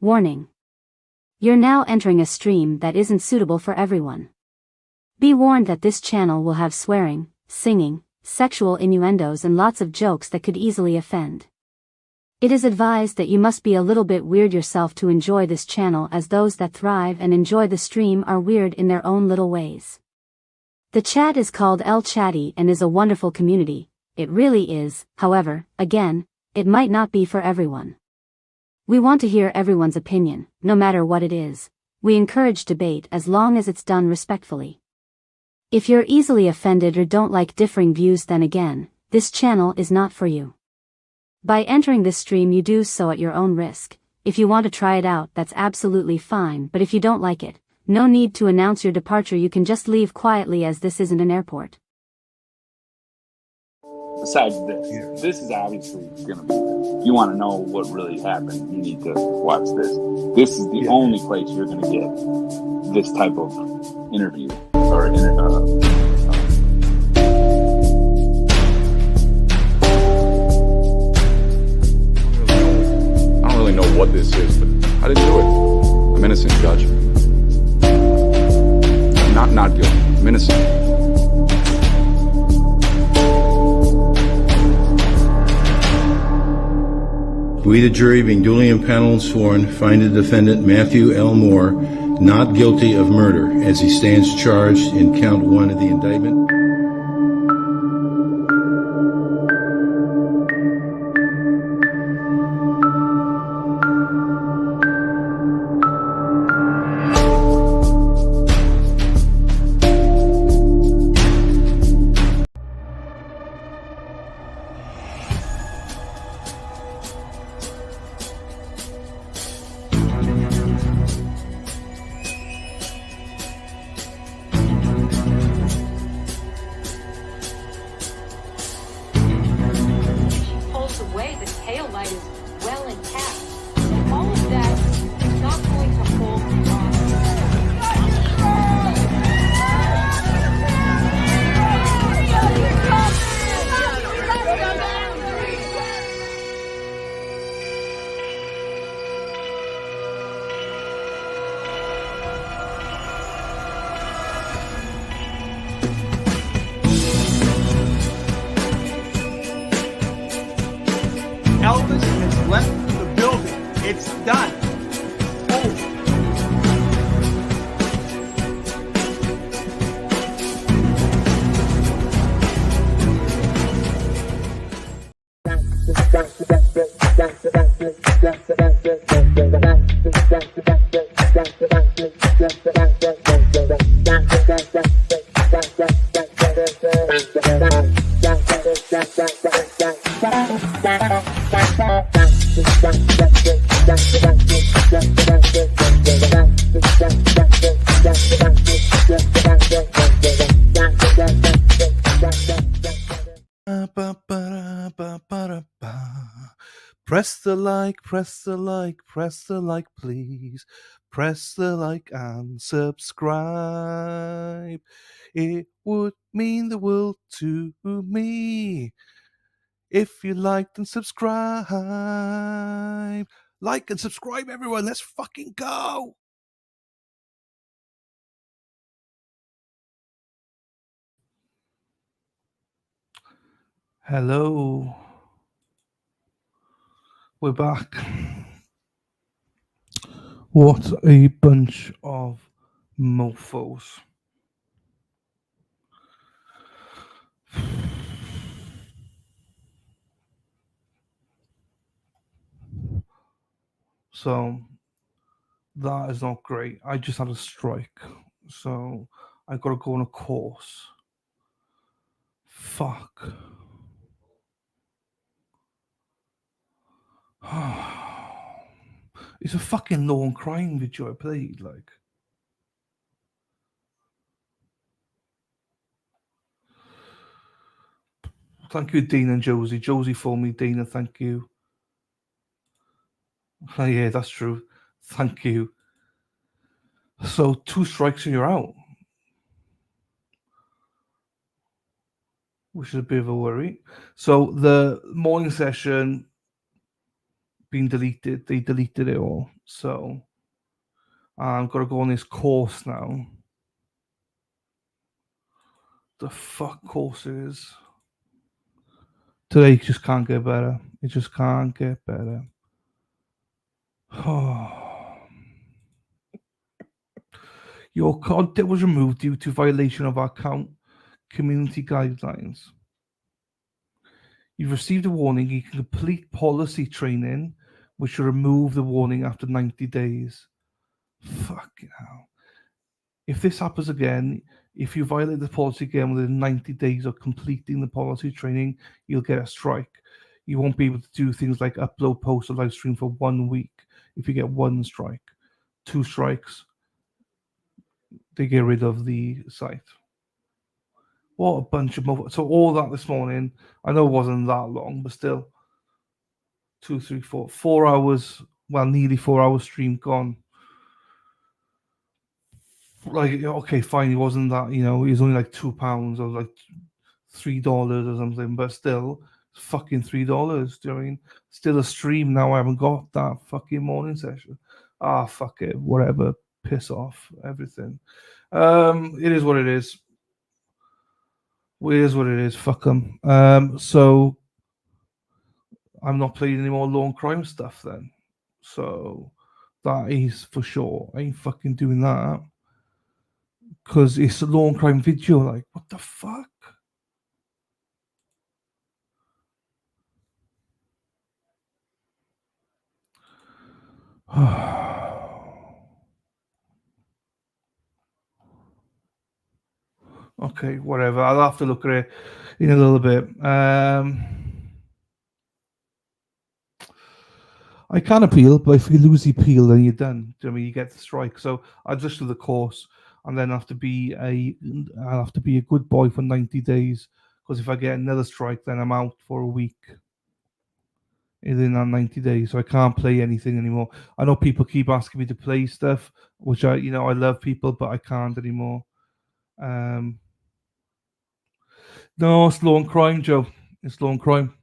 Warning. You're now entering a stream that isn't suitable for everyone. Be warned that this channel will have swearing, singing, sexual innuendos and lots of jokes that could easily offend. It is advised that you must be a little bit weird yourself to enjoy this channel, as those that thrive and enjoy the stream are weird in their own little ways. The chat is called El Chatty and is a wonderful community. It really is. However, again, it might not be for everyone. We want to hear everyone's opinion, no matter what it is. We encourage debate as long as it's done respectfully. If you're easily offended or don't like differing views, then again, this channel is not for you. By entering this stream you do so at your own risk. If you want to try it out, that's absolutely fine, but if you don't like it, no need to announce your departure, you can just leave quietly, as this isn't an airport. Besides this, this is obviously going to be this. If you want to know what really happened, you need to watch this. This is the only place you're going to get this type of interview or I don't really know what this is, but I didn't do it. I'm innocent, Judge. I'm not guilty. I'm innocent. We, the jury, being duly impaneled and sworn, find the defendant Matthew L. Moore not guilty of murder, as he stands charged in count 1 of the indictment. Away, the tail light is well intact. And all of that is not going to hold on. Elvis has left the building. It's done. Press the like, press the like, press the like, please. Press the like and subscribe. It would mean the world to me if you liked and subscribe. Like and subscribe, everyone. Let's fucking go. Hello. We're back. What a bunch of mofos. So that is not great. I just had a strike, so I got to go on a course. Fuck. It's a fucking law and crime video I played, like. Thank you, Dean and Josie. Josie for me, Dina, thank you. Oh, yeah, that's true. Thank you. So 2 strikes and you're out. Which is a bit of a worry. So the morning session, been deleted. They deleted it all. So I've got to go on this course now. The fuck course it is. Today just can't get better. It just can't get better. Your content was removed due to violation of our account community guidelines. You've received a warning. You can complete policy training, which will remove the warning after 90 days. Fucking hell. If this happens again, if you violate the policy again within 90 days of completing the policy training, you'll get a strike. You won't be able to do things like upload, post, or live stream for 1 week if you get 1 strike. 2 strikes, they get rid of the site. What a bunch of so all that this morning. I know it wasn't that long, but still 2, 3, 4 hours. Well, nearly 4 hours stream gone. Like, okay, fine, it wasn't that, it was only like £2 or like $3 or something, but still, it's fucking $3. Do you know what I mean? Still a stream now. I haven't got that fucking morning session. Fuck it, whatever. Piss off, everything. It is what it is. It is what it is. Fuck them. So I'm not playing any more law crime stuff then. So that is for sure. I ain't fucking doing that. Because it's a law crime video. Like, what the fuck? Okay, whatever. I'll have to look at it in a little bit. I can appeal, but if you lose the appeal, then you're done. Do you know what I mean? You get the strike. So I just do the course, and then I'll have to be a good boy for 90 days. Because if I get another strike, then I'm out for a week. In that 90 days, so I can't play anything anymore. I know people keep asking me to play stuff, which I love people, but I can't anymore. No, it's law and crime, Joe. It's law and crime.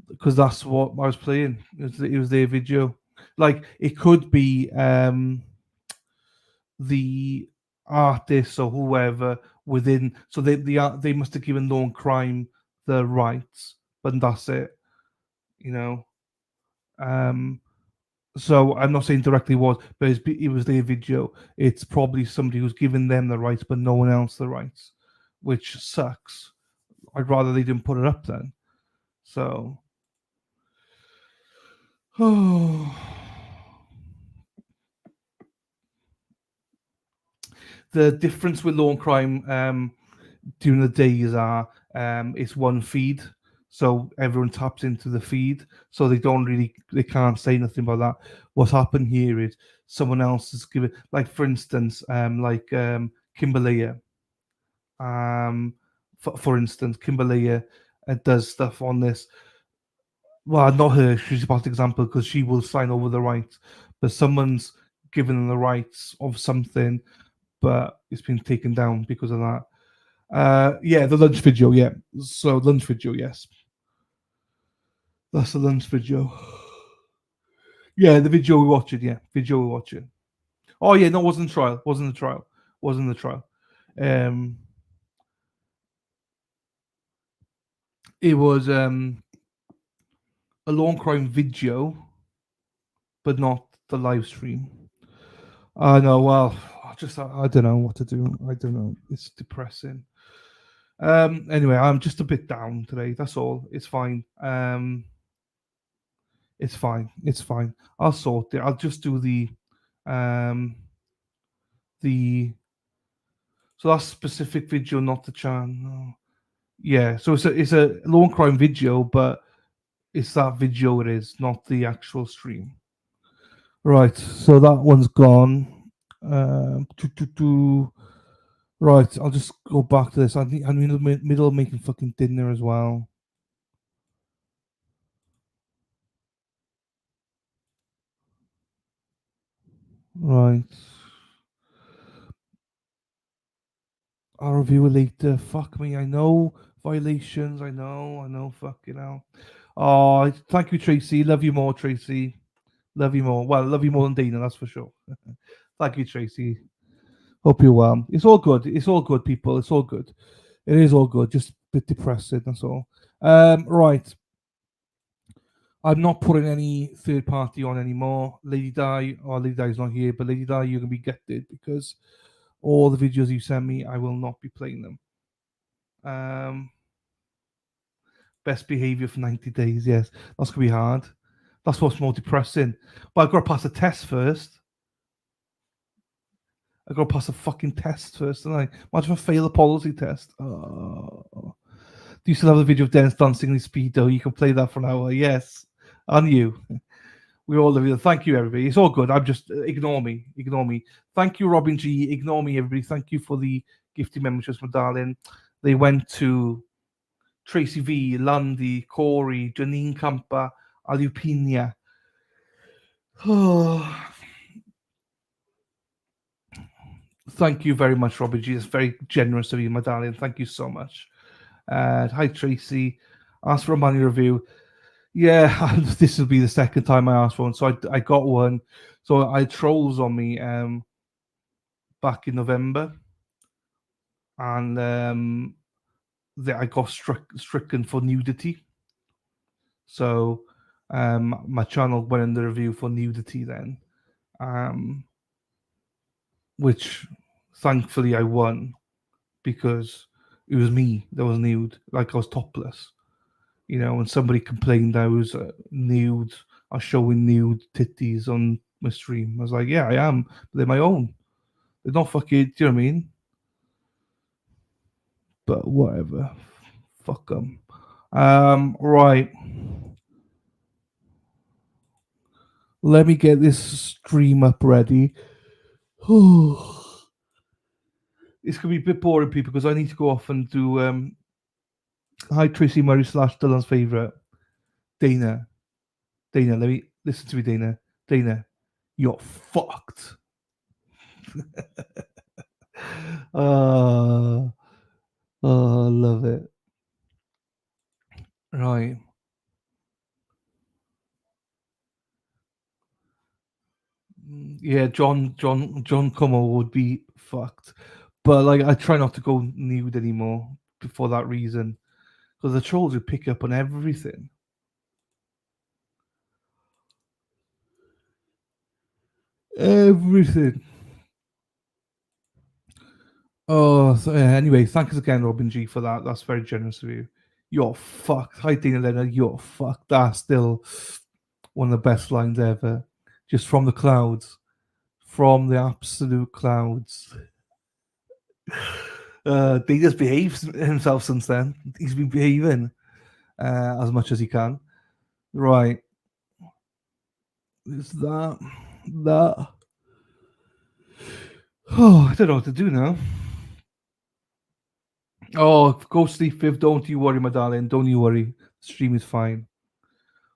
Because that's what I was playing. It was their video. Like, it could be the artist or whoever within. So they must have given law and crime the rights, but that's it. So I'm not saying directly was, but it was their video. It's probably somebody who's given them the rights, but no one else the rights, which sucks. I'd rather they didn't put it up then. So, the difference with law and crime during the days are it's one feed, so everyone taps into the feed, so they can't say nothing about that. What's happened here is someone else is giving, like, for instance, Kimberlea. For instance, Kimberlea does stuff on this. Well, not her. She's a bad example because she will sign over the rights, but someone's given them the rights of something, but it's been taken down because of that. The lunch video, yeah. So lunch video, yes. That's the lunch video. Yeah, the video we're watching, yeah. Video we're watching. Oh yeah, no, it wasn't a trial. Wasn't a trial. It was a law and crime video, but not the live stream. I know, well, I don't know what to do. I don't know. It's depressing. Anyway, I'm just a bit down today. That's all. It's fine. It's fine. I'll sort it. I'll just do the so that specific video, not the channel. Yeah, so it's a law and crime video, but it's that video it is, not the actual stream. Right, so that one's gone. Right, I'll just go back to this. I'm in the middle of making fucking dinner as well. Right. I'll review it later. Fuck me, I know violations. I know. Fucking hell. Oh, thank you, Tracy. Love you more, Tracy. Love you more. Well, love you more than Dana, that's for sure. Thank you, Tracy. Hope you're well. It's all good. It's all good, people. It's all good. It is all good. Just a bit depressing, that's all. Right. I'm not putting any third party on anymore. Lady Di's not here, but Lady Di, you're gonna be gutted because all the videos you send me, I will not be playing them. Best behavior for 90 days. Yes, that's gonna be hard. That's what's more depressing. But I've got to pass a test first. I've got to pass a fucking test first, don't I? Imagine if I fail a policy test. Oh. Do you still have the video of Dennis dancing in his speedo? You can play that for an hour. Yes, and you. We all love you. Thank you, everybody. It's all good. I'm just ignore me. Ignore me. Thank you, Robin G. Ignore me, everybody. Thank you for the gifted memberships, my darling. They went to Tracy V, Landy, Corey, Janine Campa, Alupina. Oh. Thank you very much, Robin G. It's very generous of you, my darling. Thank you so much. Hi, Tracy. Ask for a money review. Yeah, this will be the second time I asked for one. So I got one. So I had trolls on me back in November. And I got stricken for nudity. So my channel went in the review for nudity then. Which thankfully I won because it was me that was nude. Like I was topless. You know, when somebody complained I was nude, I was showing nude titties on my stream. I was like, yeah, I am. But they're my own. They're not fucking, do you know what I mean? But whatever. Fuck them. Right. Let me get this stream up ready. It's going to be a bit boring, people, because I need to go off and do... Hi, Tracy Murray / Dylan's favourite. Dana, let me listen to me, Dana. Dana, you're fucked. I love it. Right. Yeah, John Como would be fucked. But like I try not to go nude anymore for that reason. Because the trolls would pick up on everything. Everything. Oh, so, anyway, thanks again, Robin G, for that. That's very generous of you. You're fucked. Hi, Dana Leonard. You're fucked. That's still one of the best lines ever. Just from the clouds. From the absolute clouds. He just behaves himself since then. He's been behaving as much as he can. Right. Is that. Oh, I don't know what to do now. Oh, go sleep, Viv. Don't you worry, my darling. Don't you worry. The stream is fine.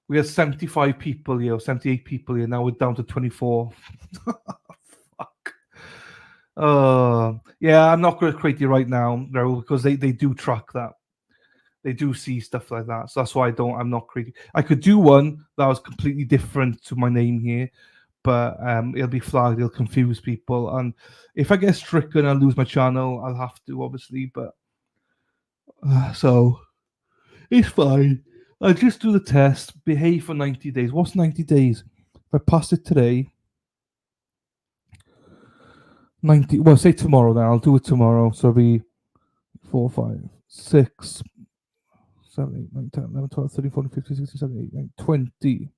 We had 75 people here, 78 people here. Now we're down to 24. Fuck. Yeah, I'm not going to create you right now, Raoul, because they do track that. They do see stuff like that. So that's why I'm not creating. I could do one that was completely different to my name here, but it'll be flagged, it'll confuse people. And if I get stricken, I'll lose my channel. I'll have to, obviously, but so it's fine. I'll just do the test, behave for 90 days. What's 90 days? If I pass it today, 90, well, say tomorrow then. I'll do it tomorrow. So it'll be 4, 5, 6, 7, 8, 9, 10, 11, 12, 13, 14, 15, 16, 17, 18, 19, 20.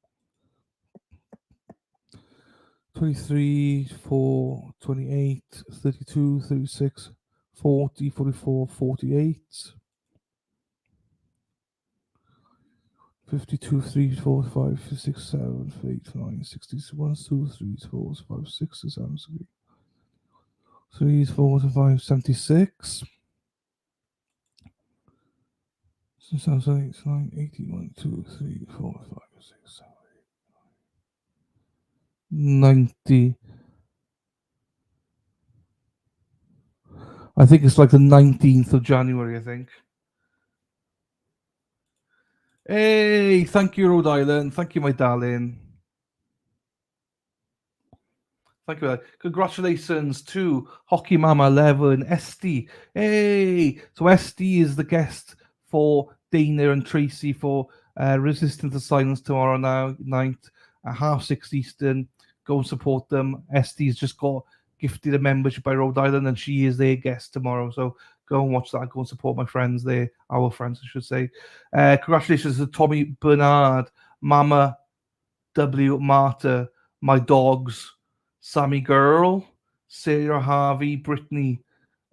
23, 4, 28, 32, 36, 40, 44, 48, 52, 3, 4, 5, 6, 7, 8, 9, 61, 2, 3, 4, 5, 6, 7, 3, 4, 5, 76. 6, 7, 8, 9, 81, 2, 3, 4, 5, 6, 7, 90. I think it's like the 19th of January, I think. Hey, thank you, Rhode Island. Thank you, my darling. Thank you. Congratulations to Hockey Mama 11, SD. Hey, so SD is the guest for Dana and Tracy for Resistance to Silence tomorrow night at 6:30 Eastern. Go and support them. SD's just got gifted a membership by Rhode Island, and she is their guest tomorrow. So go and watch that. Go and support my friends there, our friends, I should say. Congratulations to Tommy Bernard, Mama W. Marta, my dogs. Sammy Girl, Sarah Harvey, Brittany,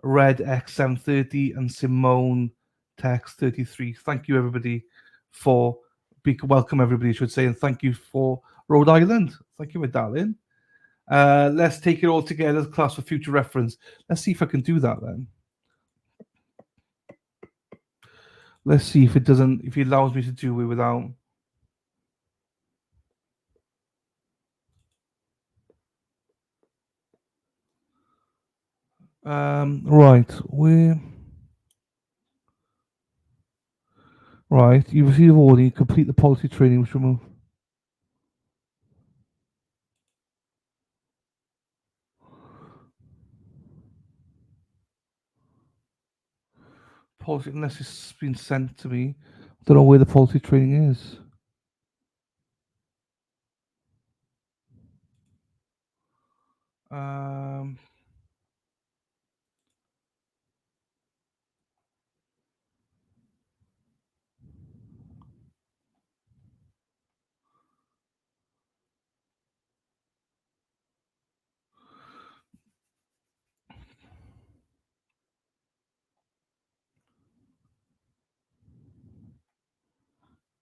Red X730, and Simone Text 33. Thank you, everybody, for welcome, everybody, I should say, and thank you for Rhode Island. Thank you, my darling. Let's take it all together as class for future reference. Let's see if I can do that then. Let's see if it allows me to do it without. Right, right. You receive a warning. Complete the policy training, which remove. Policy, unless it's been sent to me. I don't know where the policy training is.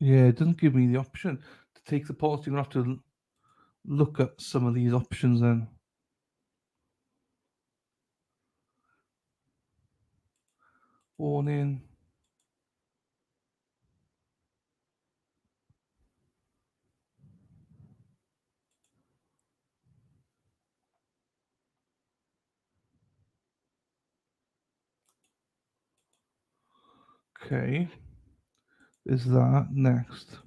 Yeah, it doesn't give me the option to take the policy. I'm going to have to look at some of these options then. Warning. Okay. Is that next?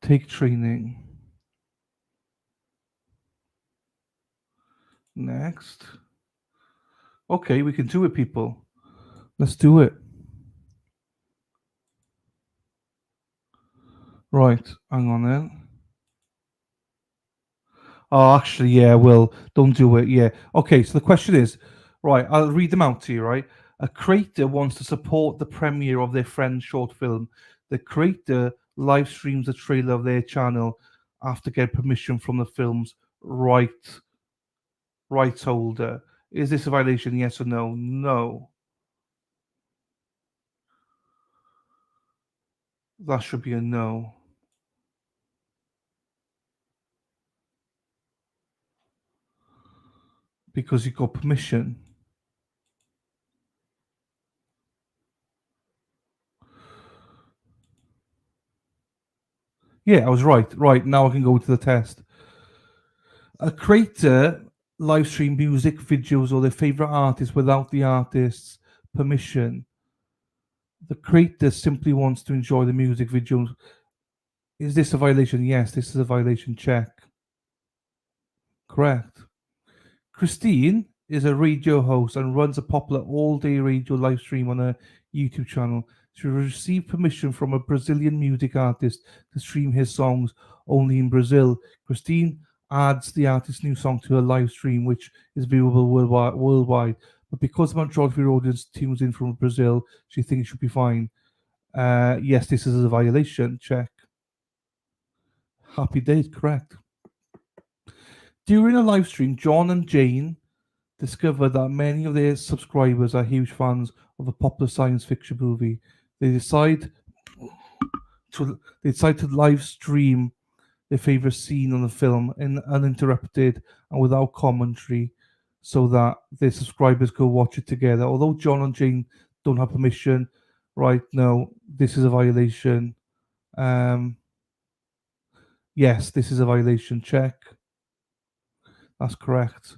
Take training. Next. Okay, we can do it, people. Let's do it. Right, hang on then. Oh, actually, yeah, well, don't do it. Yeah. Okay, so the question is, right, I'll read them out to you, right? A creator wants to support the premiere of their friend's short film. The creator live streams a trailer of their channel after getting permission from the film's rights holder. Is this a violation? Yes or no? No. That should be a no. Because you got permission. Yeah, I was right. Right, now I can go to the test. A creator live stream music videos or their favorite artist without the artist's permission. The creator simply wants to enjoy the music videos. Is this a violation? Yes, this is a violation. Check. Correct. Christine is a radio host and runs a popular all-day radio live stream on her YouTube channel. She received permission from a Brazilian music artist to stream his songs only in Brazil. Christine adds the artist's new song to her live stream, which is viewable worldwide. But because the majority of her audience tunes in from Brazil, she thinks it should be fine. Yes, this is a violation. Check. Happy days, correct. During a live stream, John and Jane discover that many of their subscribers are huge fans of a popular science fiction movie. They decide to live stream their favorite scene on the film in uninterrupted and without commentary, so that their subscribers go watch it together. Although John and Jane don't have permission, right? No, this is a violation. Yes, this is a violation. Check. That's correct.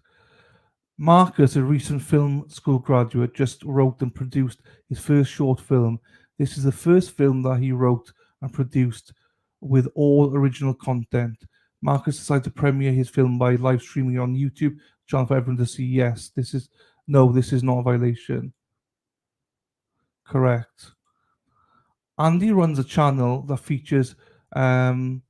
Marcus, a recent film school graduate, just wrote and produced his first short film. This is the first film that he wrote and produced with all original content. Marcus decided to premiere his film by live streaming on YouTube, channel for everyone to see. Yes, this is not a violation. Correct. Andy runs a channel that features videos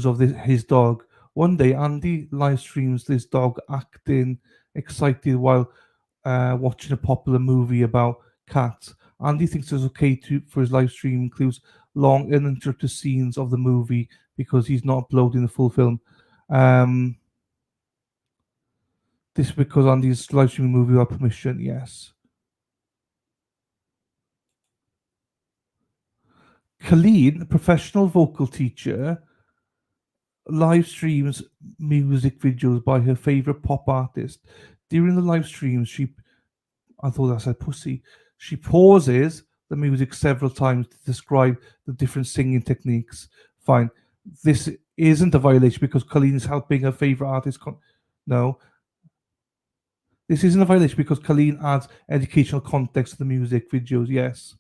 of his dog. One day, Andy live streams this dog acting excited while watching a popular movie about cats. Andy thinks it's okay for his live stream includes long uninterrupted scenes of the movie because he's not uploading the full film. This is because Andy's live streaming movie without permission. Yes. Colleen, a professional vocal teacher, live streams music videos by her favorite pop artist. During the live streams, I thought that said pussy. She pauses the music several times to describe the different singing techniques. Fine. This isn't a violation because Colleen is helping her favorite artist. No. This isn't a violation because Colleen adds educational context to the music videos. Yes.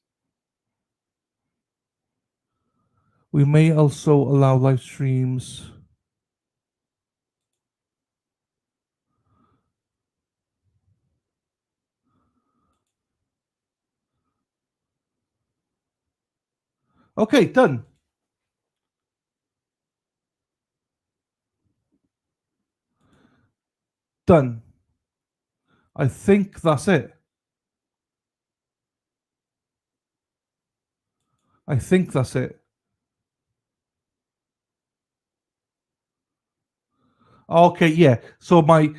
We may also allow live streams. Okay, done. Done. I think that's it. I think that's it. Okay, yeah. So my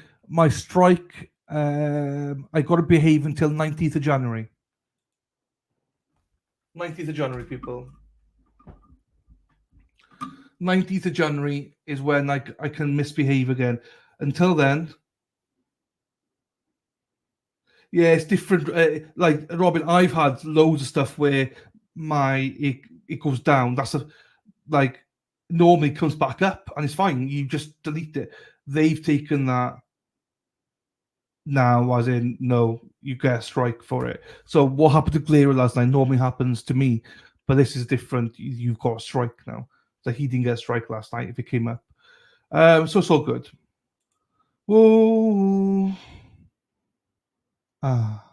strike, I got to behave until 19th of January. 19th of January, people. 19th of January is when I can misbehave again. Until then, yeah, it's different. Like Robin, I've had loads of stuff where it goes down. That's like normally comes back up and it's fine. You just delete it. They've taken that now, as in, no, you get a strike for it. So what happened to Glera last night normally happens to me, but this is different. You've got a strike now. So he didn't get a strike last night if it came up. So it's all good. Whoa. Ah.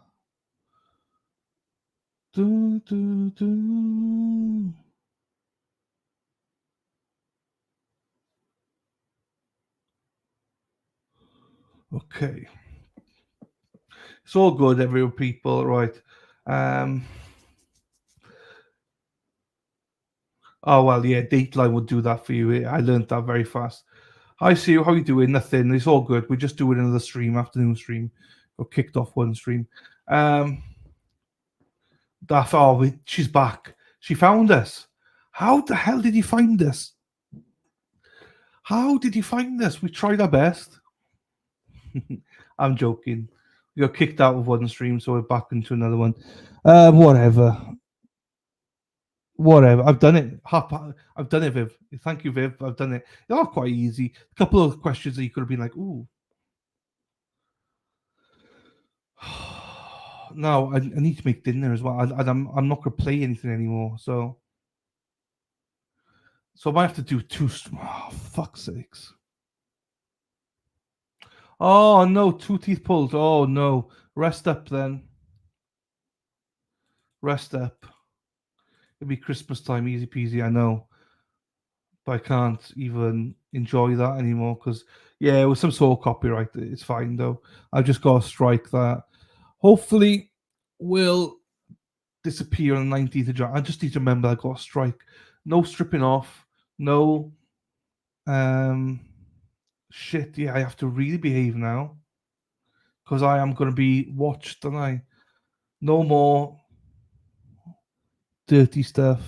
Do, do, do. Okay. It's all good, everyone, people, right? Oh, well, yeah, Dateline would do that for you. I learned that very fast. Hi, Sue, how you doing? Nothing. It's all good. We're just doing another stream, afternoon stream. Got kicked off one stream. She's back. She found us. How the hell did you find us? How did you find us? We tried our best. I'm joking. We got kicked out of one stream, so we're back into another one. Whatever. I've done it. I've done it, Viv. Thank you, Viv. I've done it. They're all quite easy. A couple of questions that you could have been like, ooh. No, I need to make dinner as well. I'm not going to play anything anymore. So I might have to do two. Oh, fuck's sakes. Oh, no. 2 teeth pulled. Oh, no. Rest up then. Rest up. It'll be Christmas time. Easy peasy, I know. But I can't even enjoy that anymore because, yeah, with some sort of copyright, it's fine though. I've just got to strike that. Hopefully, will disappear on the 19th of January. I just need to remember I got a strike. No stripping off. No. Shit, yeah, I have to really behave now because I am going to be watched, don't I? No more dirty stuff.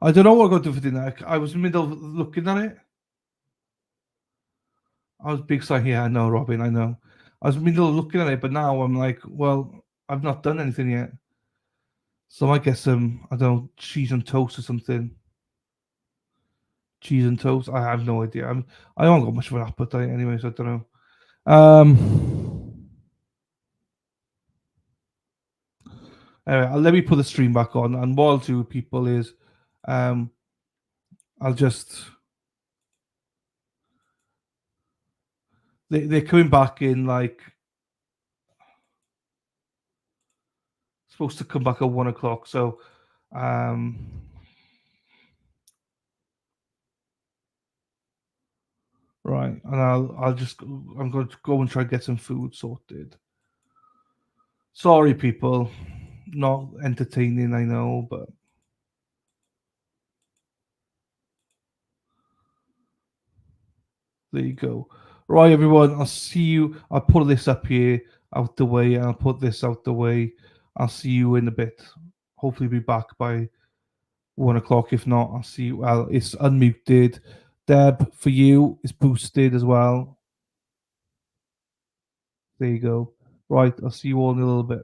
I don't know what I'm going to do for dinner. I was in the middle of looking at it. I was big side here. I know, Robin. I know. I was in the middle of looking at it, but now I'm like, well, I've not done anything yet. So I guess I don't know, cheese and toast or something. cheese and toast. I have no idea. I don't got much of an appetite anyway, so I don't know. Anyway, let me put the stream back on, and what I'll do, people, is I'll just they're coming back in like supposed to come back at 1 o'clock. So right, and I'm going to go and try and get some food sorted. Sorry, people, not entertaining, I know, but there you go. Right, everyone, I'll see you. I'll put this up here out the way, and I'll put this out the way. I'll see you in a bit. Hopefully, be back by 1 o'clock. If not, I'll see you. Well, it's unmuted. Deb, for you, it's boosted as well. There you go. Right, I'll see you all in a little bit.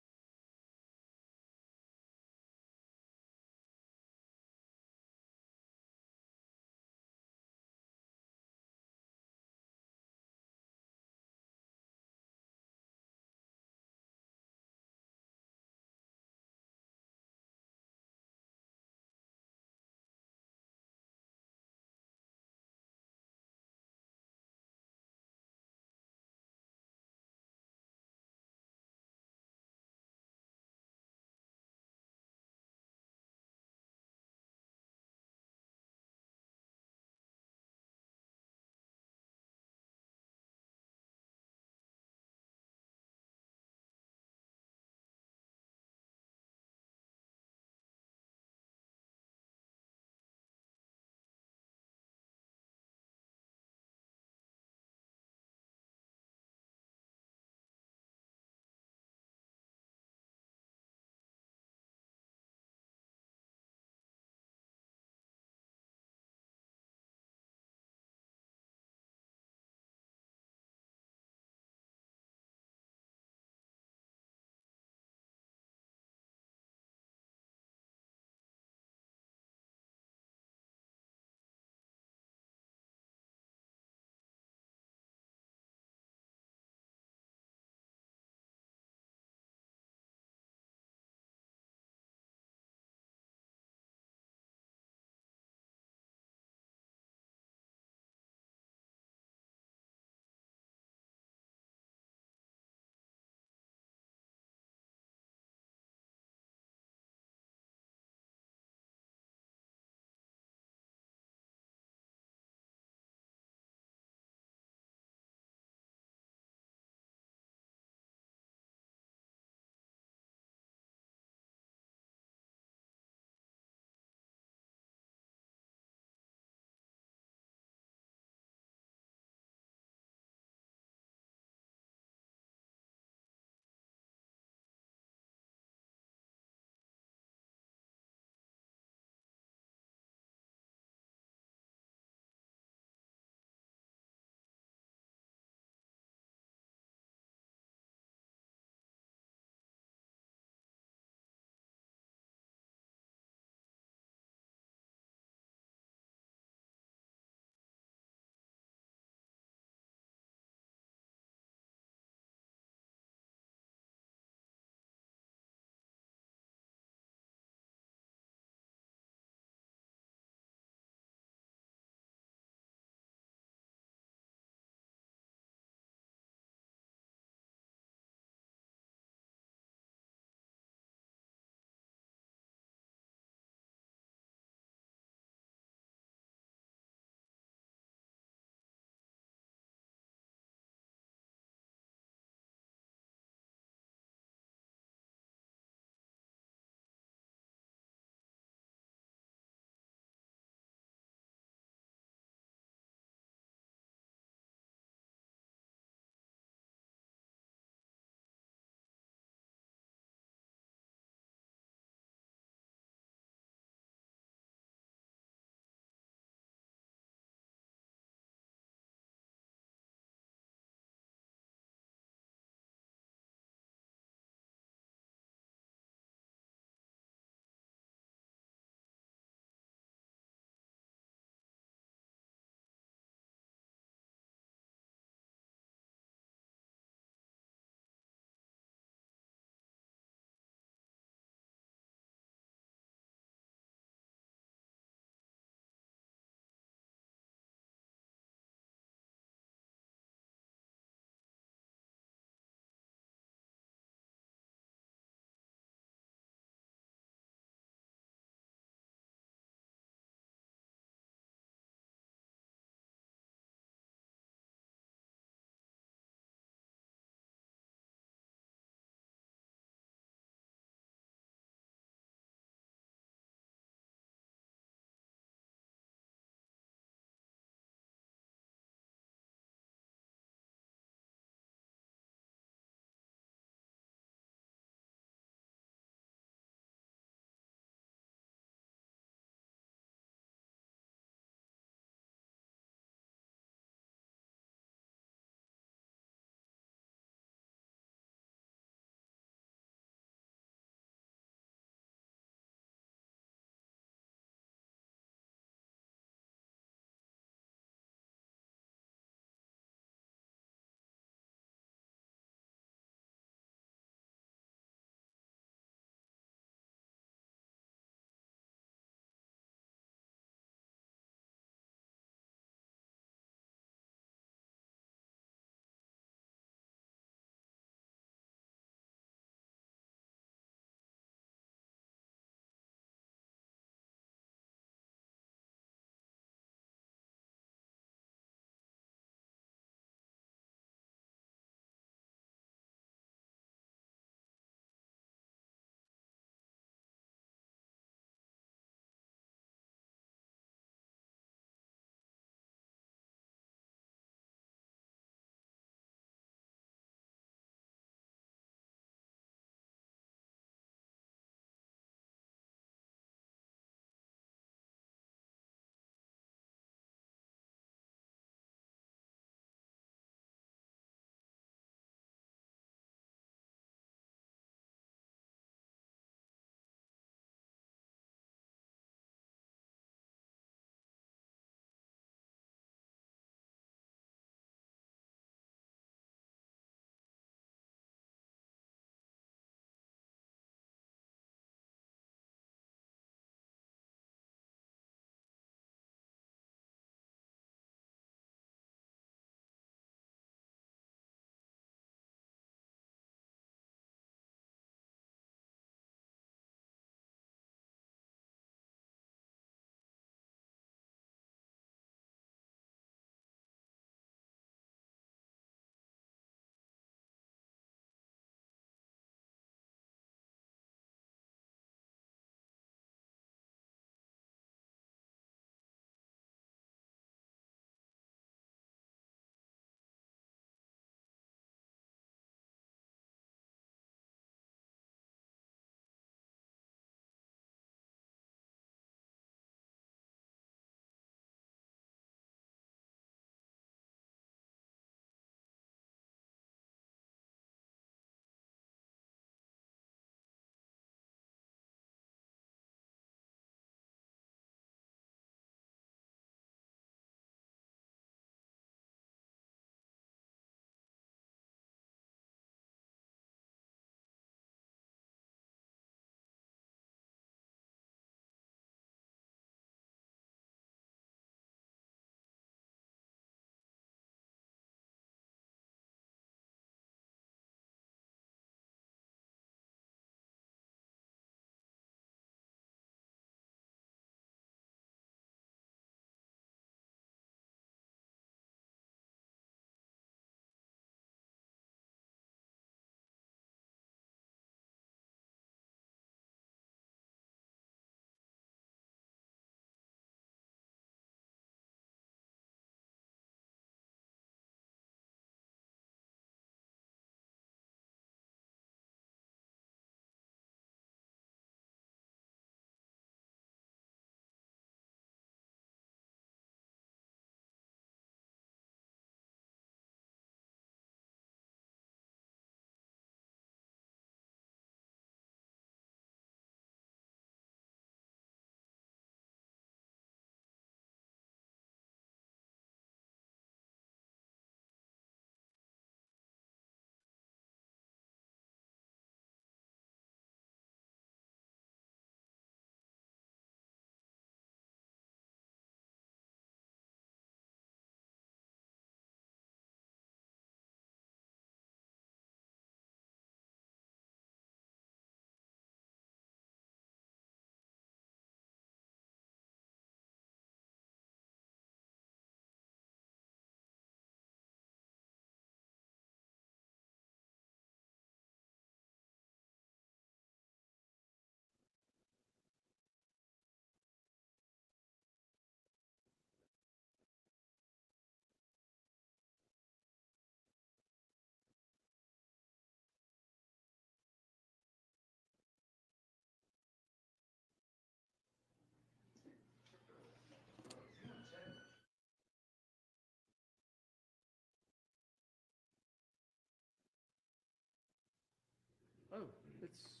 Oh, it's.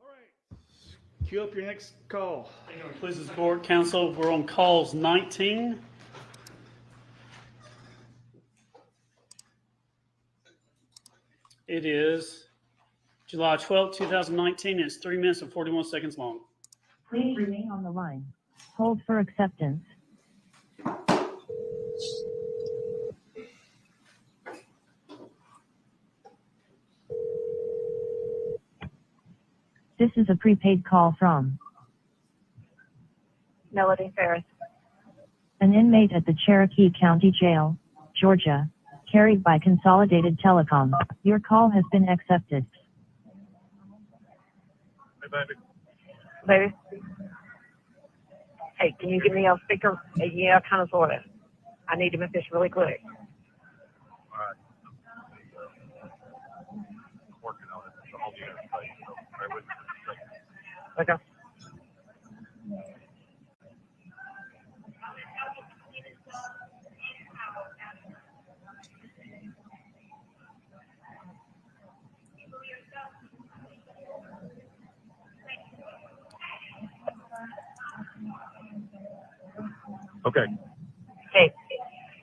All right. Queue up your next call. Please, the court, counsel, we're on calls 19. It is July 12th, 2019. It's 3 minutes and 41 seconds long. Please remain on the line. Hold for acceptance. This is a prepaid call from Melody Farris, an inmate at the Cherokee County Jail, Georgia, carried by Consolidated Telecom. Your call has been accepted. Hey, baby. Baby. Hey, can you give me a speaker? Yeah, kind of, sort of. I need to make this really quick. All right. Working on it. It's all you got to say. So bear with me for a second. Okay. Okay. Hey,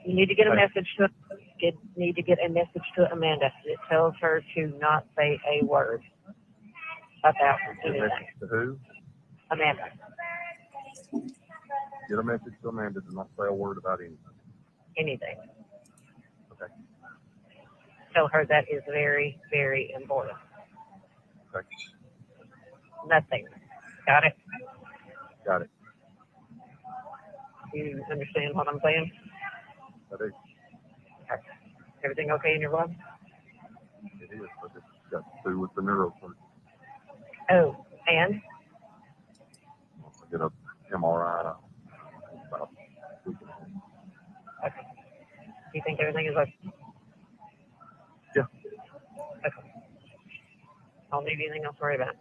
you need to get a message to Amanda. It tells her to not say a word about anything. Message to who? Amanda. Get a message to Amanda. Do not say a word about anything. Anything. Okay. Tell her that is very, very important. Okay. Nothing. Got it? Got it. You understand what I'm saying? I do. Okay. Everything okay in your blood? It is, but it's got to do with the neurosurgeon. Oh, and? I'll get a MRI about a week and a half. Okay. Do you think everything is okay? Yeah. Okay. I'll leave you anything else to worry about.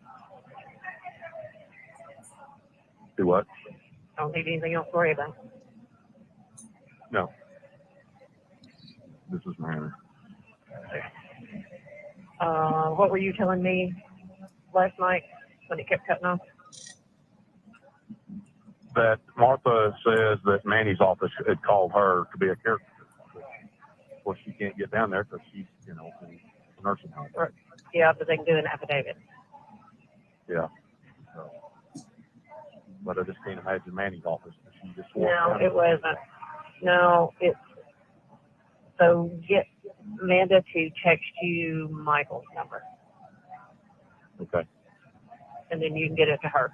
Do what? I don't need anything else to worry about. No. This is Manor. What were you telling me last night when it kept cutting off? That Martha says that Manny's office had called her to be a caregiver. Of course, she can't get down there because she's, in a nursing home. Right. Yeah, but they can do an affidavit. Yeah. So, but I just can't imagine Manny's office. She just No, it wasn't. No, it's so get Amanda to text you Michael's number, Okay. and then you can get it to her.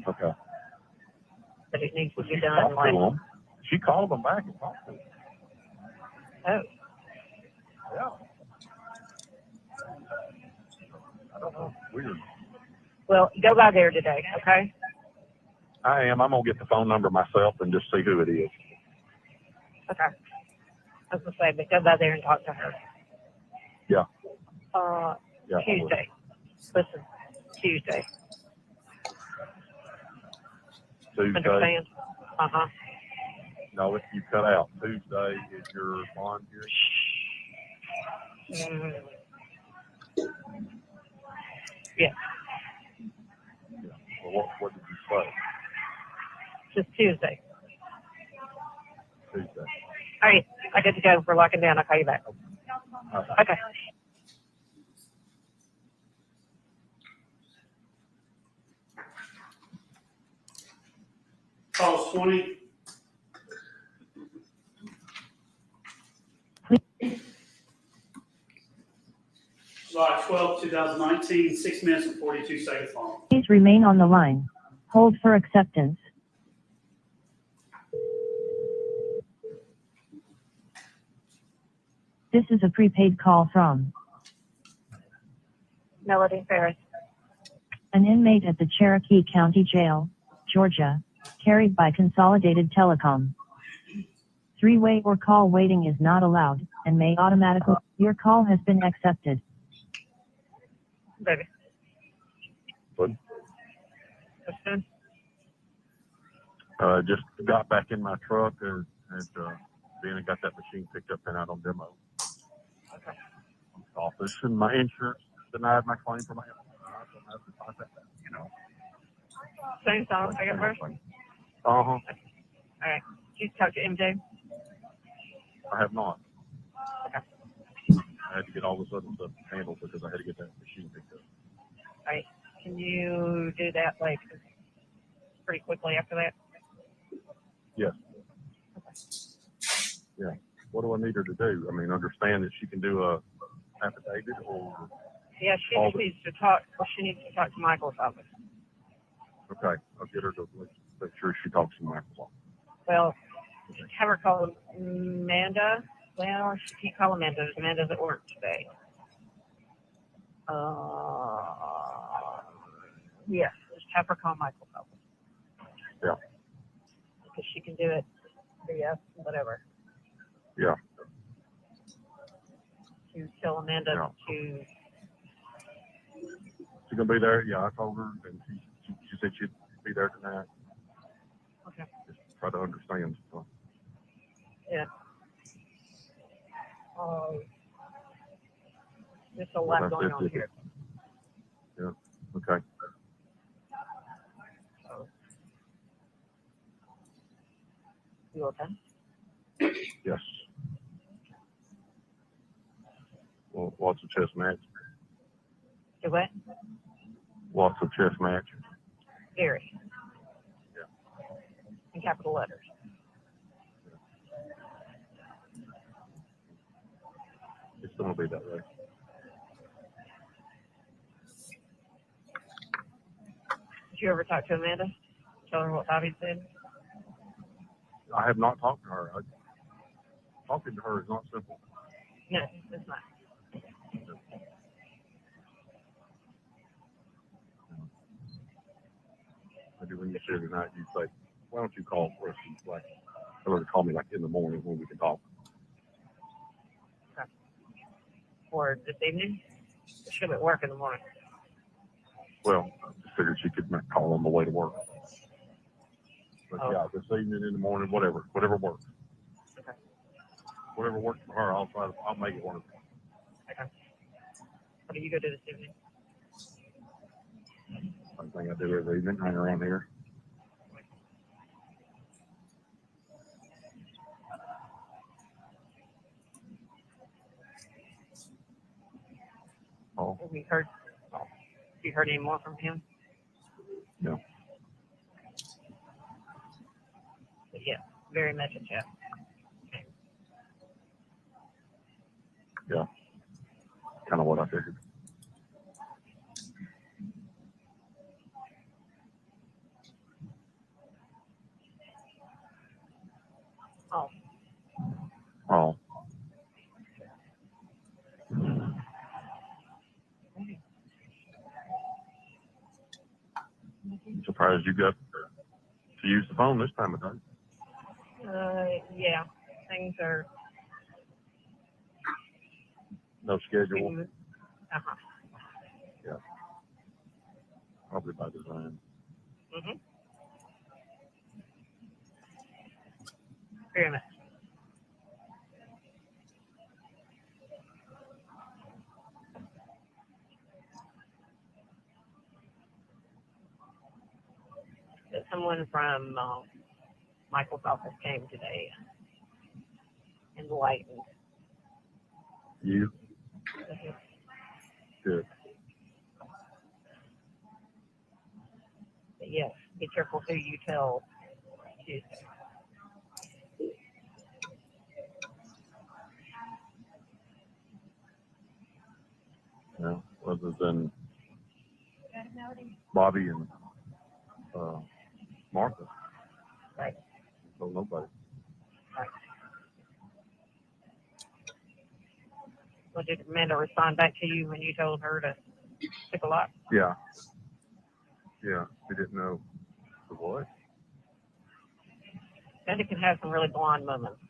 Okay. But it needs to She be done talked to like. them. She called them back and talked to them. Oh. Yeah. I don't know. Weird. Well, go by there today, okay? I am. I'm going to get the phone number myself and just see who it is. Okay. I was gonna say, but go by there and talk to her. Yeah. Yeah. Tuesday. Listen, Tuesday. Tuesday. Understand? Uh-huh. No, if you cut out. Tuesday is your bond hearing? Yeah. Well, what did you say? Just Tuesday. Tuesday. All right. I get to go. We're locking down. I'll call you back. Okay. Calls 20. July 12th, 2019, 6 minutes and 42 seconds long. Please remain on the line. Hold for acceptance. This is a prepaid call from Melody Farris. an inmate at the Cherokee County Jail, Georgia, carried by Consolidated Telecom. Three-way or call waiting is not allowed and may automatically. Your call has been accepted. Baby. What? breakfast soon? Just got back in my truck and then I got that machine picked up and out on demo. Okay. Office and my insurance denied my claim for my health. You know. Same song, second verse? Uh-huh. All right. Did you talk to MJ? I have not. Okay. I had to get all this other stuff handled because I had to get that machine picked up. All right. Can you do that like pretty quickly after that? Yes. Yeah. What do I need her to do? I mean, understand that she can do a affidavit or... Yeah, she just needs to talk. Well, she needs to talk to Michael's office. Okay. I'll get her to make sure she talks to Michael's office. Well, just have her call Amanda. Well, she can't call Amanda. Amanda's at work today. Yes, just have her call Michael's office. Yeah. Because she can do it via whatever. Yeah. To tell Amanda to... She's going to be there? Yeah, I told her, and she said she'd be there tonight. Okay. Just try to understand. So. Yeah. There's a lot going on here. Yeah. Okay. You okay? Yes. Well, what's a chess match? Do what? What's a chess match? Gary. Yeah. In capital letters. It's going to be that way. Did you ever talk to Amanda? Tell her what Bobby said? I have not talked to her. Talking to her is not simple. No, it's not. Maybe when you share tonight, you say, why don't you call first? Like, tell her to call me like in the morning when we can talk. Okay. Or this evening? She'll be at work in the morning. Well, I just figured she could call on the way to work. But yeah, this evening, in the morning, whatever works. Okay. Whatever works for her, I'll make it work. Okay. What do you go do this evening? Same thing I do every evening, hang around here. Oh. Have you heard any more from him? No. But yeah, very much a chat. Okay. Yeah. Kind of what I figured. Oh. Oh. I'm surprised you got to use the phone this time of day. Yeah. Things are... No schedule. Uh-huh. Yeah. Probably by design. Mm-hmm. Very much. Someone from Michael's office came today and enlightened. You? Mm-hmm. Good. But yes, be careful who you tell Tuesday. Yeah, other than Bobby and Martha. Right. So nobody. Right. Well, did Amanda respond back to you when you told her to pick a lock? Yeah. Yeah, we didn't know the what. Amanda can have some really blonde moments.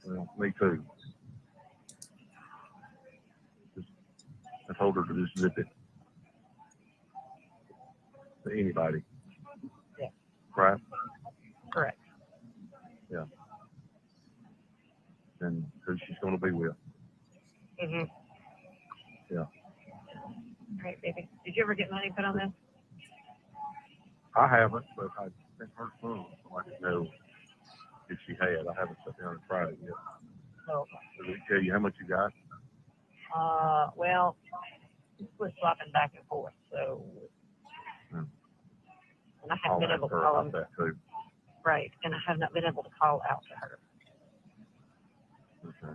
Well, me too. I told her to just zip it. to anybody. Yeah. Right? Correct. Yeah. And who she's going to be with. Mhm. Yeah. All right, baby. Did you ever get money put on this? I haven't, but I sent her phone so I could know if she had. I haven't sat down and tried it yet. No. Did it tell you how much you got? Well, we're swapping back and forth, so. And I haven't I'll been ask able to her call about him. that too. Right, and I have not been able to call out to her. Okay.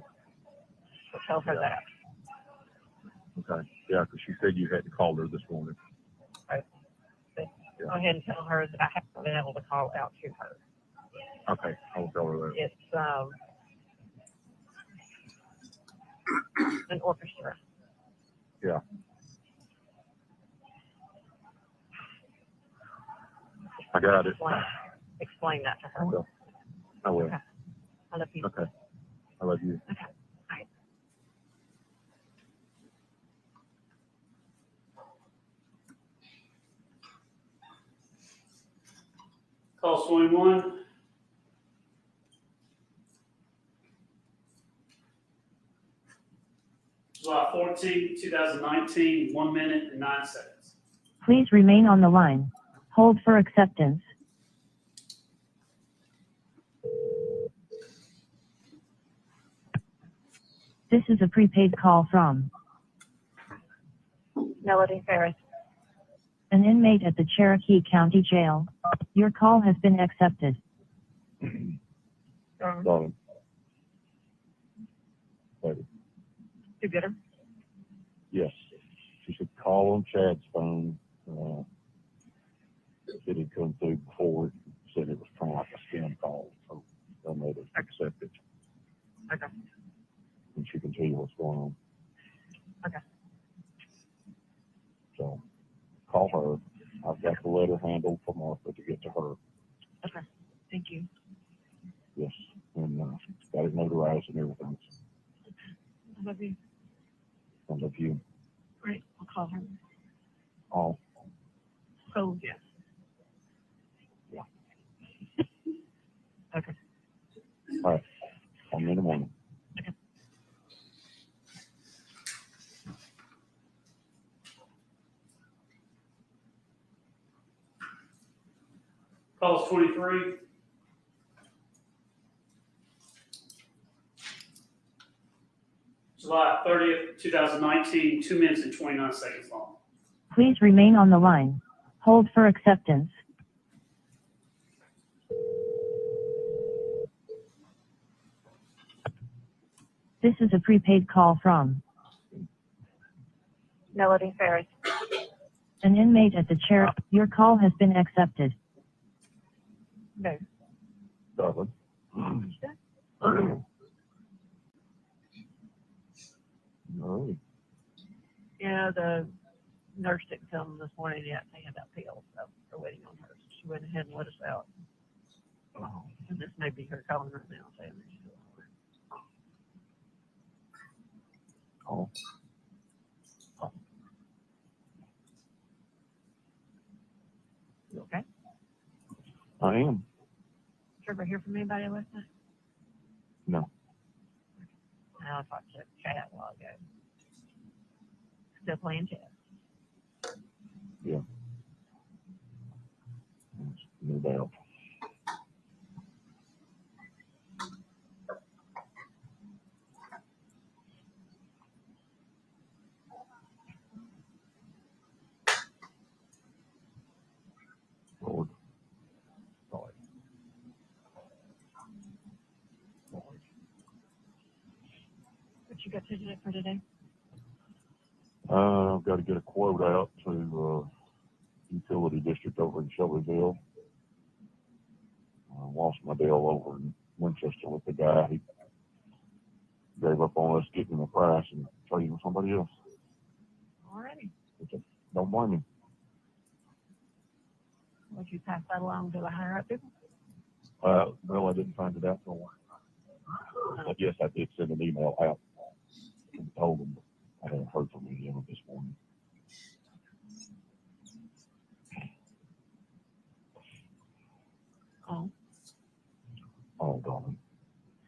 So tell her that. Okay. Yeah, because she said you had to call her this morning. Right. So Yeah. Go ahead and tell her that I haven't been able to call out to her. Okay, I'll tell her that. It's an orchestra. Yeah. I got it. Explain that to her. I will. I will. Okay. I love you. Okay. I love you. Okay. All right. Call 21. July 14, 2019, 1 minute and 9 seconds. Please remain on the line. Hold for acceptance. This is a prepaid call from Melody Farris. an inmate at the Cherokee County Jail. Your call has been accepted. Darling. Baby. You get her? Yes. She said call on Chad's phone. It had come through before. It said it was kind of like a scam call. So I made it accept it. Okay. And she can tell you what's going on. Okay. So call her. I've got the letter handled for Martha to get to her. Okay. Thank you. Yes. And got it notarized and everything. I love you. I love you. Great. I'll call her. All. Oh, yeah. Yeah. Okay. All right. Call me in the morning. Okay. Calls 23. July 30th, 2019, 2 minutes and 29 seconds long. Please remain on the line. Hold for acceptance. This is a prepaid call from Melody Farris. an inmate at the chair. Your call has been accepted. No. Darling. All right. Yeah, the nurse didn't tell them this morning yet. They had that pill, so they're waiting on her. She went ahead and let us out. Oh. And this may be her calling right now saying that she's Oh. You okay? I am. Did you ever hear from anybody last night? No. I talked to Chad a while ago. Still playing chess. Yeah. No doubt. Lord. Lord. Lord. What you got to do for today? I've got to get a quote out to utility district over in Shelbyville. I lost my deal over in Winchester with the guy. He gave up on us getting the price and trading with somebody else. Alrighty. Don't blame him. Would you pass that along to the higher up people? Well, I didn't find it out till but yes, I did send an email out and told them. I haven't heard from any of them this morning.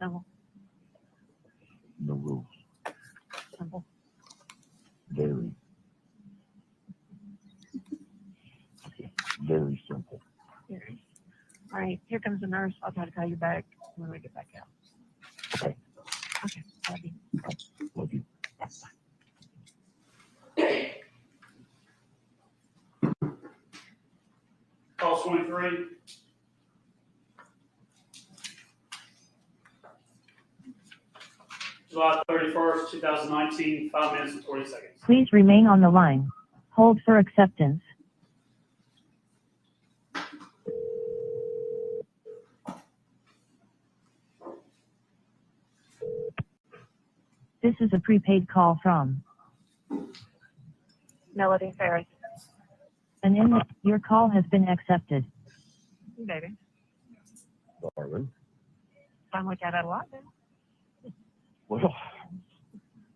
Simple. No rules. Simple. Very. Very simple. Very. All right, here comes the nurse. I'll try to call you back when we get back out. Okay. Okay, love you. Love you. Call 23. July 31st, 2019, 5 minutes and 40 seconds. Please remain on the line. Hold for acceptance. This is a prepaid call from Melody Farris. Your call has been accepted. Baby. Darling. Sound like that a lot then. Well,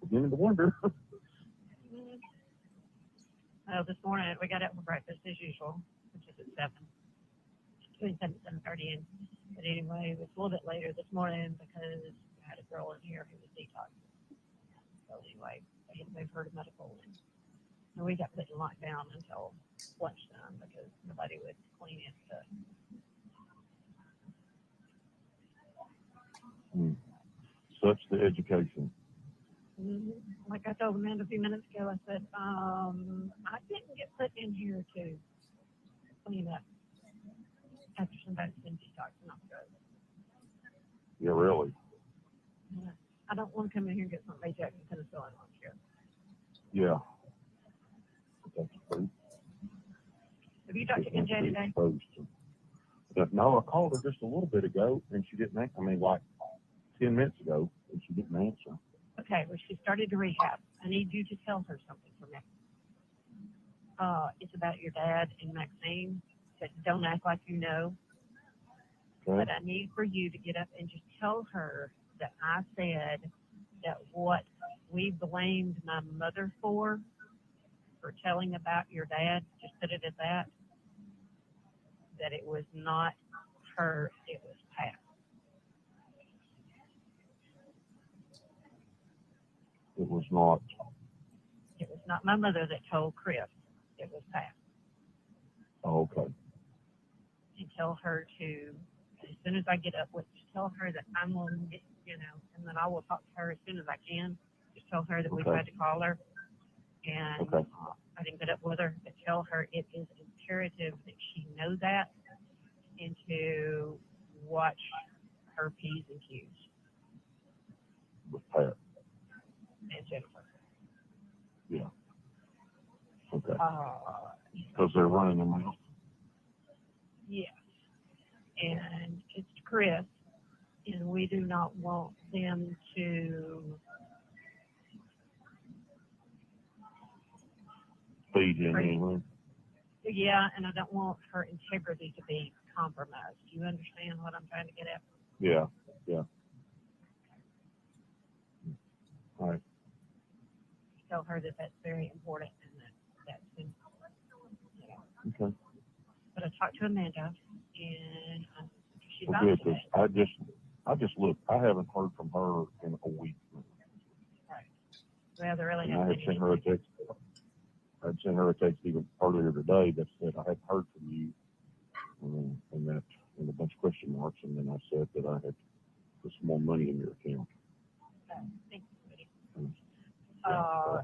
beginning to wonder. Well, this morning we got up for breakfast as usual, which is at 7. Between 7 and 7:30. But anyway, it was a little bit later this morning because we had a girl in here who was detoxing. So anyway, they had moved her to medical, and we got put in lockdown until lunchtime because nobody would clean it. Such the education. Like I told Amanda a few minutes ago, I said, I didn't get put in here to clean up after somebody's been detoxing off drugs. Yeah, really. I don't want to come in here and get something Ajax and penicillin on here. Yeah. That's true. Have you talked to NJ today? But no, I called her just a little bit ago, and she didn't answer. I mean, like 10 minutes ago, and she didn't answer. Okay, well, she started to rehab. I need you to tell her something for me. It's about your dad and Maxine, but don't act like you know. Okay. But I need for you to get up and just tell her that I said that what we blamed my mother for telling about your dad, just put it at that it was not her, it was Pat. It was not. It was not my mother that told Chris. It was Pat. Oh, okay. And tell her to, as soon as I get up, tell her that I'm on, and then I will talk to her as soon as I can. Just tell her that we tried to call her, and I didn't get up with her. But tell her it is imperative that she know that, and to watch her P's and Q's. With Pat. And Jennifer. Yeah. Okay. Because they're running them out. Yes. And it's Chris, and we do not want them to Feed in anything. Yeah, and I don't want her integrity to be compromised. Do you understand what I'm trying to get at? Yeah. All right. Tell her that that's very important and that's been, Okay. But I talked to Amanda, and she's Well, out good, today. 'cause I just looked. I haven't heard from her in a week. Right. Well, there really And I hasn't had sent her a text. I'd sent her a text even earlier today that said I hadn't heard from you, and that, and a bunch of question marks, and then I said that I had put some more money in your account. Thank you, Woody. I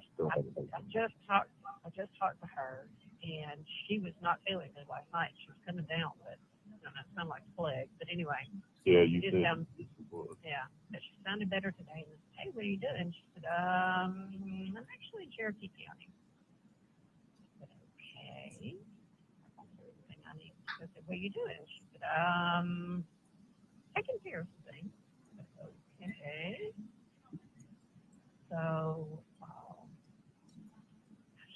I just talked to her, and she was not feeling good last night. She was coming down, but I don't know, it sounded like plague. But anyway, yeah, you did said. yeah, but she sounded better today. And I said, hey, what are you doing? She said, I'm actually in Cherokee County. I said, okay. I need. I said, what are you doing? She said, taking care of some things. I said, okay. So I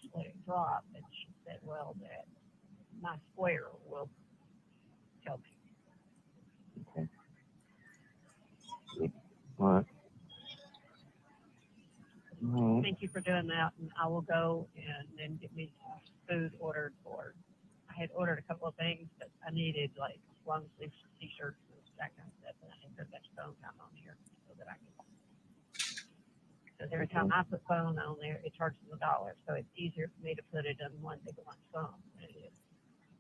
just let it drop, and she said, well, that my square will tell me. Okay. Good. All right. Thank you for doing that, and I will go and then get me some food ordered for. I had ordered a couple of things, but I needed like long sleeve t-shirts and that kind of stuff. And I think there's that phone time on here so that I can. Because every time I put phone on there, it charges $1. So it's easier for me to put it in one big lump sum than it is.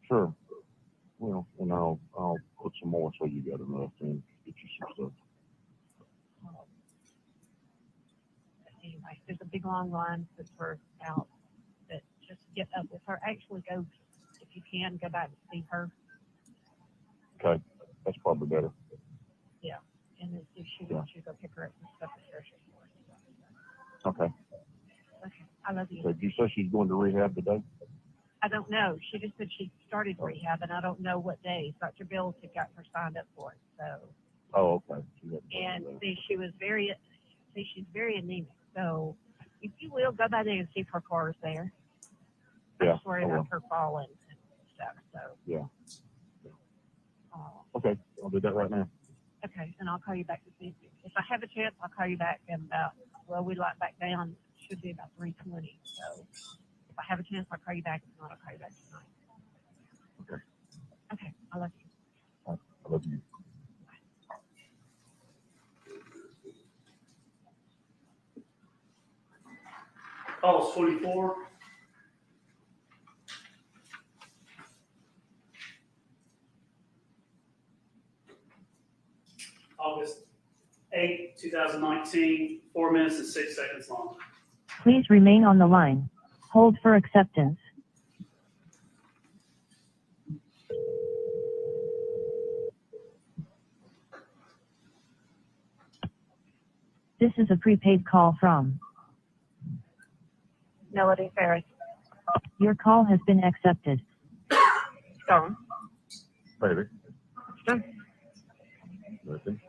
Sure. Well, and I'll put some more so you got enough and get you some stuff. Anyway, there's a big long line since we're out. But just get up with her. Actually, go if you can go back and see her. Okay, that's probably better. Yeah, and then see if she wants you to go pick her up and stuff at church. Okay. Okay, I love you. So did you say she's going to rehab today? I don't know. She just said she started rehab, and I don't know what days. Dr. Bills had got her signed up for it. So. Oh, okay. And she's very anemic. So if you will, go by there and see if her car is there. I'm just worried about her falling and stuff. So. Yeah. Okay, I'll do that right now. Okay, and I'll call you back to see if I have a chance. I'll call you back and we light back down. Should be about 3:20. So if I have a chance, I'll call you back. If not, I'll call you back tonight. Okay. Okay, I love you. I love you. Calls 24. August 8, 2019, 4 minutes and 6 seconds long. Please remain on the line. Hold for acceptance. This is a prepaid call from Melody Farris. Your call has been accepted. Go. Baby. Sure. Listen.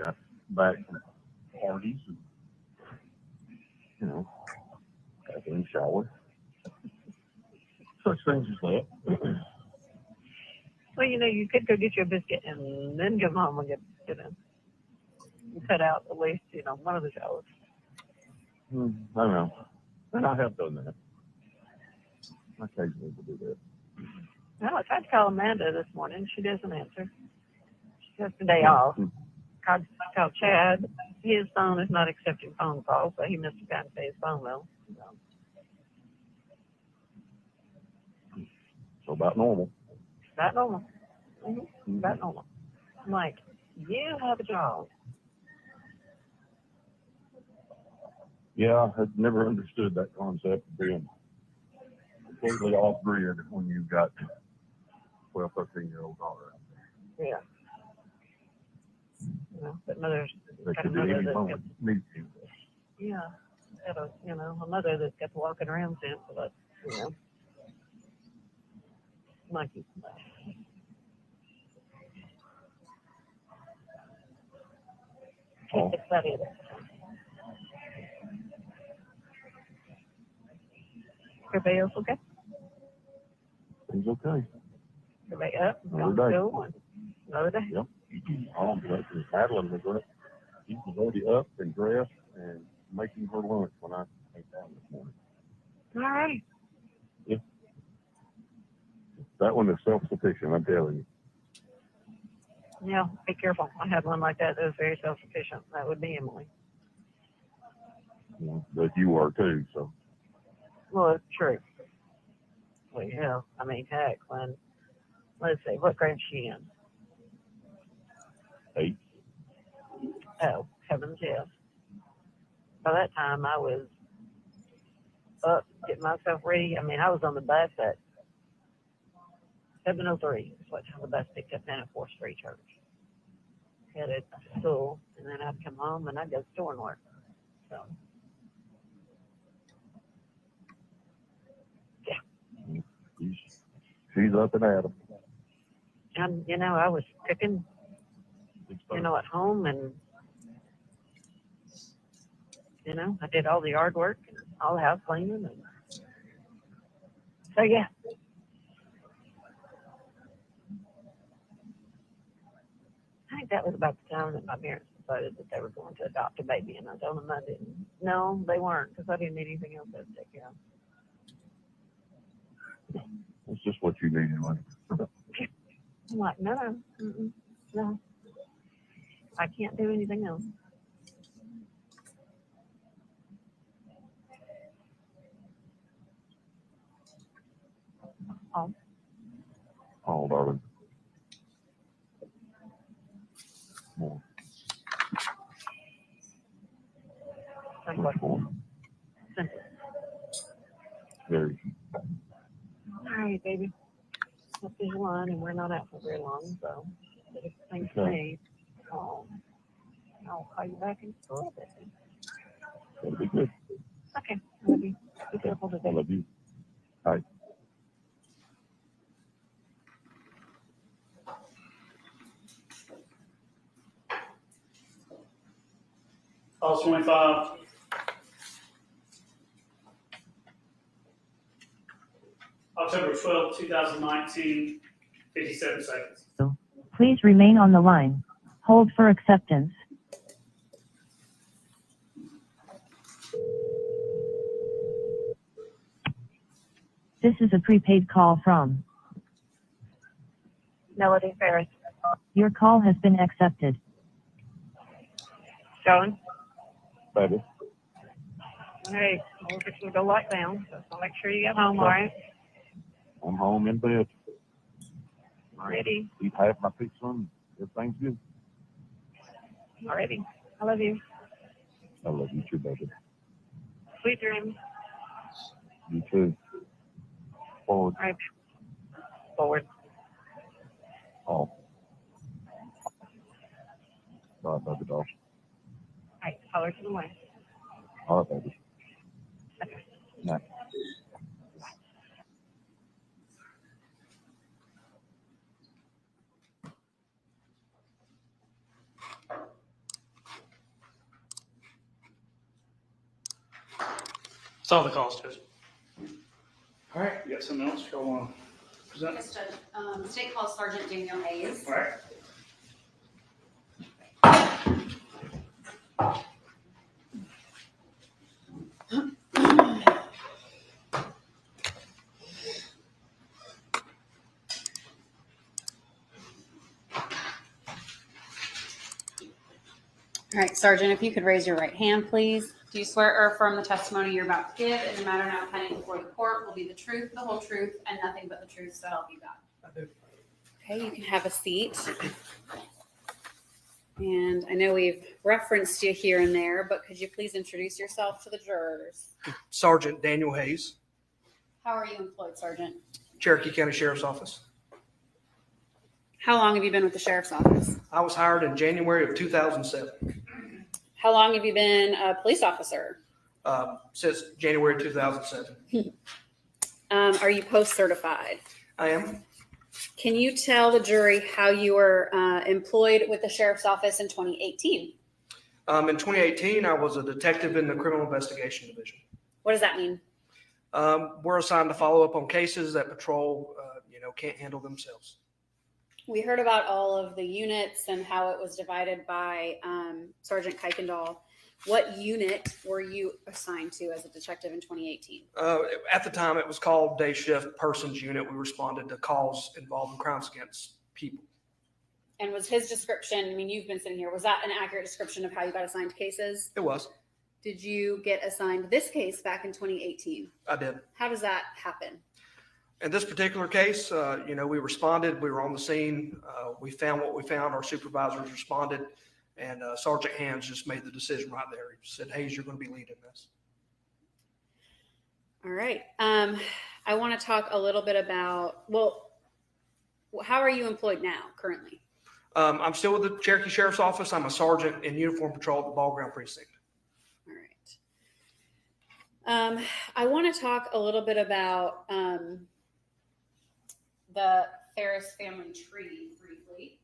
Got back from parties and, got in the shower. Such things as that. Well, you could go get you a biscuit and then come home and get in. And cut out at least, one of the showers. I don't know. And I have done that. I occasionally will do that. Well, I tried to call Amanda this morning. She doesn't answer. She has the day off. Called Chad. His phone is not accepting phone calls, so he must have gotten to pay his phone bill. So about normal. About normal. Mm-hmm. About normal. I'm like, you have a job. Yeah, I had never understood that concept of being completely off grid when you've got 12, 13-year-old daughter out there. Yeah. But mother's They got could a do mother any that's moment need you. yeah, got a mother that's got to walking around since, but monkey. Can't fix that either. Everybody else okay? Things okay. Everybody up? Another Gone to day. school and another day? Yep. Madeline was up. She was already up and dressed and making her lunch when I came down this morning. All right. Yeah. That one is self-sufficient, I'm telling you. Yeah, be careful. I had one like that was very self-sufficient. That would be Emily. Yeah, but you are too, so. Well, it's true. Well, yeah. I mean, heck, let's see, what grade is she in? 8. Oh, heavens, yes. By that time, I was up, getting myself ready. I mean, I was on the bus at 7:03. That's what time the bus picked up down at 4th Street Church. Headed to school, and then I'd come home and I'd go to the store and work. So, yeah. She's up and at 'em. And, I was cooking, at home, and, I did all the yard work and all the house cleaning. And so, yeah. I think that was about the time that my parents decided that they were going to adopt a baby, and I told them I didn't. No, they weren't, because I didn't need anything else to take care of. It's just what you needed, money. I'm like, no, no. I can't do anything else. Oh. Oh, darling. More. Much more. Very. All right, baby. This is one, and we're not out for very long, so if things Okay. change, I'll call you back in a little bit. That'll be good. Okay, I love you. Be careful I today. love you. All right. Call 25. October 12th, 2019, 57 seconds. Please remain on the line. Hold for acceptance. This is a prepaid call from Melody Farris. Your call has been accepted. Going? Baby. Hey, we're just going to go lock down, so make sure you get home, all right? I'm home in bed. Already. Eat half my pizza and everything's good. Already. I love you. I love you too, baby. Sweet dreams. You too. Forward. All right. Forward. Oh. All right, baby doll. All right, color to the way. All right, baby. Okay. Night. That's all the calls, Judge. All right, you got something else y'all want to present? Yes, Judge. State Call Sergeant Daniel Hayes. All right. All right, Sergeant, if you could raise your right hand, please. Do you swear or affirm the testimony you're about to give in the matter now pending before the court will be the truth, the whole truth, and nothing but the truth, so help you God? I do. Okay, you can have a seat. And I know we've referenced you here and there, but could you please introduce yourself to the jurors? Sergeant Daniel Hayes, How are you employed, Sergeant? Cherokee County Sheriff's Office. How long have you been with the Sheriff's Office? I was hired in January of 2007. How long have you been a police officer? Since January 2007. Are you post-certified? I am. Can you tell the jury how you were employed with the Sheriff's Office in 2018? In 2018, I was a detective in the Criminal Investigation Division. What does that mean? We're assigned to follow up on cases that patrol, can't handle themselves. We heard about all of the units and how it was divided by Sergeant Kuykendall. What unit were you assigned to as a detective in 2018? At the time, it was called Day Shift Persons Unit. We responded to calls involving crimes against people. And was his description, I mean, you've been sitting here, was that an accurate description of how you got assigned to cases? It was. Did you get assigned this case back in 2018? I did. How does that happen? In this particular case, we responded. We were on the scene. We found what we found. Our supervisors responded, and Sergeant Hands just made the decision right there. He said, Hayes, you're going to be leading this. All right. I want to talk a little bit about, how are you employed now, currently? I'm still with the Cherokee Sheriff's Office. I'm a sergeant in uniform patrol at the Ball Ground Precinct. All right. I want to talk a little bit about the Farris family tree briefly.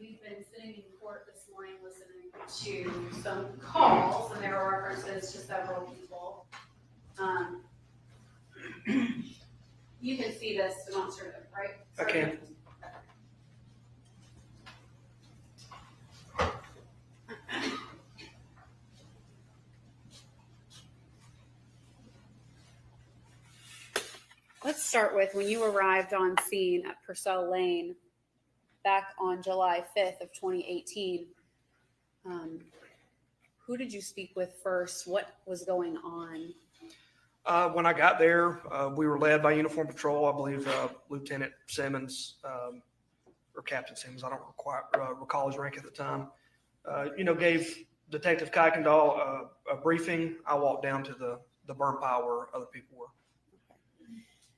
We've been sitting in court this morning listening to some calls, and there were references to several people. You can see this demonstrative, right? I can. let's start with when you arrived on scene at Purcell Lane back on July 5th of 2018. Who did you speak with first? What was going on? When I got there, we were led by Uniform Patrol. I believe Lieutenant Simmons or Captain Simmons. I don't quite recall his rank at the time. Gave Detective Kuykendall a briefing. I walked down to the burn pile where other people were.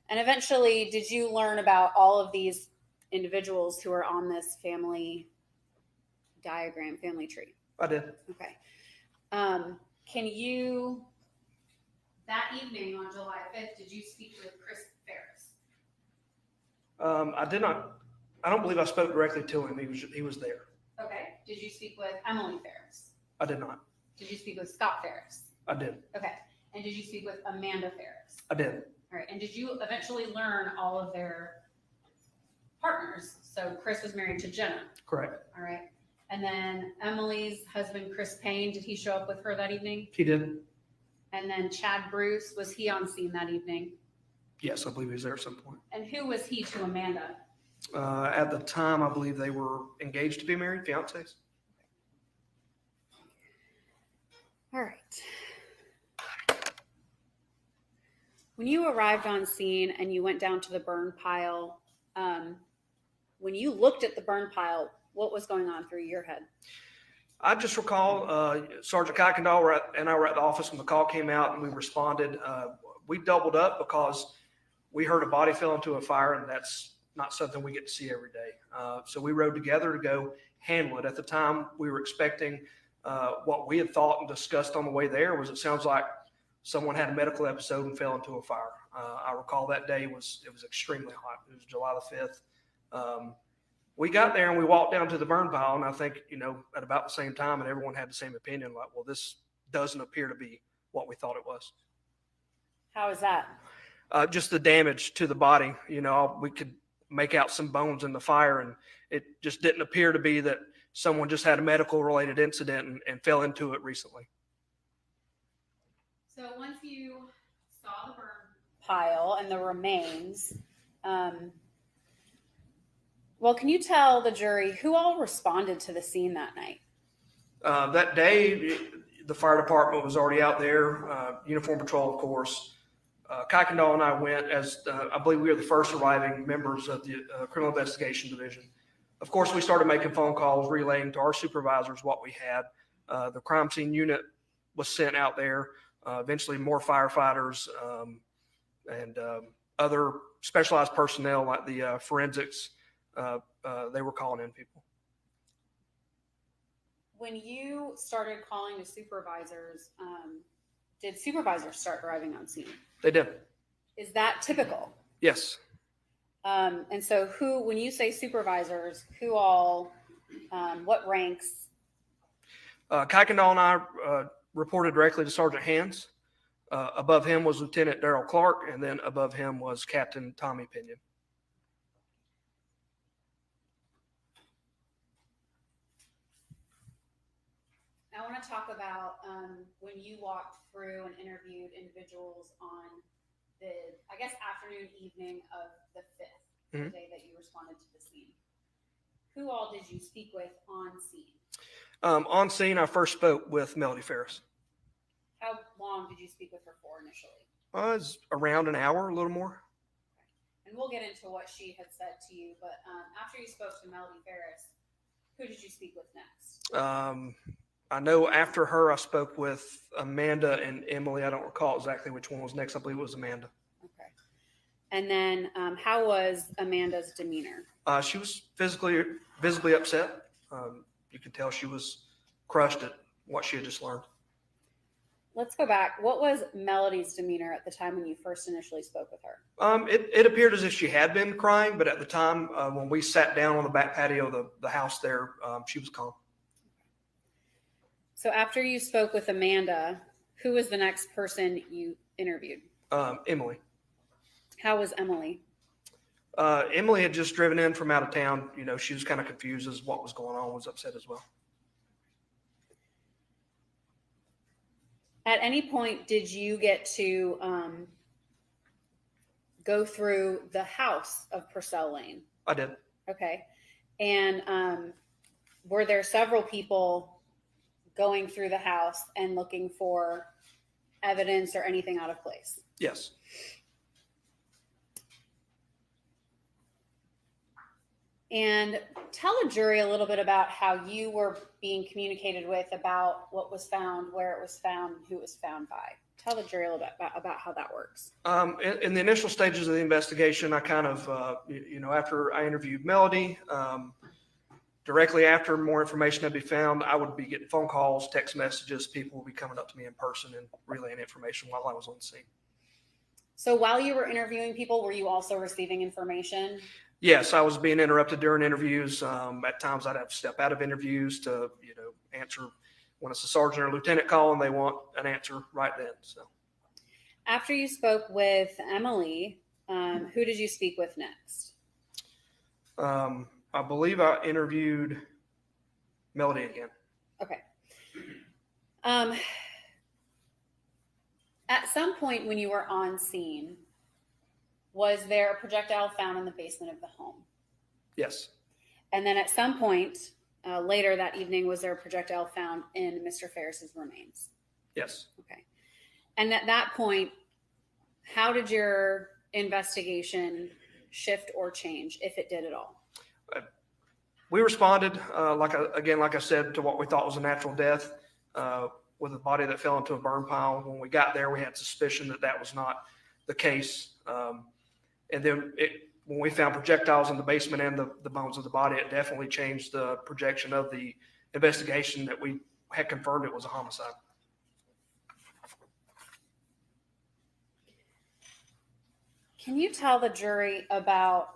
And eventually, did you learn about all of these individuals who are on this family diagram, family tree? I did. Okay. That evening on July 5th, did you speak with Chris Farris? I did not. I don't believe I spoke directly to him. He was there. Okay. Did you speak with Emily Farris? I did not. Did you speak with Scott Farris? I did. Okay. And did you speak with Amanda Farris? I did. All right. And did you eventually learn all of their partners? So Chris was married to Jenna. Correct. All right. And then Emily's husband, Chris Payne, did he show up with her that evening? He did. And then Chad Bruce, was he on scene that evening? Yes, I believe he was there at some point. And who was he to Amanda? At the time, I believe they were engaged to be married, fiancés. All right. When you arrived on scene and you went down to the burn pile, when you looked at the burn pile, what was going on through your head? I just recall Sergeant Kuykendall and I were at the office when the call came out, and we responded. We doubled up because we heard a body fell into a fire, and that's not something we get to see every day. So we rode together to go handle it. At the time, we were expecting what we had thought and discussed on the way there was it sounds like someone had a medical episode and fell into a fire. I recall that day it was extremely hot. It was July the 5th. We got there and we walked down to the burn pile, and I think, at about the same time, and everyone had the same opinion, like, well, this doesn't appear to be what we thought it was. How is that? Just the damage to the body. We could make out some bones in the fire, and it just didn't appear to be that someone just had a medical related incident and fell into it recently. So once you saw the burn pile and the remains, can you tell the jury who all responded to the scene that night? That day, the fire department was already out there, Uniform Patrol, of course. Kuykendall and I went as, I believe we were the first arriving members of the Criminal Investigation Division. Of course, we started making phone calls, relaying to our supervisors what we had. The crime scene unit was sent out there. Eventually, more firefighters and other specialized personnel like the forensics, they were calling in people. When you started calling to supervisors, did supervisors start arriving on scene? They did. Is that typical? Yes. And so when you say supervisors, who all, what ranks? Kuykendall and I reported directly to Sergeant Hands. Above him was Lieutenant Darrell Clark, and then above him was Captain Tommy Pinion. I want to talk about when you walked through and interviewed individuals on the, afternoon, evening of the 5th, the day that you responded to the scene. Who all did you speak with on scene? On scene, I first spoke with Melody Farris. How long did you speak with her for initially? It was around an hour, a little more. Okay. And we'll get into what she had said to you, but after you spoke to Melody Farris, who did you speak with next? I know after her, I spoke with Amanda and Emily. I don't recall exactly which one was next. I believe it was Amanda. Okay. And then how was Amanda's demeanor? She was visibly upset. You could tell she was crushed at what she had just learned. Let's go back. What was Melody's demeanor at the time when you first initially spoke with her? It appeared as if she had been crying, but at the time when we sat down on the back patio of the house there, she was calm. So after you spoke with Amanda, who was the next person you interviewed? Emily. How was Emily? Emily had just driven in from out of town. She was kind of confused as what was going on, was upset as well. At any point, did you get to go through the house of Purcell Lane? I did. Okay. And were there several people going through the house and looking for evidence or anything out of place? Yes. And tell the jury a little bit about how you were being communicated with about what was found, where it was found, who it was found by. Tell the jury a little bit about how that works. In the initial stages of the investigation, I kind of, after I interviewed Melody, directly after more information had been found, I would be getting phone calls, text messages. People would be coming up to me in person and relaying information while I was on the scene. So while you were interviewing people, were you also receiving information? Yes, I was being interrupted during interviews. At times I'd have to step out of interviews to, answer when it's a sergeant or lieutenant call and they want an answer right then. So after you spoke with Emily, who did you speak with next? I believe I interviewed Melody again. Okay. At some point when you were on scene, was there a projectile found in the basement of the home? Yes. And then at some point later that evening, was there a projectile found in Mr. Farris's remains? Yes. Okay. And at that point, how did your investigation shift or change, if it did at all? We responded, like I said, to what we thought was a natural death with a body that fell into a burn pile. When we got there, we had suspicion that was not the case. And then when we found projectiles in the basement and the bones of the body, it definitely changed the projection of the investigation that we had confirmed it was a homicide. Can you tell the jury about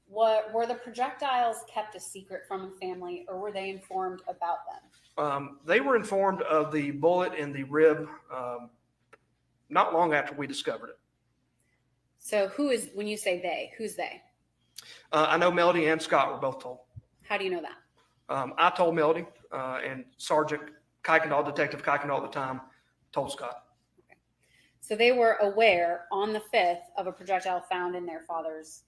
were the projectiles kept a secret from the family, or were they informed about them? They were informed of the bullet in the rib not long after we discovered it. So when you say they, who's they? I know Melody and Scott were both told. How do you know that? I told Melody, and Sergeant Kuykendall, Detective Kuykendall at the time, told Scott. Okay. So they were aware on the 5th of a projectile found in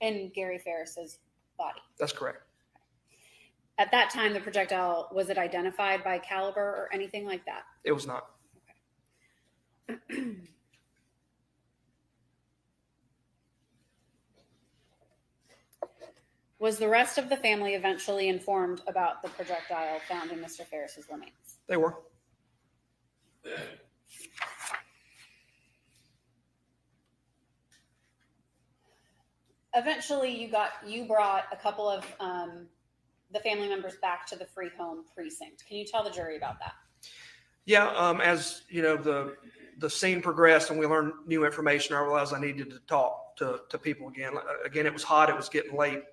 in Gary Farris's body. That's correct. At that time, the projectile, was it identified by caliber or anything like that? It was not. Okay. Was the rest of the family eventually informed about the projectile found in Mr. Farris's remains? They were. Eventually, you brought a couple of the family members back to the free home precinct. Can you tell the jury about that? Yeah, as you know, the scene progressed and we learned new information, I realized I needed to talk to people again. Again, it was hot. It was getting late.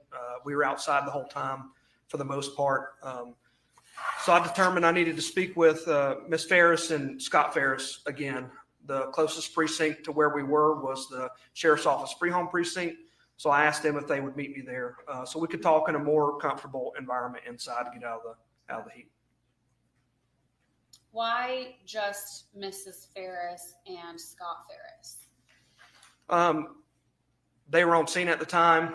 We were outside the whole time for the most part. So I determined I needed to speak with Miss Farris and Scott Farris again. The closest precinct to where we were was the sheriff's office free home precinct. So I asked them if they would meet me there so we could talk in a more comfortable environment inside to get out of the heat. Why just Mrs. Farris and Scott Farris? They were on scene at the time.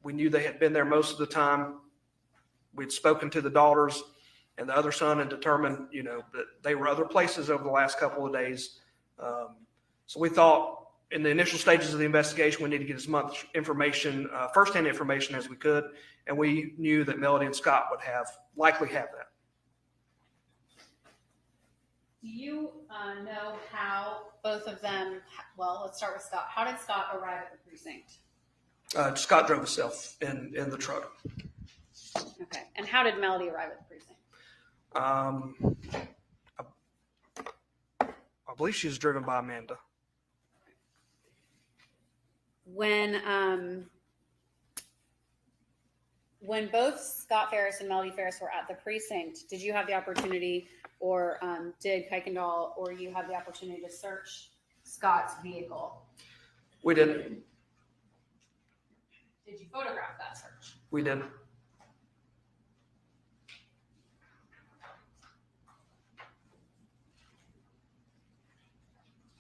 We knew they had been there most of the time. We'd spoken to the daughters and the other son and determined, that they were other places over the last couple of days. So we thought in the initial stages of the investigation, we need to get as much information, firsthand information as we could. And we knew that Melody and Scott would likely have that. Do you know how both of them, well, let's start with Scott. How did Scott arrive at the precinct? Scott drove himself in the truck. Okay. And how did Melody arrive at the precinct? I believe she was driven by Amanda. When both Scott Farris and Melody Farris were at the precinct, did you have the opportunity, or did Kuykendall or you have the opportunity to search Scott's vehicle? We did. Did you photograph that search? We did.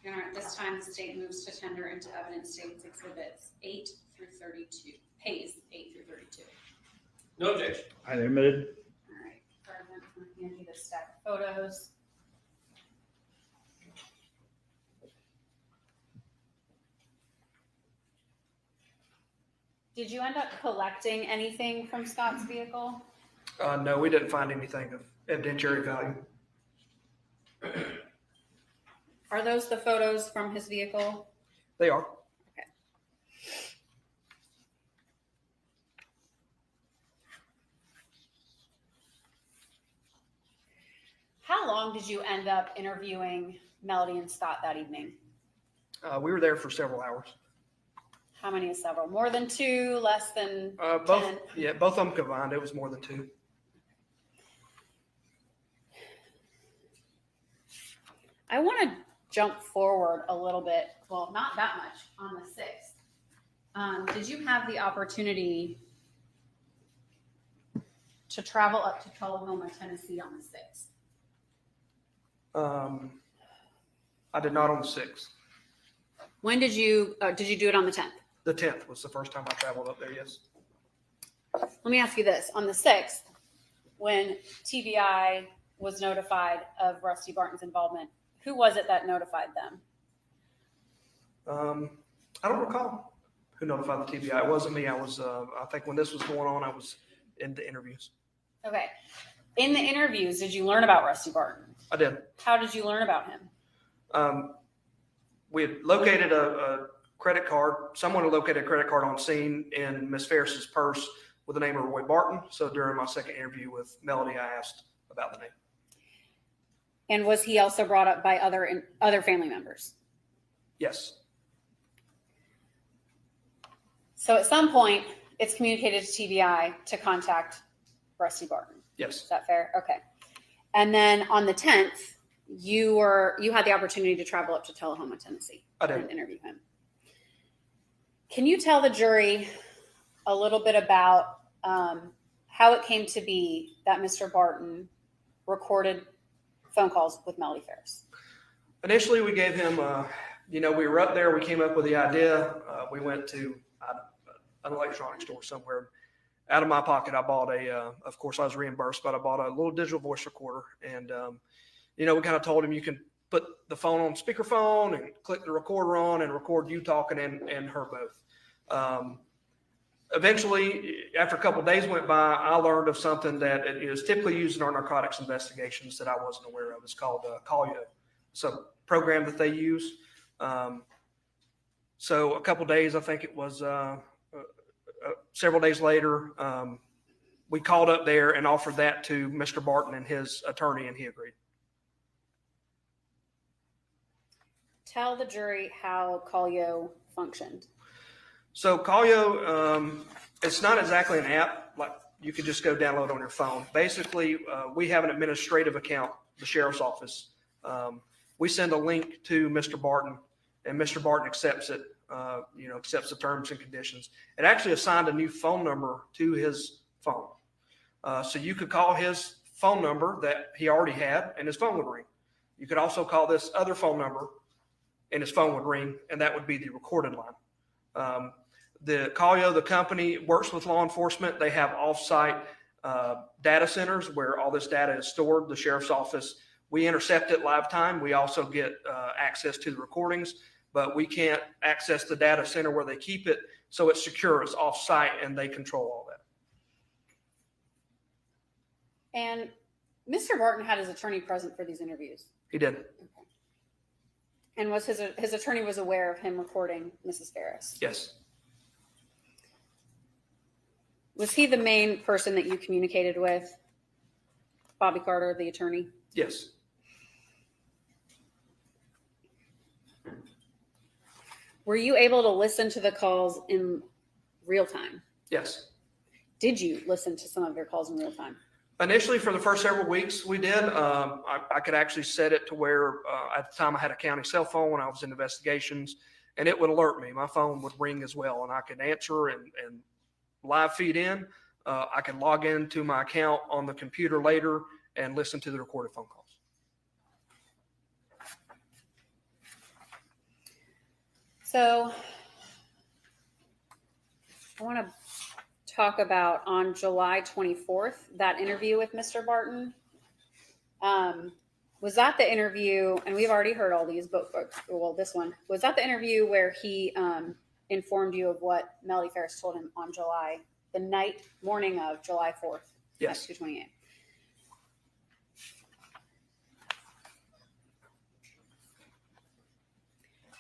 Your Honor, at this time, the state moves to tender into evidence states exhibits 8 through 32. Pays 8 through 32. No objection. Highly admitted. All right, President, I'm going to hand you the stack of photos. Did you end up collecting anything from Scott's vehicle? No, we didn't find anything of evidentiary value. Are those the photos from his vehicle? They are. Okay. How long did you end up interviewing Melody and Scott that evening? We were there for several hours. How many is several? More than 2, less than 10? Both. Yeah, both of them combined. It was more than 2. I want to jump forward a little bit. Well, not that much on the 6th. Did you have the opportunity to travel up to Tullahoma, Tennessee on the 6th? I did not on the 6th. When did you do it on the 10th? The 10th was the first time I traveled up there, yes. Let me ask you this. On the 6th, when TBI was notified of Rusty Barton's involvement, who was it that notified them? I don't recall who notified the TBI. It wasn't me. I was, I think when this was going on, I was in the interviews. Okay. In the interviews, did you learn about Rusty Barton? I did. How did you learn about him? We had located a credit card. Someone had located a credit card on scene in Miss Farris's purse with the name of Roy Barton. So during my second interview with Melody, I asked about the name. And was he also brought up by other family members? Yes. So at some point, it's communicated to TBI to contact Rusty Barton. Yes. Is that fair? Okay. And then on the 10th, you had the opportunity to travel up to Tullahoma, Tennessee, I did. and interview him. Can you tell the jury a little bit about how it came to be that Mr. Barton recorded phone calls with Melody Farris? Initially, we gave him, we were up there. We came up with the idea. We went to an electronics store somewhere. Out of my pocket, I bought of course, I was reimbursed, but I bought a little digital voice recorder. And, we kind of told him you can put the phone on speakerphone and click the recorder on and record you talking and her both. Eventually, after a couple of days went by, I learned of something that is typically used in our narcotics investigations that I wasn't aware of. It's called Colio. It's a program that they use. So a couple of days, I think it was several days later, we called up there and offered that to Mr. Barton and his attorney, and he agreed. Tell the jury how Colio functioned. So Colio, it's not exactly an app like you could just go download on your phone. Basically, we have an administrative account, the sheriff's office. We send a link to Mr. Barton, and Mr. Barton accepts it, accepts the terms and conditions. It actually assigned a new phone number to his phone. So you could call his phone number that he already had, and his phone would ring. You could also call this other phone number, and his phone would ring, and that would be the recorded line. The Colio, the company, works with law enforcement. They have off-site data centers where all this data is stored. The sheriff's office, we intercept it live time. We also get access to the recordings, but we can't access the data center where they keep it. So it's secure, it's off-site, and they control all that. And Mr. Barton had his attorney present for these interviews. He did. Okay. And was his attorney was aware of him recording Mrs. Farris? Yes. Was he the main person that you communicated with? Bobby Carter, the attorney? Yes. Were you able to listen to the calls in real time? Yes. Did you listen to some of your calls in real time? Initially, for the first several weeks, we did. I could actually set it to where at the time I had a county cell phone when I was in investigations, and it would alert me. My phone would ring as well, and I could answer and live feed in. I could log into my account on the computer later and listen to the recorded phone calls. So I want to talk about on July 24th, that interview with Mr. Barton. Was that the interview, and we've already heard all these, but well, this one, was that the interview where he informed you of what Melody Farris told him on the morning of July 4th Yes. at 2:28?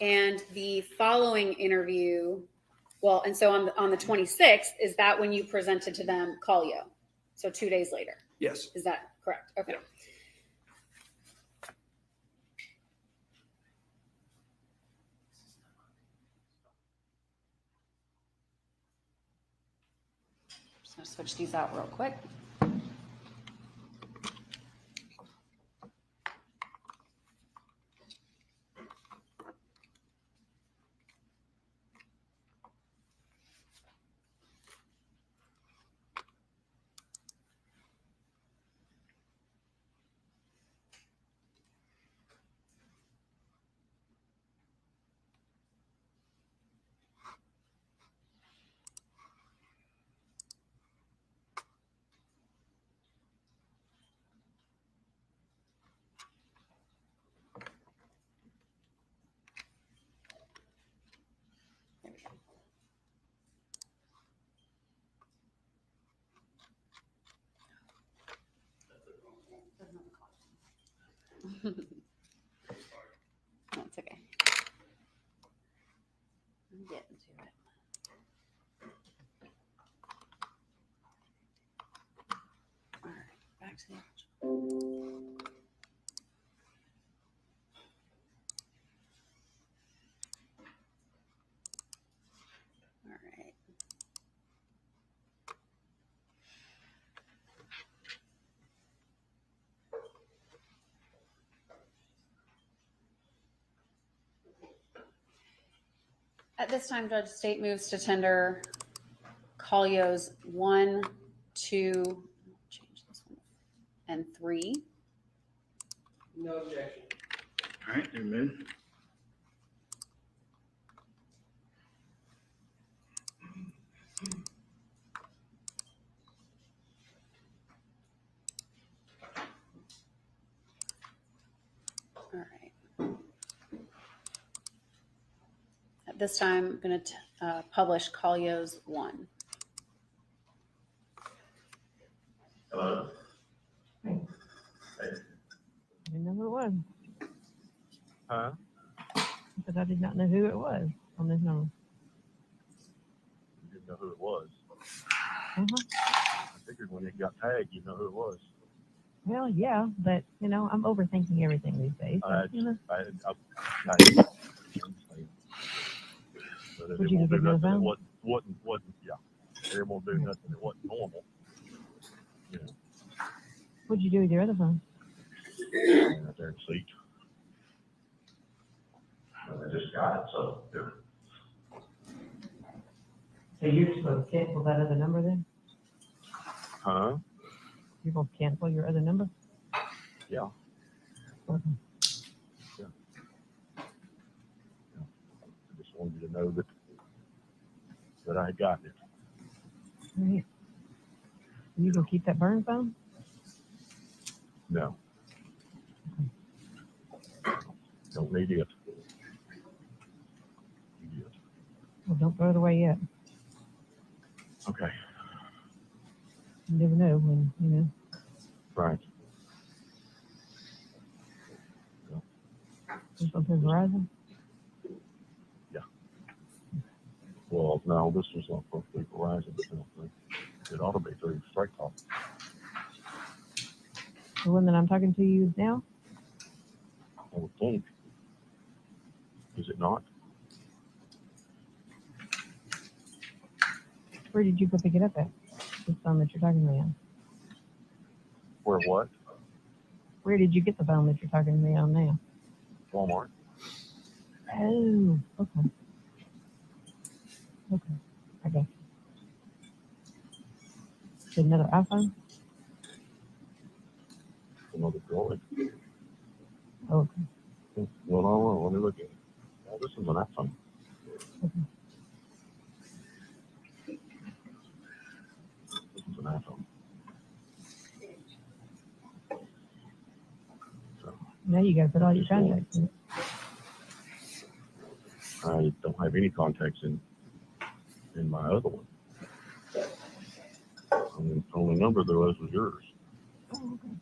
And the following interview, well, and so on the 26th, is that when you presented to them Collio? So 2 days later. Yes. Is that correct? Okay. Yeah. Just gonna switch these out real quick. That's okay. I'm getting to it. All right, back to the original. All right. At this time, Judge State moves to tender Collio's 1, 2, change this one, and 3. No objection. All right, they're moved. All right. At this time, I'm going to publish Collio's 1. Hello. I didn't know who it was. Huh? Because I did not know who it was on this number. You didn't know who it was. Uh-huh. I figured when it got tagged, you'd know who it was. Well, yeah, but, I'm overthinking everything these days. So, Would you give me a phone? Wasn't, yeah. They won't do nothing that wasn't normal. You know, What'd you do with your other phone? right there in the seat. I just got it, so do it. So you're just going to cancel that other number then? Huh? You're going to cancel your other number? Yeah. Okay. Yeah. I just wanted you to know that I had gotten it. All right. You going to keep that burn phone? No. Don't need it. Need it. Well, don't throw it away yet. Okay. You never know when, Right. This one says Verizon? Yeah. Well, no, this was not supposed to be Verizon. It ought to be through Strike Talk. The one that I'm talking to you now? I would think. Is it not? Where did you go pick it up at? This phone that you're talking to me on. Where what? Where did you get the phone that you're talking to me on now? Walmart. Oh, okay. Okay, I got you. Is it another iPhone? Another Droid. Oh, okay. Well, let me look at it. Oh, this is an iPhone. This is an iPhone. Now you got to put all your contacts in it. I don't have any contacts in my other one. Only number there was yours. Oh, okay.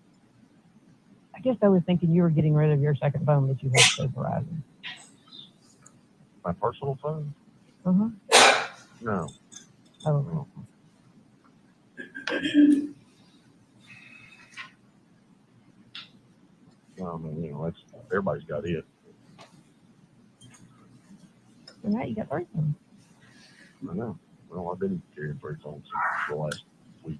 I guess I was thinking you were getting rid of your second phone that you had to Verizon. My personal phone? Uh-huh. No. Oh. No. Well, I mean, that's everybody's got it. So now you got three phones. I know. Well, I've been carrying 3 phones since the last week.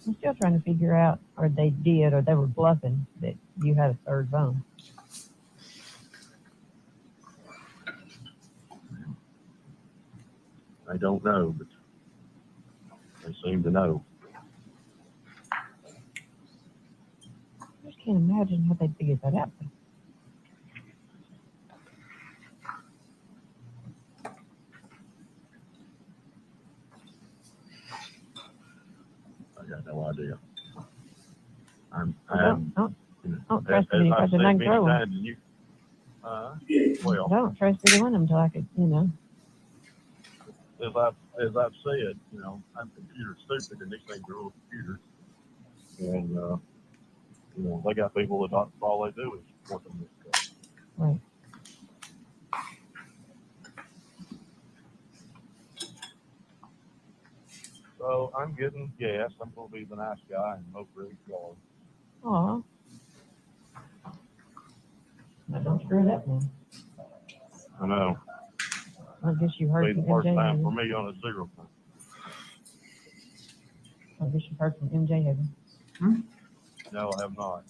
I'm still trying to figure out, or they did, or they were bluffing that you had a third phone. I don't know, but they seem to know. I just can't imagine how they figured that out. I got no idea. I don't trust it if I did not throw them. Well, I don't trust either one of them until I could, as I've said, I'm computer stupid, and these things are little computers, and they got people that all they do is work on this stuff. Right. So I'm getting gas. I'm going to be the nice guy and mow Greg's yard. Aw. Now don't screw it up, man. I know. I guess you heard It'll from be the first MJ. time for me on a 0 point. I guess you heard from MJ, have you? No, I have not.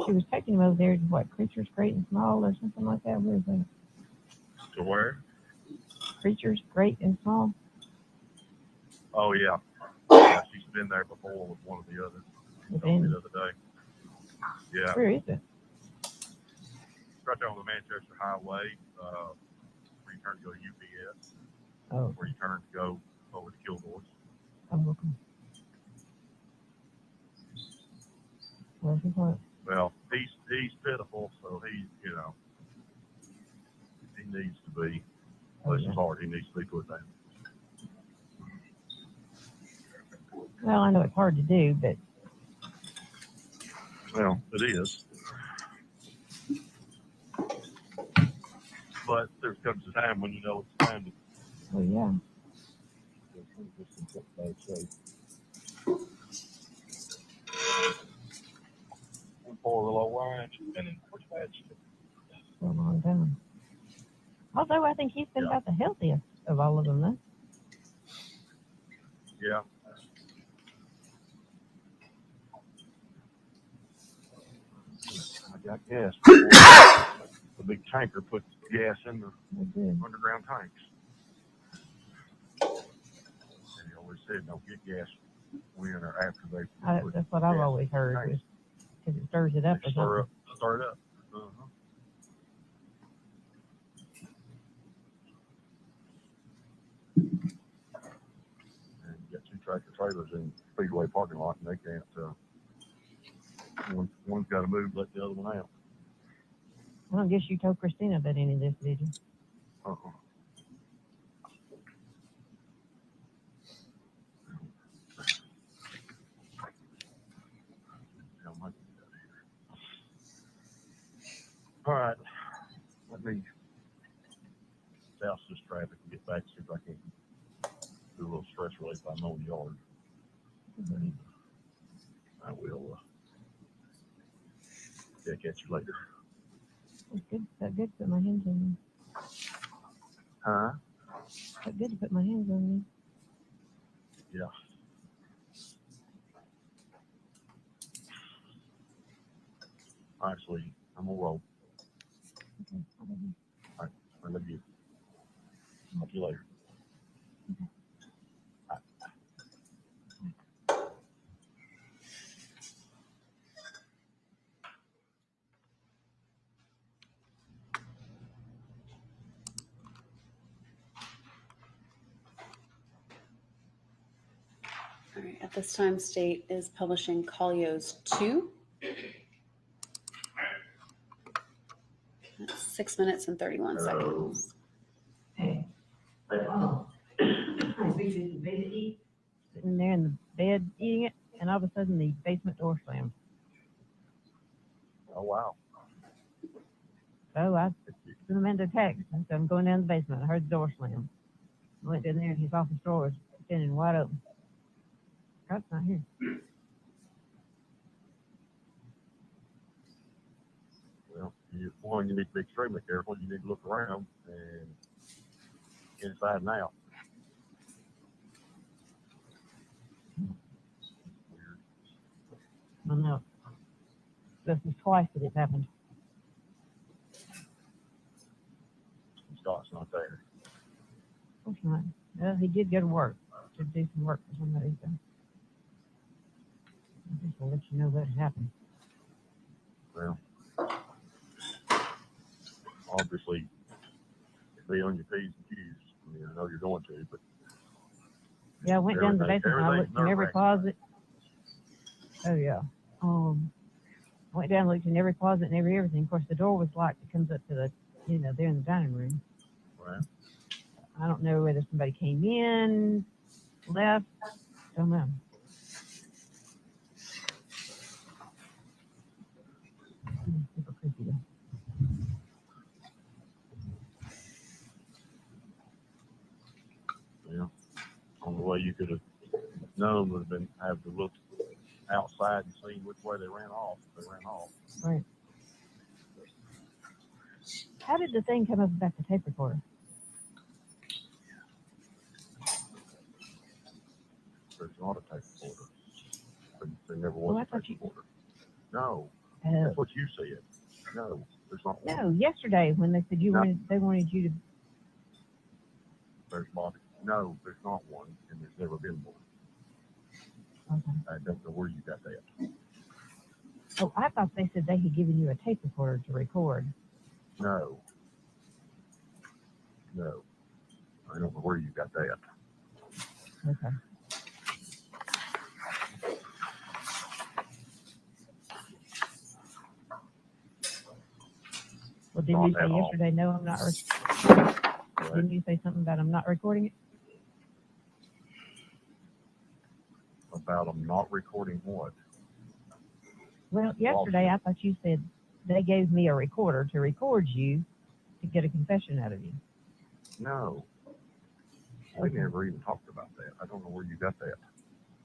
She was taking him over there to what, Creatures Great and Small or something like that. Where is that? To where? Creatures Great and Small? Oh, yeah. Yeah, she's been there before with one of the others. With The Andy. other day. Yeah. Where is it? Right there on the Manchester Highway, where you turn to go to UPS. Oh. Where you turn to go over to Kilgore's. I'm looking. Where's his heart? Well, he's pitiful, so he needs to be, bless his heart, he needs to be put down. Well, I know it's hard to do, but. Well, it is. But there comes a time when you know it's time to. Oh, yeah. Poor little old wine, she's been in pretty bad shape. For a long time. Although I think he's been about the healthiest of all of them, though. Yeah. I got gas. The big tanker puts gas in the underground tanks. And he always said, don't get gas when or after they. That's what I've always heard, because it stirs it up or something. Stir it up. Uh-huh. And you got 2 tractor trailers in Speedway parking lot, and they can't. One's got to move, let the other one out. I don't guess you told Christina about any of this, did you? Uh-uh. All right, let me douse this traffic and get back, see if I can do a little stress relief by mowing the yard. And I will catch you later. It's good. Felt good to put my hands on you. Huh? Felt good to put my hands on you. Yeah. All right, sweetie. I'm gonna roll. Okay. I love you. All right. I love you. Talk to you later. Okay. Bye. At this time, state is publishing Collio's 2. That's 6 minutes and 31 seconds. Sitting there in the bed eating it, and all of a sudden the basement door slammed. Oh, wow. So I sent Amanda a text. I said, I'm going down to the basement. I heard the door slam. I went down there, and his office door was standing wide open. Scott's not here. Well, you need to be extremely careful. You need to look around and inside and out. I know. This is twice that it's happened. Scott's not there. Of course not. Well, he did go to work to do some work for somebody. So I just will let you know what happened. Well, obviously, be on your P's and Q's. I mean, I know you're going to, but yeah, I went down to the basement. And I looked in every closet. Oh yeah. I went down and looked in every closet and everything. Of course, the door was locked. It comes up to the, there in the dining room. Right. I don't know whether somebody came in, left. Don't know. Super creepy though. Yeah. Only way you could have known would have been have to look outside and see which way they ran off. If they ran off. Right. How did the thing come up about the tape recorder? There's not a tape recorder. There never was a tape recorder. No. Oh. That's what you said. No, there's not one. No, yesterday when they said they wanted you to. There's Bobby. No, there's not one, and there's never been one. Okay. I don't know where you got that. Oh, I thought they said they had given you a tape recorder to record. No. No. I don't know where you got that. Okay. Well, didn't you say yesterday, no, I'm not recording? Didn't you say something about I'm not recording it? About them not recording what? Well, yesterday I thought you said they gave me a recorder to record you to get a confession out of you. No. We never even talked about that. I don't know where you got that.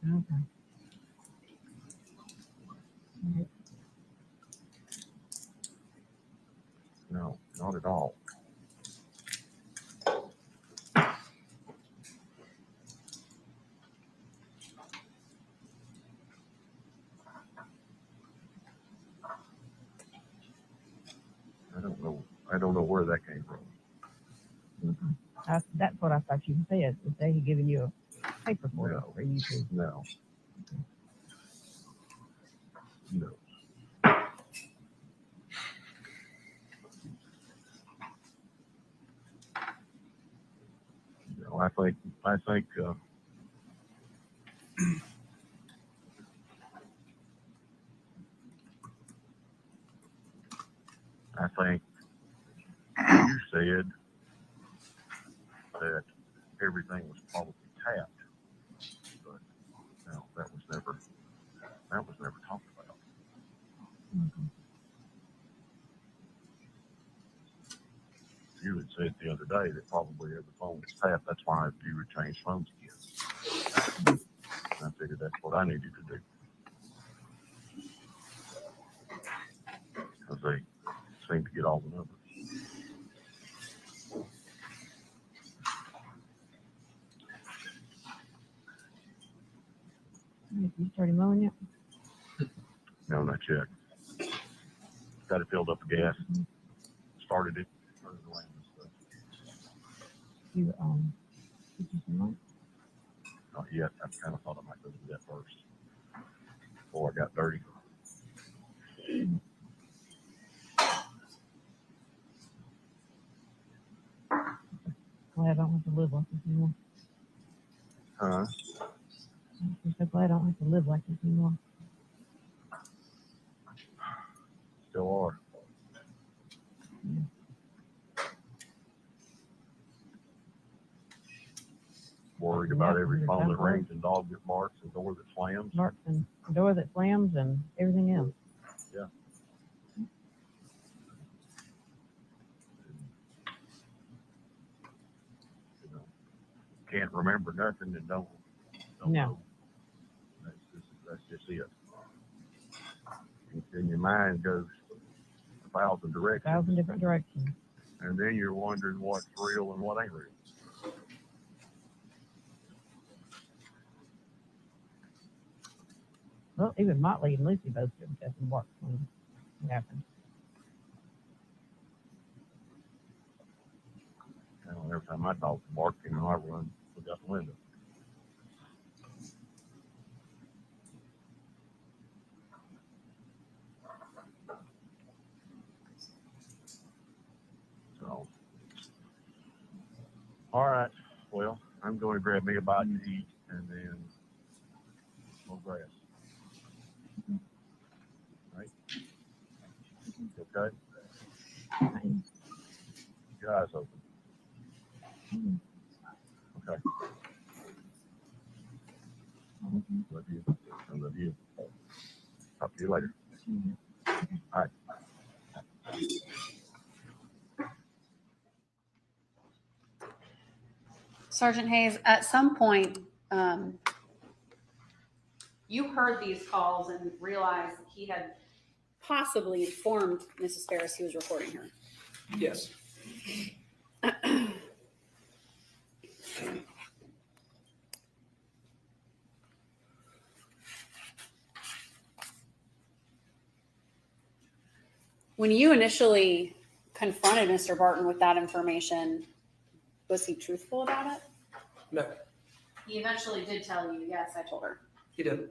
Okay. Right. No, not at all. I don't know where that came from. Okay. That's what I thought you said, that they had given you a paper for it for you to. No. No. No, I think I think you said that everything was probably tapped, but no, that was never talked about. Mm-hmm. You had said the other day that probably every phone was tapped. That's why you would change phones again. And I figured that's what I needed to do. Because they seem to get all the numbers. You started mowing yet? No, not yet. Got it filled up with gas. Started it. Turned it around and stuff. Did you some light? Not yet. I kind of thought I might go do that first before I got dirty. Glad I don't have to live like this anymore. Huh? I'm so glad I don't have to live like this anymore. Still are. Worried about every phone that rings and dog that barks and door that slams. Marks and door that slams and everything else. Yeah. You know, can't remember nothing and don't know. That's just it. And your mind goes 1,000 directions. 1,000 different directions. And then you're wondering what's real and what ain't real. Well, even Motley and Lucy both did just bark when it happened. Every time my dog's barking, I run look out the window. So, all right. Well, I'm going to grab me a bite to eat and then more grass. Right? Okay? Fine. Keep your eyes open. Okay. Love you. I love you. Talk to you later. All right. Sergeant Hayes, at some point, you heard these calls and realized he had possibly informed Mrs. Farris he was reporting her. Yes. When you initially confronted Mr. Barton with that information, was he truthful about it? No, He eventually did tell you, yes, I told her. he didn't.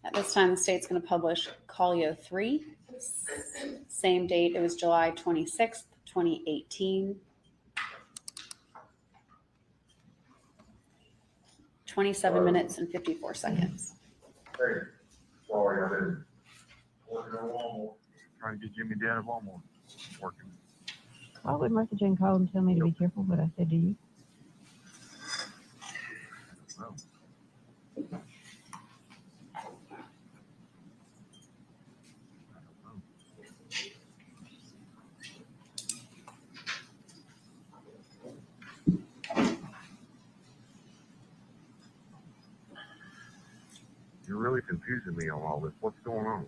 At this time, the state's going to publish Collio 3. Same date, it was July 26th, 2018. 27 minutes and 54 seconds. Hey, sorry, I've been working on Walmart. Trying to get Jimmy down at Walmart. Working. Why would Martha Jane call and tell me to be careful what I said to you? Well, you're really confusing me on all this. What's going on?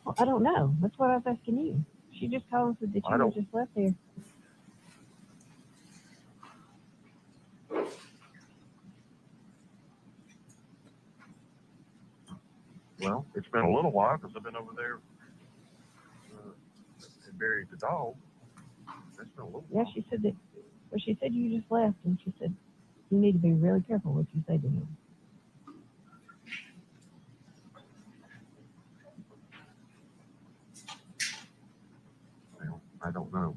Well, I don't know. That's what I was asking you. She just called and said that you had just left there. Well, it's been a little while because I've been over there and buried the dog. That's been a little while. Yeah, she said that. Well, she said you just left, and she said you need to be really careful what you say to him. Well, I don't know.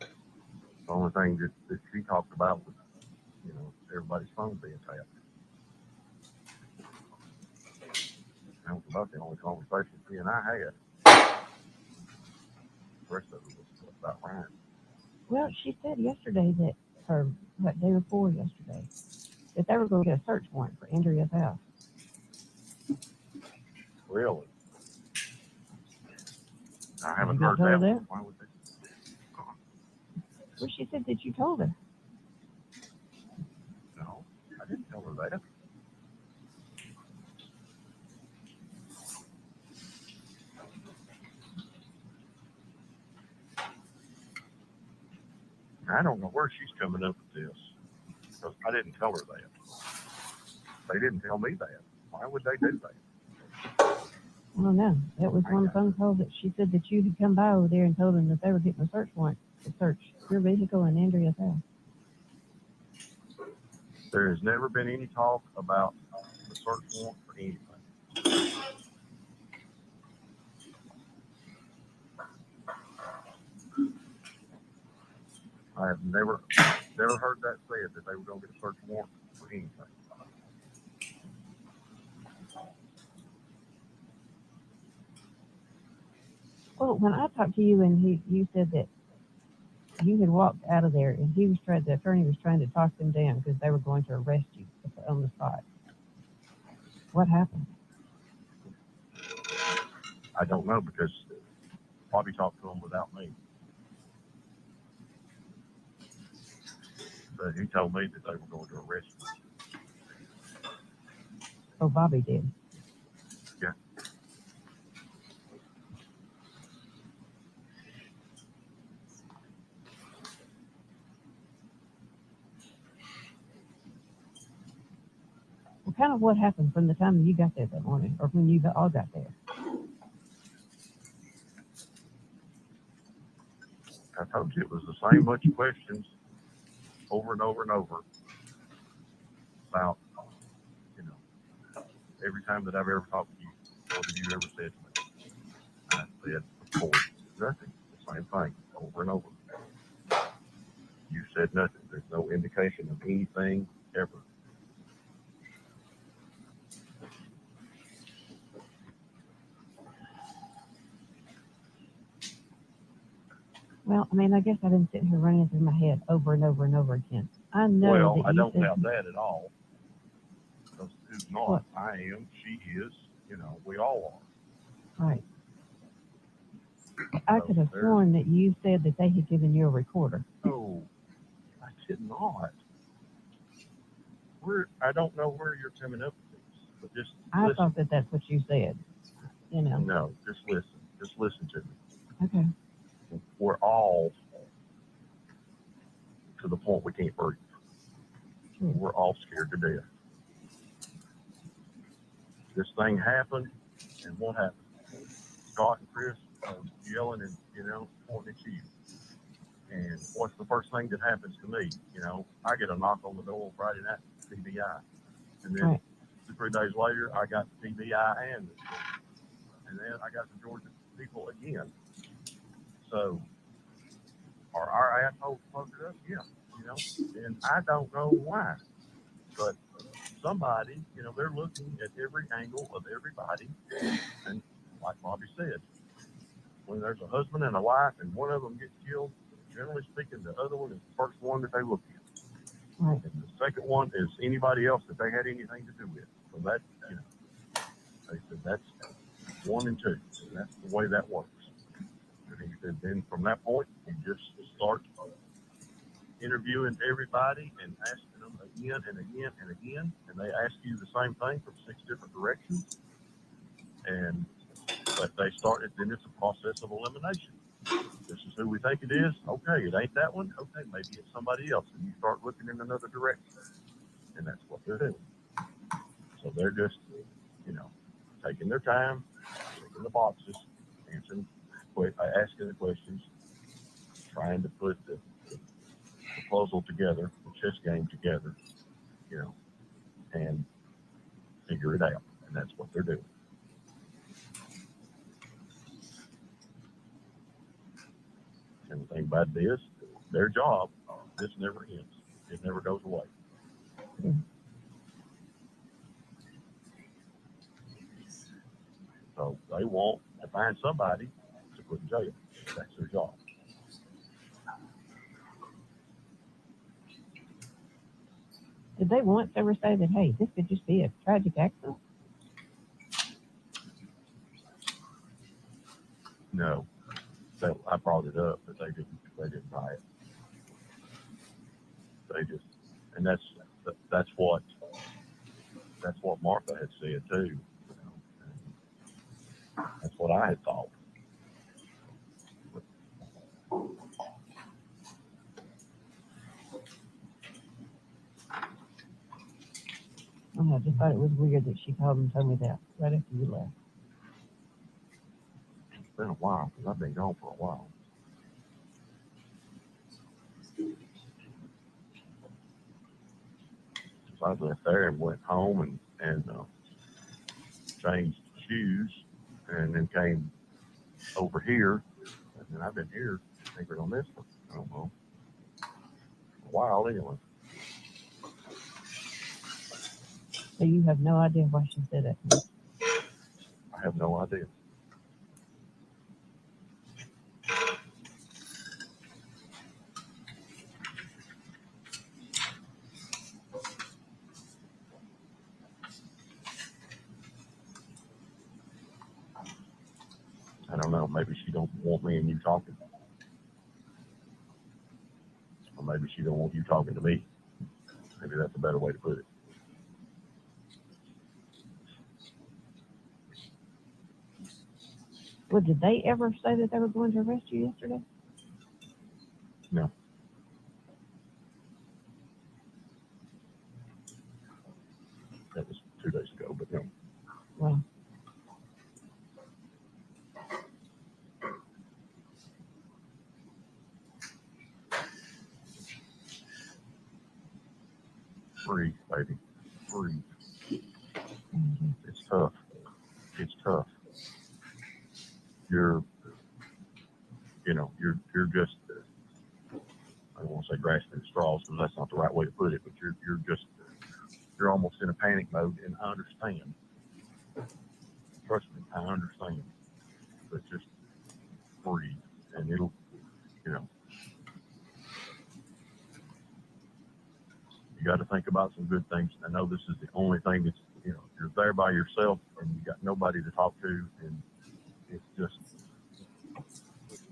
The only thing that she talked about was, everybody's phone being tapped. That was about the only conversation she and I had. The rest of it was about Ryan. Well, she said yesterday that, or what day before yesterday, that they were going to get a search warrant for Andrea's house. Really? I haven't You heard told her that. that? Why would they? Well, she said that you told her. No, I didn't tell her that. I don't know where she's coming up with this, because I didn't tell her that. They didn't tell me that. Why would they do that? I don't know. That was one phone call that she said that you had come by over there and told them that they were getting a search warrant to search your vehicle in Andrea's house. There has never been any talk about the search warrant for anything. I have never heard that said, that they were going to get a search warrant for anything. Well, when I talked to you and you said that you had walked out of there and the attorney was trying to talk them down because they were going to arrest you on the spot. What happened? I don't know, because Bobby talked to them without me. But he told me that they were going to arrest me. Oh, Bobby did. Yeah. Well, kind of what happened from the time you got there that morning, or when you all got there? I told you it was the same bunch of questions over and over and over about, every time that I've ever talked to you, what have you ever said to me? I said, of course, nothing. The same thing over and over. You said nothing. There's no indication of anything ever. Well, I mean, I guess I've been sitting here running through my head over and over and over again. I know Well, that I you don't said, doubt that at all. Because who's not? What? I am. She is. We all are. Right. I could have sworn that you said that they had given you a recorder. No, I did not. I don't know where you're coming up with this, but just I listen. thought that that's what you said. No, just listen. Just listen to me. Okay. We're all to the point we can't breathe. We're all scared to death. This thing happened, and what happened? Scott and Chris are yelling and, pointing at you. And what's the first thing that happens to me? I get a knock on the door Friday night, TBI. And then 2-3 days later, I got TBI and then I got the Georgia people again. So, are our assholes fucked up? Yeah, and I don't know why. But somebody, they're looking at every angle of everybody. And like Bobby said, when there's a husband and a wife and one of them gets killed, generally speaking, the other one is the first one that they look at. Right. And the second one is anybody else that they had anything to do with. So that, they said that's 1 and 2. That's the way that works. And he said then from that point, you just start interviewing everybody and asking them again and again and again. And they ask you the same thing from 6 different directions. But they started, then it's a process of elimination. This is who we think it is. Okay, it ain't that one. Okay, maybe it's somebody else. And you start looking in another direction. And that's what they're doing. So they're just, taking their time, checking the boxes, asking the questions, trying to put the puzzle together, the chess game together, and figure it out. And that's what they're doing. And the thing about it is, their job, this never ends. It never goes away. So they want to find somebody to put in jail. That's their job. Did they once ever say that, hey, this could just be a tragic accident? No. So I brought it up, but they didn't buy it. They just, and that's what Martha had said too. That's what I had thought. I just thought it was weird that she called and told me that right after you left. It's been a while because I've been gone for a while. So I left there and went home and changed shoes and then came over here. And then I've been here thinking on this for, I don't know, a while anyway. So you have no idea why she said that to me? I have no idea. I don't know. Maybe she don't want me and you talking. Or maybe she don't want you talking to me. Maybe that's a better way to put it. Well, did they ever say that they were going to arrest you yesterday? No. That was 2 days ago, but no. Well, Breathe, baby. Breathe. It's tough. It's tough. You're just, I don't want to say grasping at straws because that's not the right way to put it, but you're almost in a panic mode, and I understand. Trust me, I understand. But just breathe, and it'll, you got to think about some good things. I know this is the only thing that's, you're there by yourself and you got nobody to talk to, and it's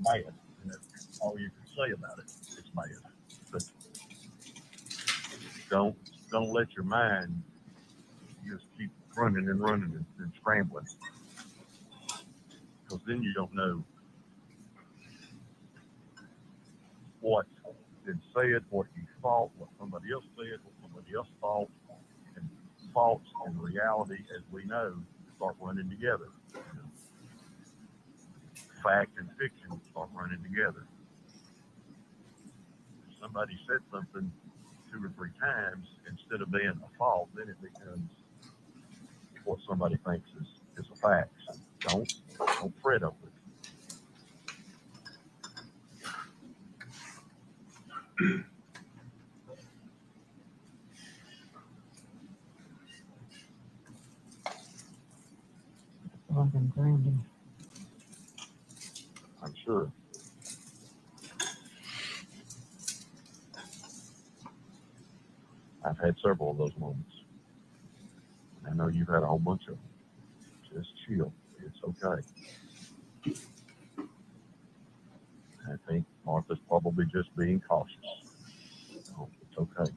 bad. And that's all you can say about it. It's bad. But don't let your mind just keep running and scrambling, because then you don't know what's been said, what you thought, what somebody else said, what somebody else thought, and thoughts and reality, as we know, start running together. Fact and fiction start running together. If somebody said something 2 or 3 times, instead of being a fault, then it becomes what somebody thinks is a fact. So don't fret over it. like I'm grounded. I'm sure. I've had several of those moments. I know you've had a whole bunch of them. Just chill. It's okay. I think Martha's probably just being cautious. So it's okay.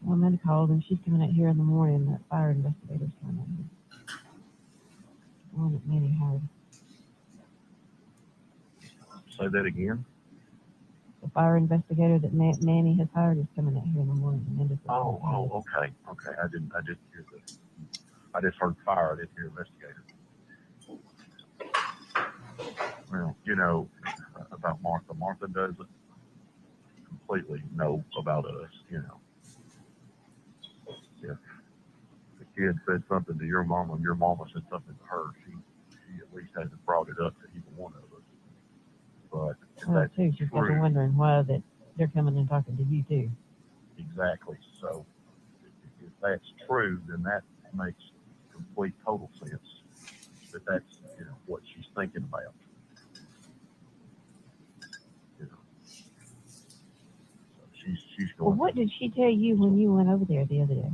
Well, Amanda called and she's coming out here in the morning. That fire investigator's coming out here. The one that Manny hired. Say that again. The fire investigator that Manny has hired is coming out here in the morning. Okay. I didn't hear this. I just heard fire. I didn't hear investigator. Well, about Martha. Martha doesn't completely know about us, If the kid said something to your mama and your mama said something to her, she at least hasn't brought it up to either one of us. But well, too, she's got to wondering why that they're coming and talking to you too. Exactly. So if that's true, then that makes complete total sense. That that's what she's thinking about. So she's going. Well, what did she tell you when you went over there the other day?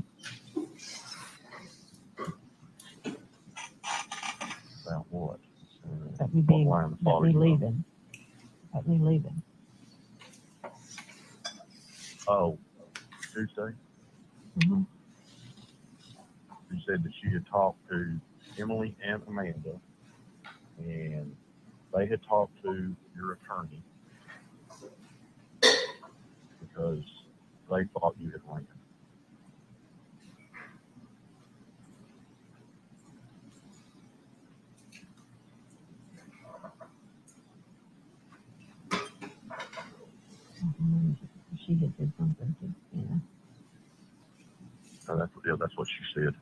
About what? About me leaving. About me leaving. Oh, Tuesday? Mm-hmm. She said that she had talked to Emily and Amanda, and they had talked to your attorney because they thought you had ran. She had said something to, So that's what she said.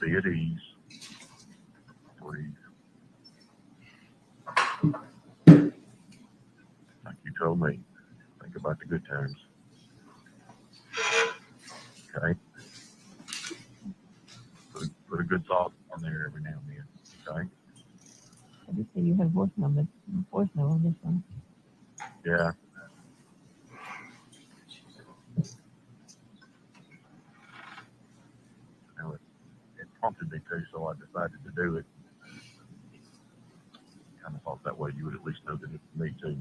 Be at ease. Breathe. Like you told me. Think about the good times. Okay? Put a good thought on there every now and then. Okay? I just see you have voicemail on this one. Yeah. Now it prompted me to, so I decided to do it. Kind of thought that way you would at least know that it's me too.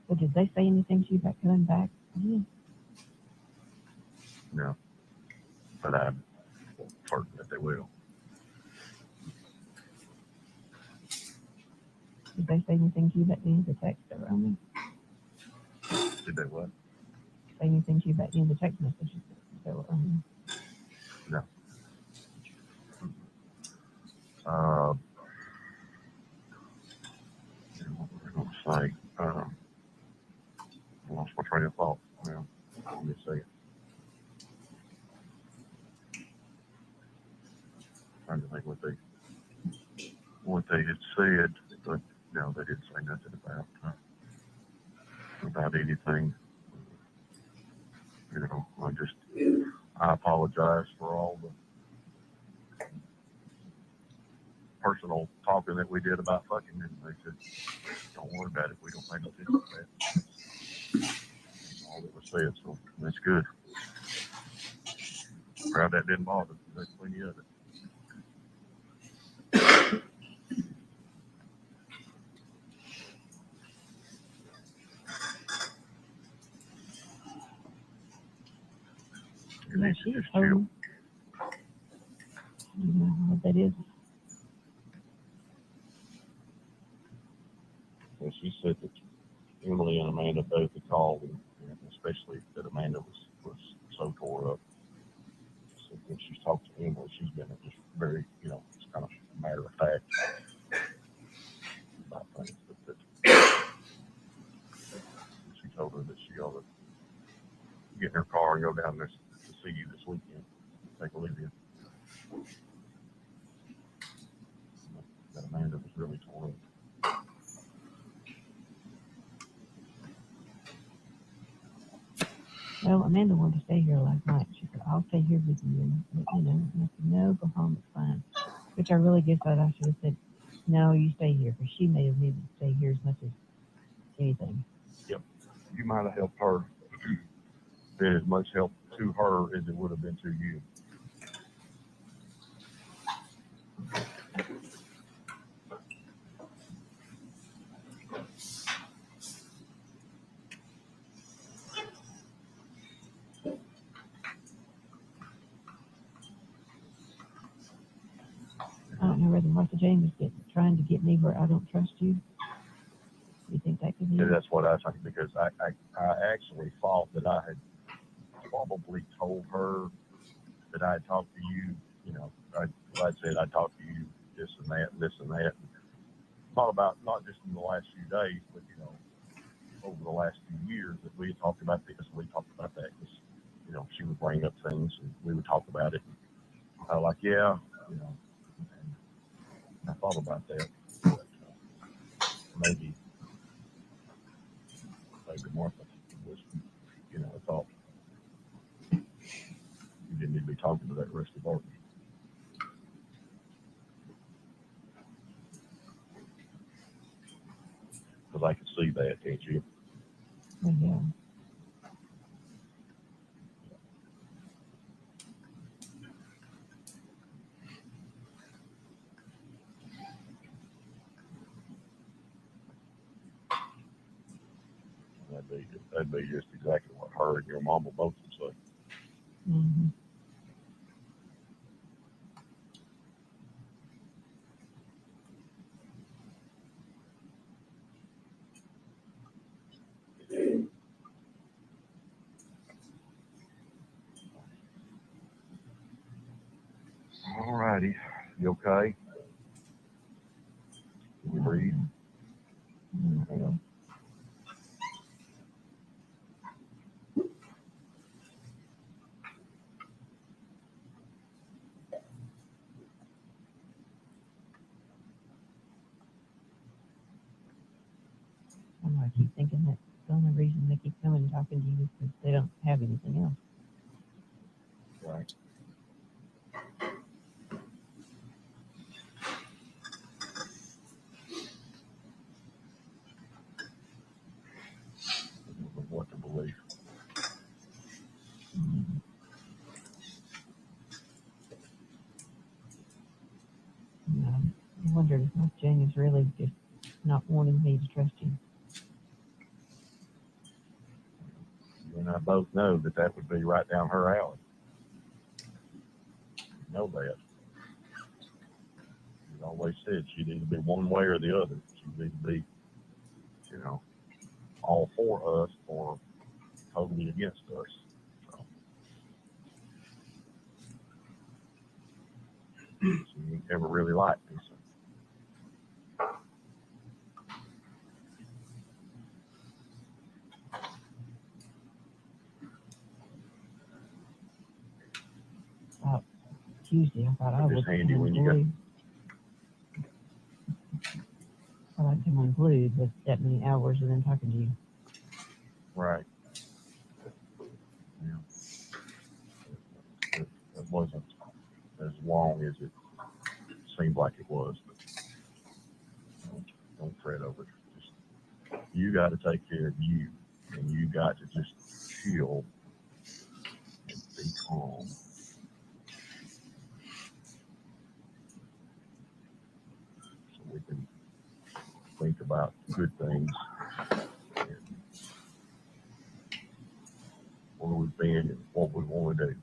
So did they say anything to you about coming back? No. But I'm certain that they will. Did they say anything to you about being the text that were on me? Did they what? Say anything to you about being the text messages that were on me? No. What was I going to say? I lost my train of thought. Well, let me see it. Trying to think what they had said, but no, they didn't say nothing about anything. You know, I apologize for all the personal talking that we did about fucking, and they said, don't worry about it. We don't pay no attention to that. All that was said, so that's good. Proud that didn't bother. There's plenty of it. Yeah, she is home. You know what that is? And she said that Emily and Amanda both had called, and especially that Amanda was so tore up. So when she's talked to Emily, she's been just very, it's kind of matter of fact about things. But she told her that she ought to get in her car and go down there to see you this weekend. Take a look at it. That Amanda was really torn up. Well, Amanda wanted to stay here last night. She said, I'll stay here with you. And, I said, no, go home, it's fine. Which I really did thought I should have said, no, you stay here. Because she may have needed to stay here as much as anything. Yep. You might have helped her. Been as much help to her as it would have been to you. I don't know whether Martha James is trying to get me where I don't trust you. You think that could be? Yeah, that's what I think, because I actually thought that I had probably told her that I had talked to you. I'd said I talked to you this and that, and this and that. Thought about not just in the last few days, but over the last few years that we had talked about this, and we talked about that. Because she would bring up things, and we would talk about it. And I was like, yeah, and I thought about that. But, maybe Martha was, I thought you didn't need to be talking to that rest of our. Because I could see that, can't you? Yeah. That'd be just exactly what her and your mama both would say. Mm-hmm. All righty. You okay? Can you breathe? Mm-hmm. keep thinking that the only reason they keep coming and talking to you is because they don't have anything else. Right. What to believe. I wondered if Miss Jane is really just not wanting me to trust you. You and I both know that that would be right down her alley. You know that. You always said she'd either be one way or the other. She'd either be, you know, all for us or totally against us. So. She ain't ever really liked me. So. Tuesday, I thought I would handy come when you unglued. I like to come unglued with that many hours and then talking to you. Right. Yeah. It wasn't as long as it seemed like it was. But don't fret over it. Just, you got to take care of you, and you got to just chill and be calm. So we can think about good things and where we've been and what we want to do.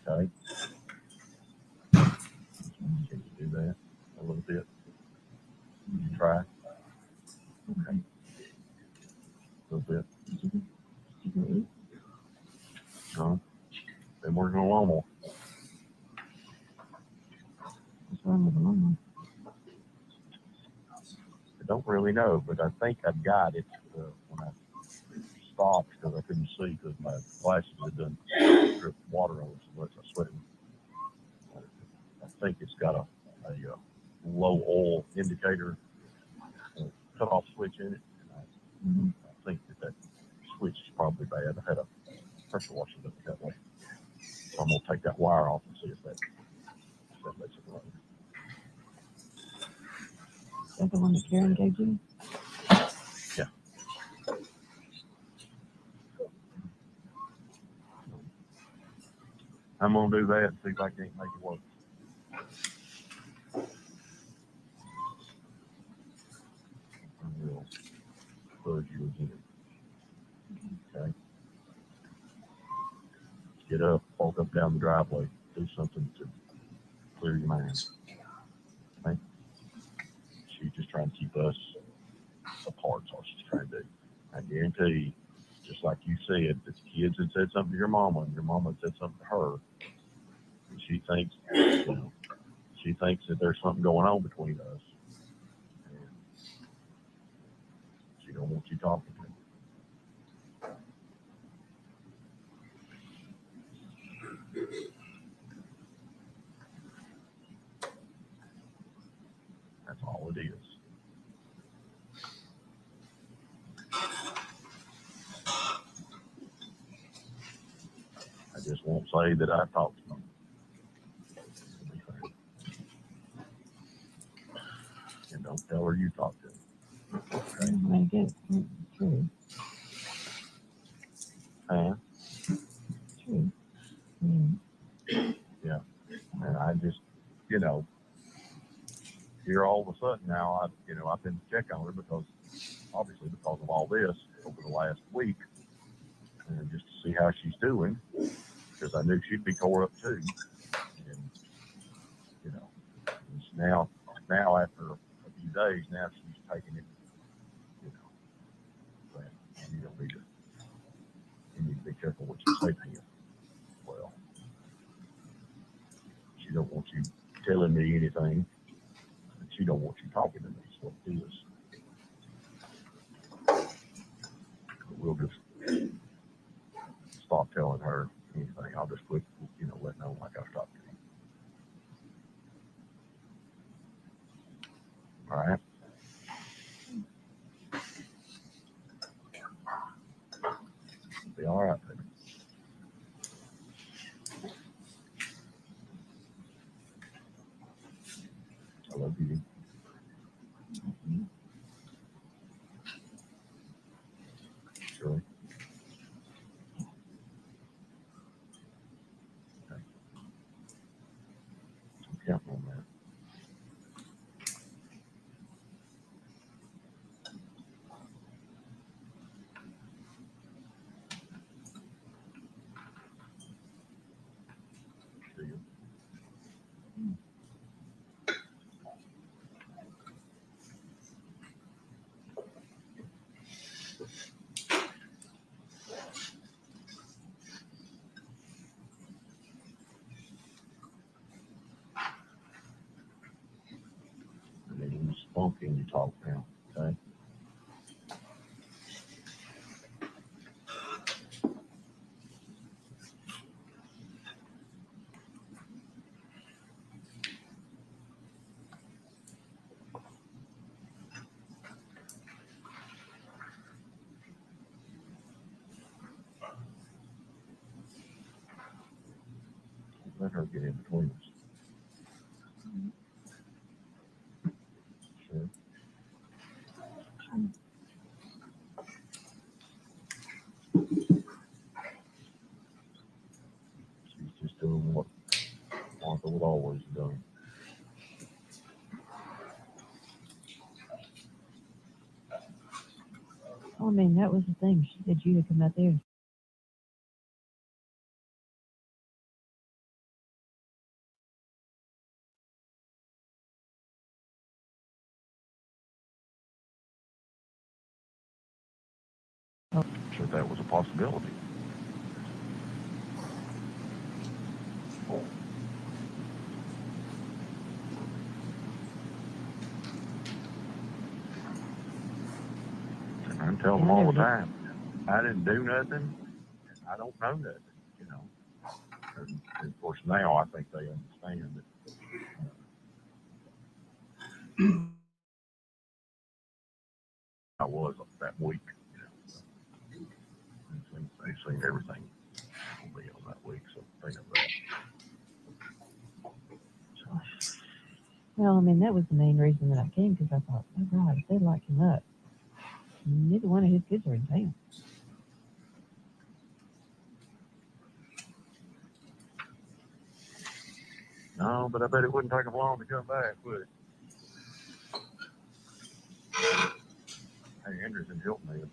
Okay? Can you do that a little bit? Can you try? Okay. A little bit. No. Been working on lawnmower. What's wrong with the lawnmower? I don't really know, but I think I got it when I stopped because I couldn't see because my glasses had done drip water on it so much I sweated. I think it's got a low oil indicator cut off switch in it. And I think that switch is probably bad. I had a pressure washer that way. So I'm going to take that wire off and see if that makes it run. Is that the one that Karen gave you? Yeah. I'm going to do that and see if I can't make it work. I will buzz you again. Okay? Get up, walk up down the driveway, do something to clear your mind. Okay? She's just trying to keep us apart. That's all she's trying to do. I guarantee, just like you said, that the kids had said something to your mama, and your mama had said something to her, and she thinks, she thinks that there's something going on between us, and she don't want you talking to her. That's all it is. I just won't say that I talked to them. And don't tell her you talked to them. Okay? I get it. True. Huh? True. Yeah. And I just, here all of a sudden now, I've been to check on her because of all this over the last week, and just to see how she's doing, because I knew she'd be tore up too. And, it's now after a few days, now she's taking it, but you don't need to, you need to be careful what you say to him. Well, she don't want you telling me anything, and she don't want you talking to me, is what it is. We'll just stop telling her anything. I'll just quit, let know like I was talking to you. All right? all right, baby. I love you. Sure. Okay. I'm counting on that. See you. And then you spunk and you talk now, okay? Let her get in between us. Sure. She's just doing what Martha would always have done. Oh, I mean, that was the thing. She said you had come out there. So that was a possibility. And I tell them all the time, I didn't do nothing. I don't know nothing, you know. And of course, now I think they understand that. I was that week, you know. They've seen everything on me on that week, so think of that. Well, I mean, that was the main reason that I came, because I thought, oh God, if they lock him up, neither one of his kids are in town. No, but I bet it wouldn't take them long to come back, would it? Hey, Anderson helped me.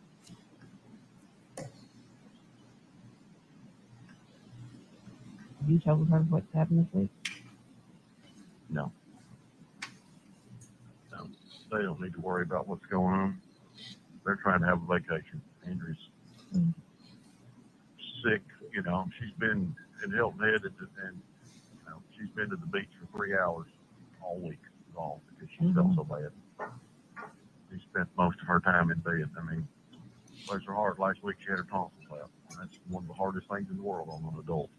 You told her what's happened this week? No. No. They don't need to worry about what's going on. They're trying to have a vacation. Andrew's sick, you know. She's been in Hilton Head and you know, she's been to the beach for 3 hours all week long because she felt so bad. She spent most of her time in bed. I mean, bless her heart, last week she had her tonsils out. That's one of the hardest things in the world on an adult.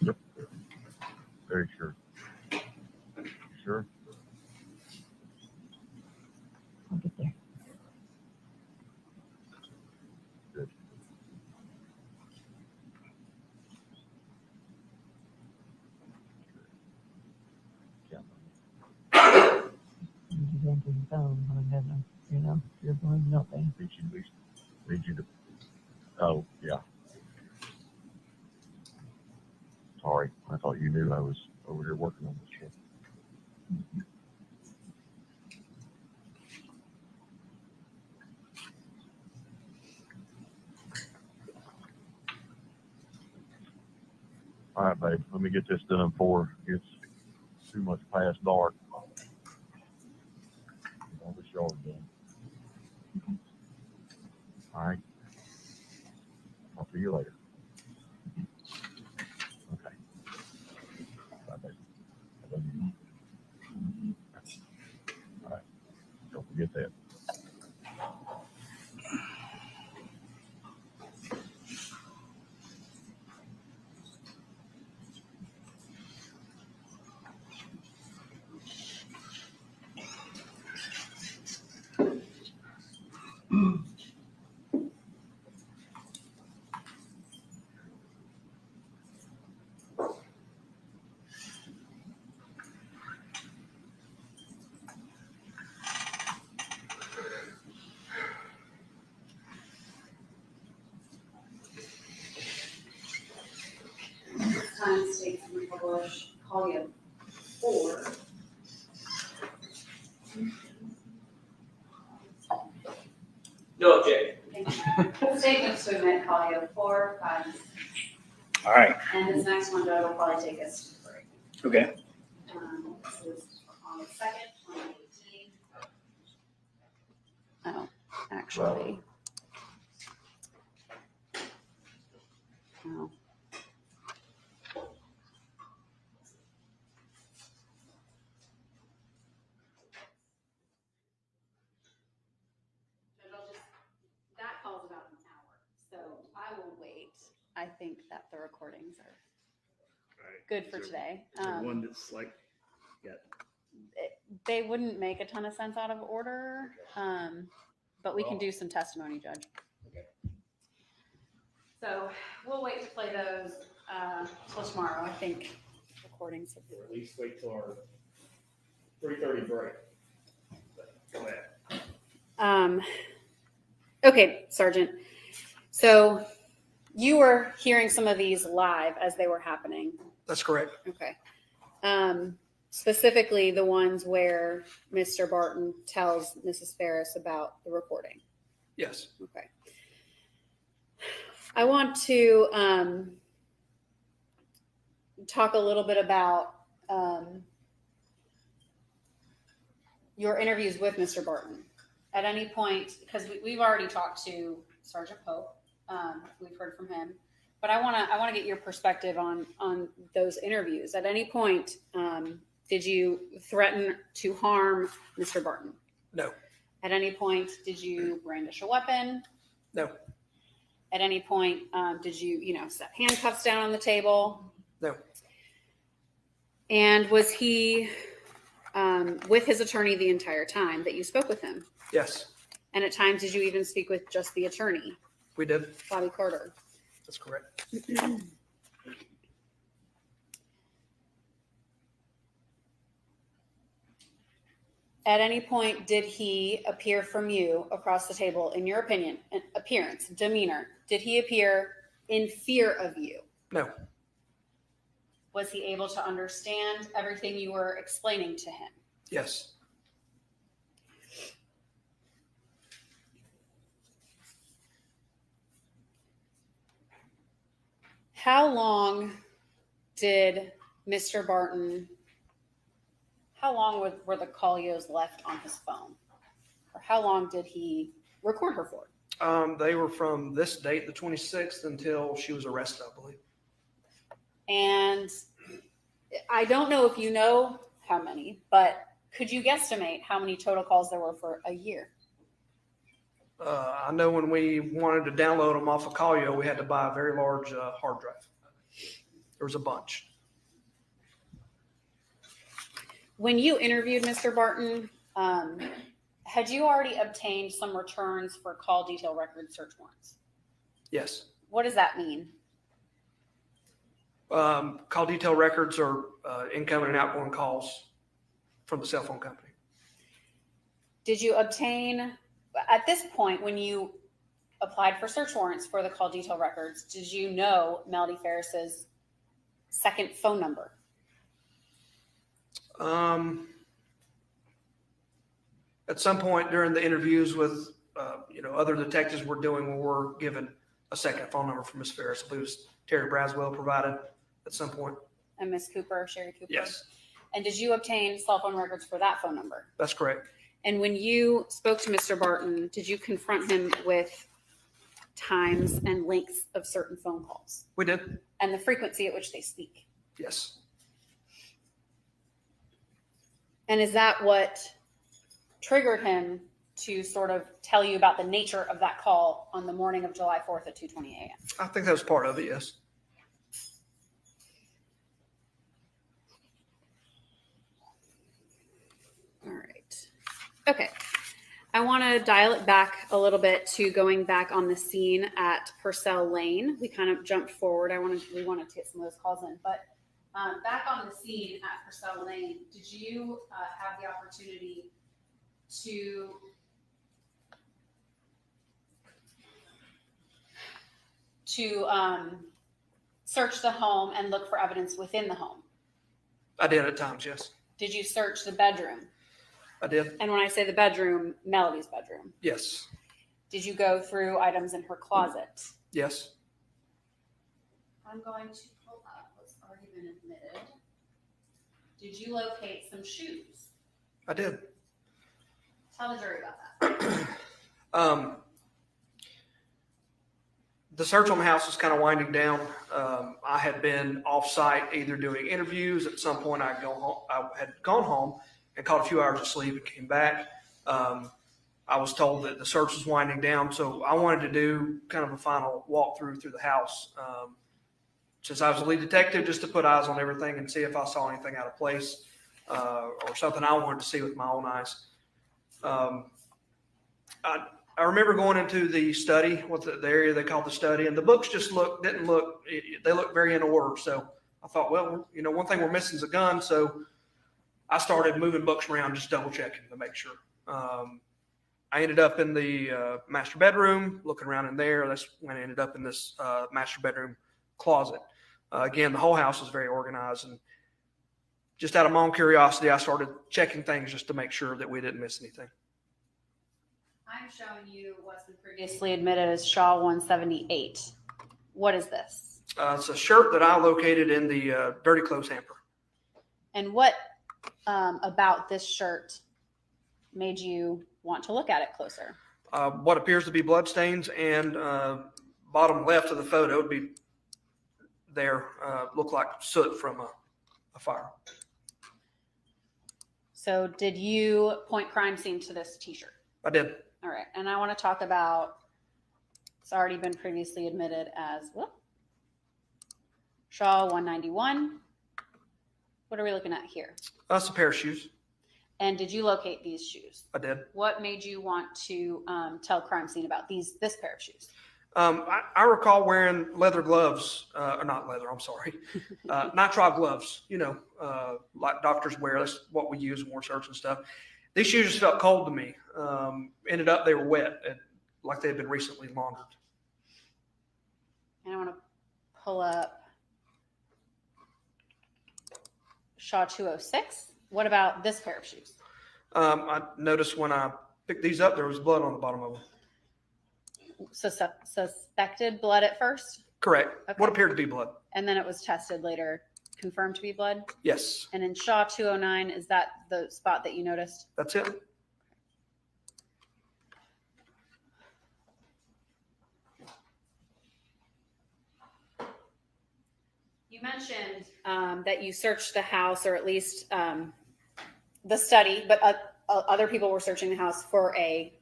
Yep. Very sure. Sure. I'll get there. Good. Yeah. You just answer the phone when I'm having a, you know, you're going meltdown. Need you to. Oh, yeah. Sorry. I thought you knew I was over here working on this shit. All right, babe. Let me get this done before it gets too much past dark. Get all this yard done. All right. I'll see you later. Okay. Bye, babe. I love you. All right. Go. get that. This time states we publish Collier 4. No objection. Thank you. Statements to admit Collier 4, 5, and 6. All right. And this next one, Joe, will probably take us to break. Okay. This is on the 2nd, 2018. Oh, actually. Oh. That call's about an hour, so I will wait. I think that the recordings are good for today. One that's like, They wouldn't make a ton of sense out of order, but we can do some testimony, Judge. So we'll wait to play those till tomorrow. I think recordings. or at least wait till our 3:30 break. Go ahead. Okay, Sergeant. So you were hearing some of these live as they were happening. That's correct. Okay. Specifically the ones where Mr. Barton tells Mrs. Farris about the recording. Yes. Okay. I want to talk a little bit about your interviews with Mr. Barton. At any point, because we've already talked to Sergeant Pope, we've heard from him, but I want to get your perspective on those interviews. At any point, did you threaten to harm Mr. Barton? No. At any point, did you brandish a weapon? No. At any point, did you, set handcuffs down on the table? No. And was he with his attorney the entire time that you spoke with him? Yes. And at times, did you even speak with just the attorney, We did. Bobby Carter? That's correct. At any point, did he appear from you across the table, in your opinion, appearance, demeanor? Did he appear in fear of you? No. Was he able to understand everything you were explaining to him? Yes. How long did Mr. Barton, how long were the Collios left on his phone? Or how long did he record her for? They were from this date, the 26th, until she was arrested, I believe. And I don't know if you know how many, but could you guesstimate how many total calls there were for a year? I know when we wanted to download them off of Collio, we had to buy a very large hard drive. There was a bunch. When you interviewed Mr. Barton, had you already obtained some returns for call detail record search warrants? Yes. What does that mean? Call detail records are incoming and outgoing calls from the cell phone company. Did you obtain, at this point, when you applied for search warrants for the call detail records, did you know Melody Farris's second phone number? At some point during the interviews with, other detectives we're doing, we were given a second phone number from Ms. Farris. I believe it was Terry Braswell provided at some point. And Miss Cooper, Sherry Cooper? Yes. And did you obtain cell phone records for that phone number? That's correct. And when you spoke to Mr. Barton, did you confront him with times and lengths of certain phone calls? We did. And the frequency at which they speak? Yes. And is that what triggered him to sort of tell you about the nature of that call on the morning of July 4th at 2:20 a.m.? I think that was part of it, yes. All right. Okay. I want to dial it back a little bit to going back on the scene at Purcell Lane. We kind of jumped forward. We wanted to get some of those calls in, but back on the scene at Purcell Lane, did you have the opportunity to search the home and look for evidence within the home? I did at times, yes. Did you search the bedroom? I did. And when I say the bedroom, Melody's bedroom. Yes. Did you go through items in her closet? Yes. I'm going to pull up what's already been admitted. Did you locate some shoes? I did. Tell the jury about that. The search on the house was kind of winding down. I had been off-site either doing interviews. At some point, I had gone home and caught a few hours of sleep and came back. I was told that the search was winding down, so I wanted to do kind of a final walkthrough through the house. Since I was a lead detective, just to put eyes on everything and see if I saw anything out of place or something I wanted to see with my own eyes. I remember going into the study, the area they called the study, and the books just didn't look very in order. So I thought, well, one thing we're missing is a gun. So I started moving books around, just double checking to make sure. I ended up in the master bedroom, looking around in there. That's when I ended up in this master bedroom closet. Again, the whole house was very organized, and just out of my own curiosity, I started checking things just to make sure that we didn't miss anything. I'm showing you what's been previously admitted as Shaw 178. What is this? It's a shirt that I located in the dirty clothes hamper. And what about this shirt made you want to look at it closer? What appears to be bloodstains, and bottom left of the photo would be there, look like soot from a fire. So did you point crime scene to this t-shirt? I did. All right. And I want to talk about, it's already been previously admitted as, Shaw 191. What are we looking at here? That's a pair of shoes. And did you locate these shoes? I did. What made you want to tell crime scene about this pair of shoes? I recall wearing leather gloves, or not leather, I'm sorry, nitrile gloves, like doctors wear. That's what we use when we're searching stuff. These shoes just felt cold to me. Ended up, they were wet, like they had been recently laundered. And I want to pull up Shaw 206. What about this pair of shoes? I noticed when I picked these up, there was blood on the bottom of them. Suspected blood at first? Correct. Okay. What appeared to be blood. And then it was tested later, confirmed to be blood? Yes. And in Shaw 209, is that the spot that you noticed? That's it. You mentioned that you searched the house, or at least the study, but other people were searching the house for a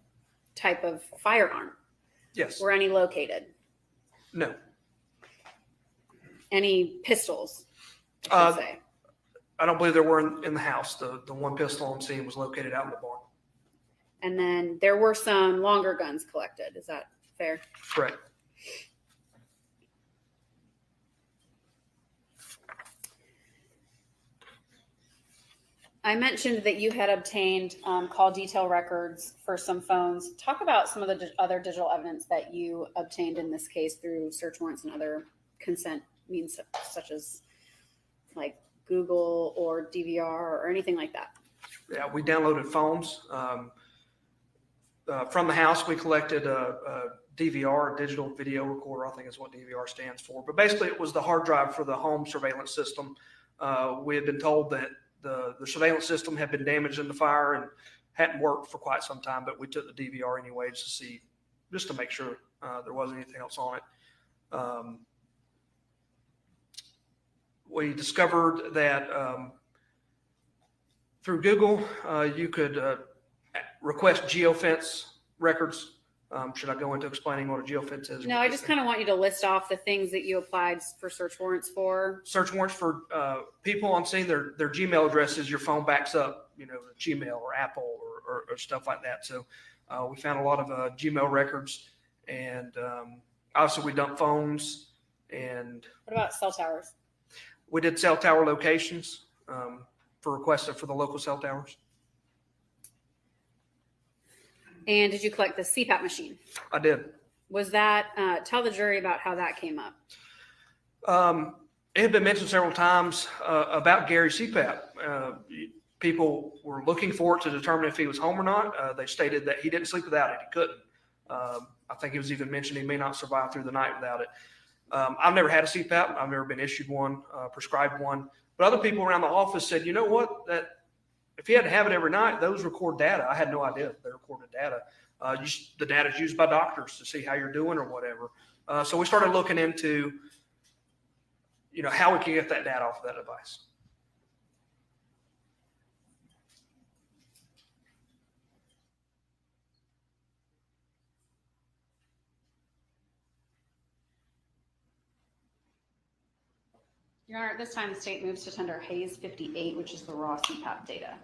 type of firearm. Yes. Were any located? No. Any pistols? I should say. I don't believe there were in the house. The one pistol I'm seeing was located out in the barn. And then there were some longer guns collected. Is that fair? Correct. I mentioned that you had obtained call detail records for some phones. Talk about some of the other digital evidence that you obtained in this case through search warrants and other consent means, such as like Google or DVR or anything like that. Yeah, we downloaded phones. From the house, we collected a DVR, a digital video recorder, I think is what DVR stands for. But basically, it was the hard drive for the home surveillance system. We had been told that the surveillance system had been damaged in the fire and hadn't worked for quite some time, but we took the DVR anyway just to make sure there wasn't anything else on it. We discovered that through Google, you could request geofence records. Should I go into explaining what a geofence is? No, I just kind of want you to list off the things that you applied for search warrants for. Search warrants for people on scene, their Gmail addresses, your phone backs up, Gmail or Apple or stuff like that. So we found a lot of Gmail records, and obviously we dumped phones. And what about cell towers? We did cell tower locations for requests for the local cell towers. And did you collect the CPAP machine? I did. Was that, tell the jury about how that came up. It had been mentioned several times about Gary's CPAP. People were looking for it to determine if he was home or not. They stated that he didn't sleep without it. He couldn't. I think it was even mentioned he may not survive through the night without it. I've never had a CPAP. I've never been issued one, prescribed one. But other people around the office said, you know what, that if he had to have it every night, those record data. I had no idea they recorded data. The data is used by doctors to see how you're doing or whatever. So we started looking into, how we can get that data off of that device. Your Honor, at this time, the state moves to tender Hayes 58, which is the raw CPAP data.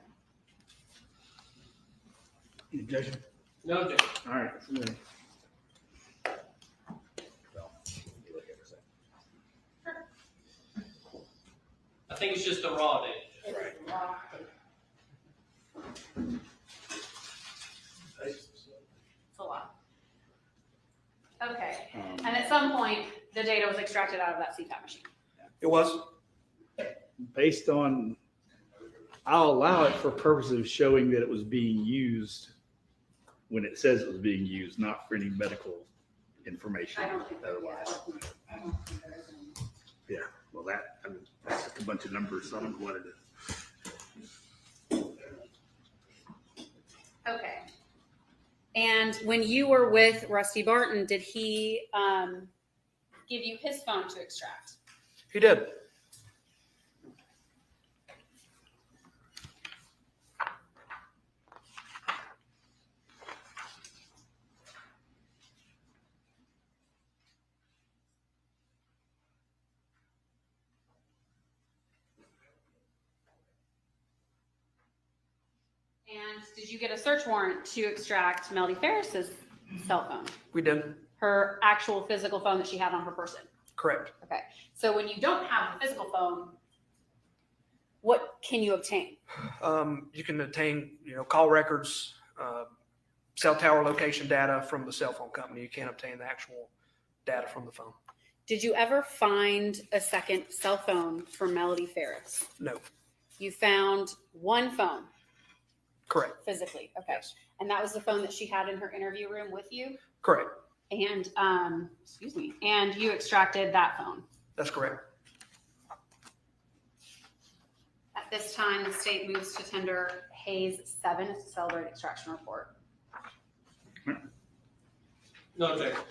Any objection? No objection. All right. I think it's just the raw data. It's a lot. Okay. And at some point, the data was extracted out of that CPAP machine. It was. Based on, I'll allow it for purposes of showing that it was being used when it says it was being used, not for any medical information. I don't think otherwise. Yeah, well, that's a bunch of numbers, so I don't know what it is. Okay. And when you were with Rusty Barton, did he give you his phone to extract? He did. And did you get a search warrant to extract Melody Farris's cell phone? We did. Her actual physical phone that she had on her person? Correct. Okay. So when you don't have the physical phone, what can you obtain? You can obtain, call records, cell tower location data from the cell phone company. You can't obtain the actual data from the phone. Did you ever find a second cell phone for Melody Farris? No. You found one phone? Correct. Physically, okay. Yes. And that was the phone that she had in her interview room with you? Correct. And, and you extracted that phone? That's correct. At this time, the state moves to tender Hayes 7. It's a celebrate extraction report. No objection.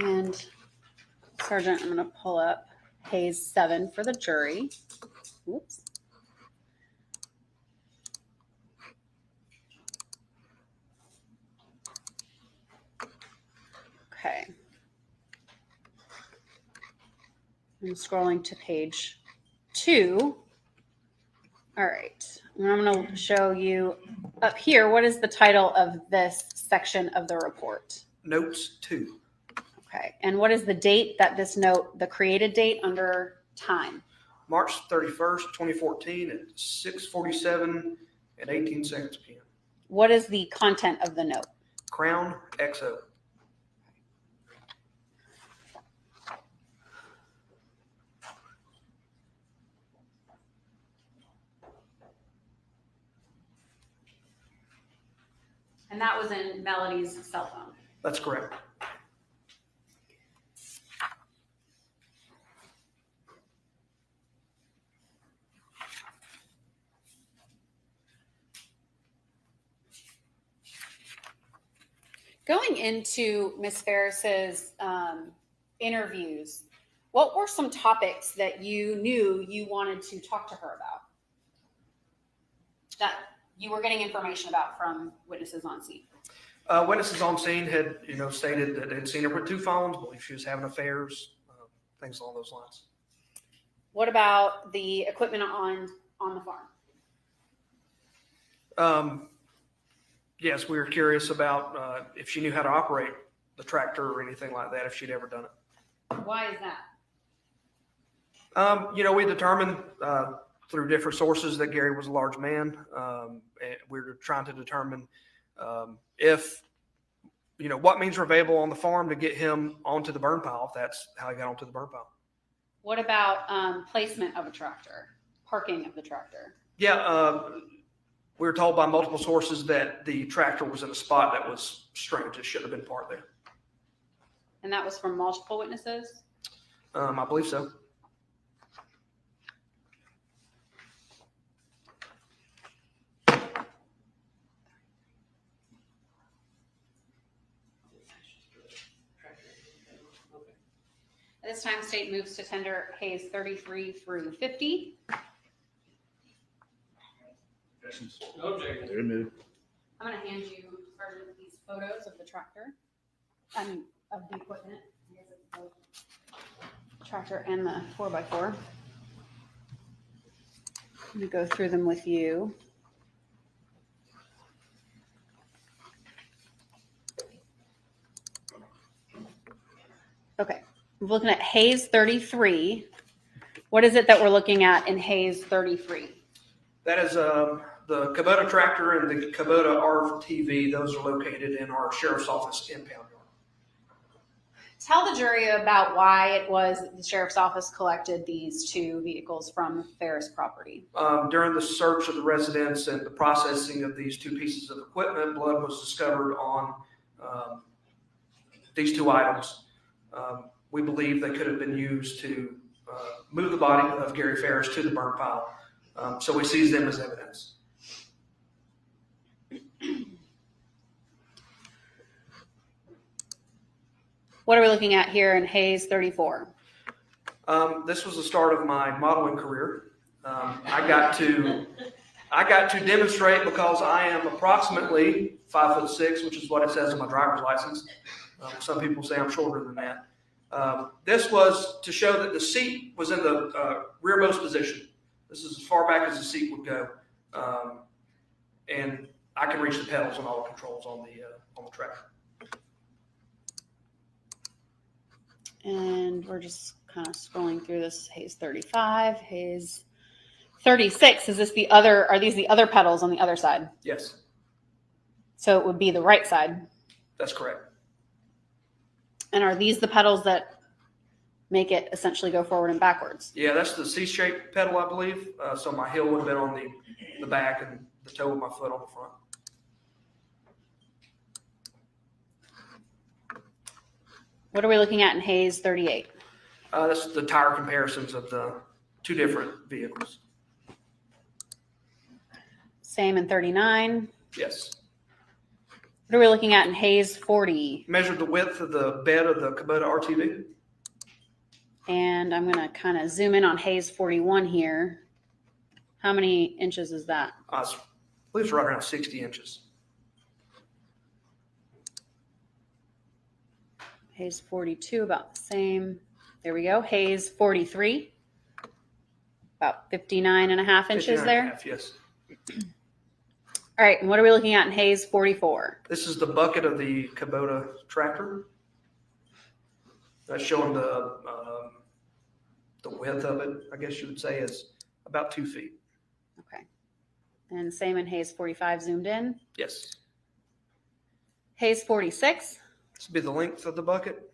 And Sergeant, I'm going to pull up Hayes 7 for the jury. Whoops. Okay. I'm scrolling to page 2. All right. And I'm going to show you up here. What is the title of this section of the report? Notes 2. Okay. And what is the date that this note, the created date under time? March 31st, 2014 at 6:47 and 18 seconds p.m. What is the content of the note? Crown XO. And that was in Melody's cell phone. That's correct. Going into Ms. Farris's interviews, what were some topics that you knew you wanted to talk to her about? That you were getting information about from witnesses on scene? Witnesses on scene had, stated that they'd seen her with 2 phones, believe she was having affairs, things along those lines. What about the equipment on the farm? Yes, we were curious about if she knew how to operate the tractor or anything like that, if she'd ever done it. Why is that? We determined through different sources that Gary was a large man. And we were trying to determine if, what means are available on the farm to get him onto the burn pile, if that's how he got onto the burn pile. What about placement of a tractor, parking of the tractor? Yeah, we were told by multiple sources that the tractor was in a spot that was strange. It shouldn't have been parked there. And that was from multiple witnesses? I believe so. At this time, state moves to tender Hayes 33 through 50. No objection. I'm going to hand you Sergeant, these photos of the tractor, of the equipment. I guess it's the tractor and the 4x4. I'm going to go through them with you. Okay, we're looking at Hayes 33. What is it that we're looking at in Hayes 33? That is the Kubota tractor and the Kubota RTV. Those are located in our sheriff's office impound yard. Tell the jury about why it was the sheriff's office collected these 2 vehicles from Farris property. During the search of the residence and the processing of these 2 pieces of equipment, blood was discovered on these 2 items. We believe they could have been used to move the body of Gary Farris to the burn pile. So we seized them as evidence. What are we looking at here in Hayes 34? This was the start of my modeling career. I got to demonstrate because I am approximately 5'6", which is what it says on my driver's license. Some people say I'm shorter than that. This was to show that the seat was in the rearmost position. This is as far back as the seat would go, and I can reach the pedals and all the controls on the tractor. And we're just kind of scrolling through this. Hayes 35, Hayes 36. Is this the other? Are these the other pedals on the other side? Yes. So it would be the right side. That's correct. And are these the pedals that make it essentially go forward and backwards? Yeah, that's the C-shaped pedal, I believe. So my heel would have been on the back and the toe of my foot on the front. What are we looking at in Hayes 38? That's the tire comparisons of the 2 different vehicles. Same in 39. Yes. What are we looking at in Hayes 40? Measured the width of the bed of the Kubota RTV. And I'm going to kind of zoom in on Hayes 41 here. How many inches is that? I believe it's right around 60 inches. Hayes 42, about the same. There we go. Hayes 43, about 59 and a half inches there. 59 and a half, yes. All right, and what are we looking at in Hayes 44? This is the bucket of the Kubota tractor. That's showing the width of it, I guess you would say, is about 2 feet. Okay. And same in Hayes 45, zoomed in. Yes. Hayes 46. This would be the length of the bucket.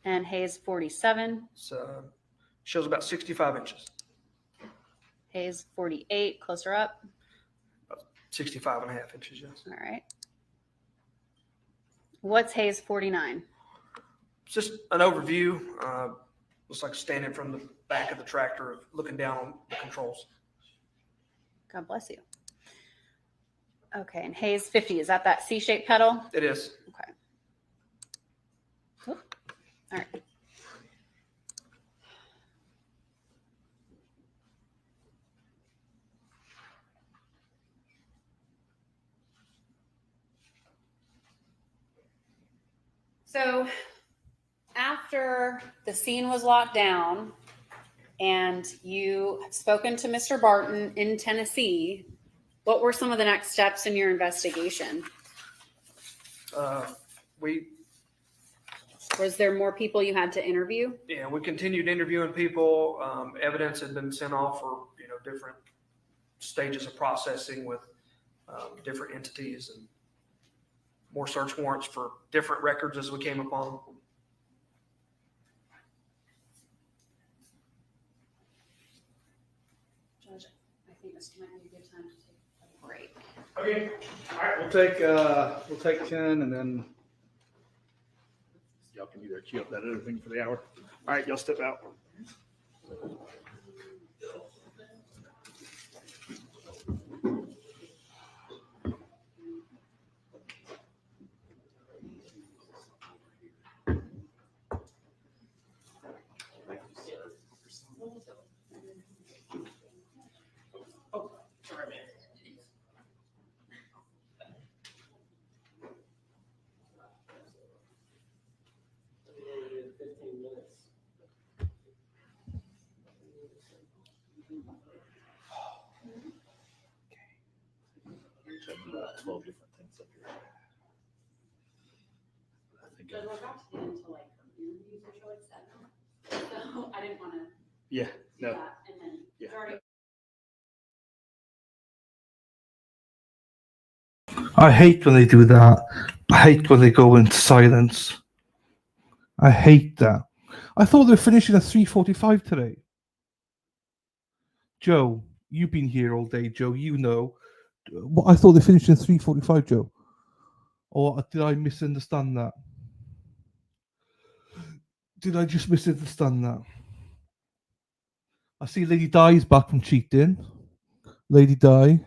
And Hayes 47. So shows about 65 inches. Hayes 48, closer up. About 65 and a half inches, yes. All right. What's Hayes 49? It's just an overview. Looks like standing from the back of the tractor, looking down on the controls. God bless you. Okay, and Hayes 50, is that C-shaped pedal? It is. Okay. Oop. All right. So after the scene was locked down and you have spoken to Mr. Barton in Tennessee, what were some of the next steps in your investigation? Was there more people you had to interview? Yeah, we continued interviewing people. Evidence had been sent off for different stages of processing with different entities, and more search warrants for different records as we came upon. Judge, I think this might be a good time to take a break. Okay. All right, we'll take 10, and then y'all can either queue up that other thing for the hour. All right, y'all step out. About 12 different things up here. Judge, we're about to get into like interviews or show like 7. So I didn't want to Yeah, do no. that. And then Yeah. it's already. I hate when they do that. I hate when they go into silence. I hate that. I thought they were finishing at 3:45 today. Joe, you've been here all day, Joe. You know. I thought they finished at 3:45, Joe. Or did I misunderstand that? Did I just misunderstand that? I see Lady Di's back from cheating. Lady Di.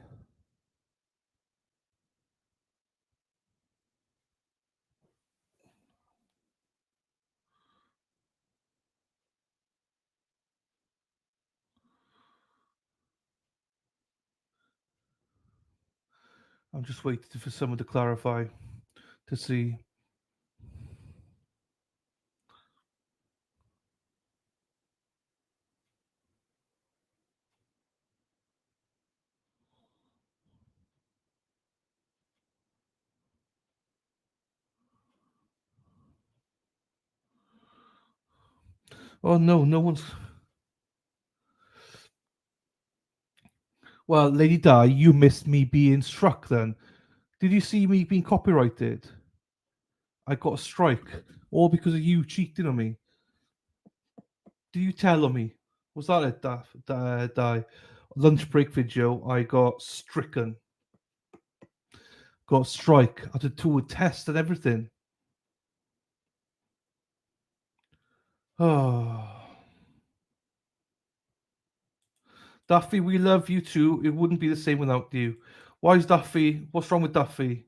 I'm just waiting for someone to clarify to see. Oh no, no one's. Well, Lady Di, you missed me being struck then. Did you see me being copyrighted? I got a strike, all because of you cheating on me. Did you tell on me? Was that it, Di? Lunch break video, I got stricken. Got a strike. I had to do a test and everything. Oh. Duffy, we love you too. It wouldn't be the same without you. Why is Duffy? What's wrong with Duffy?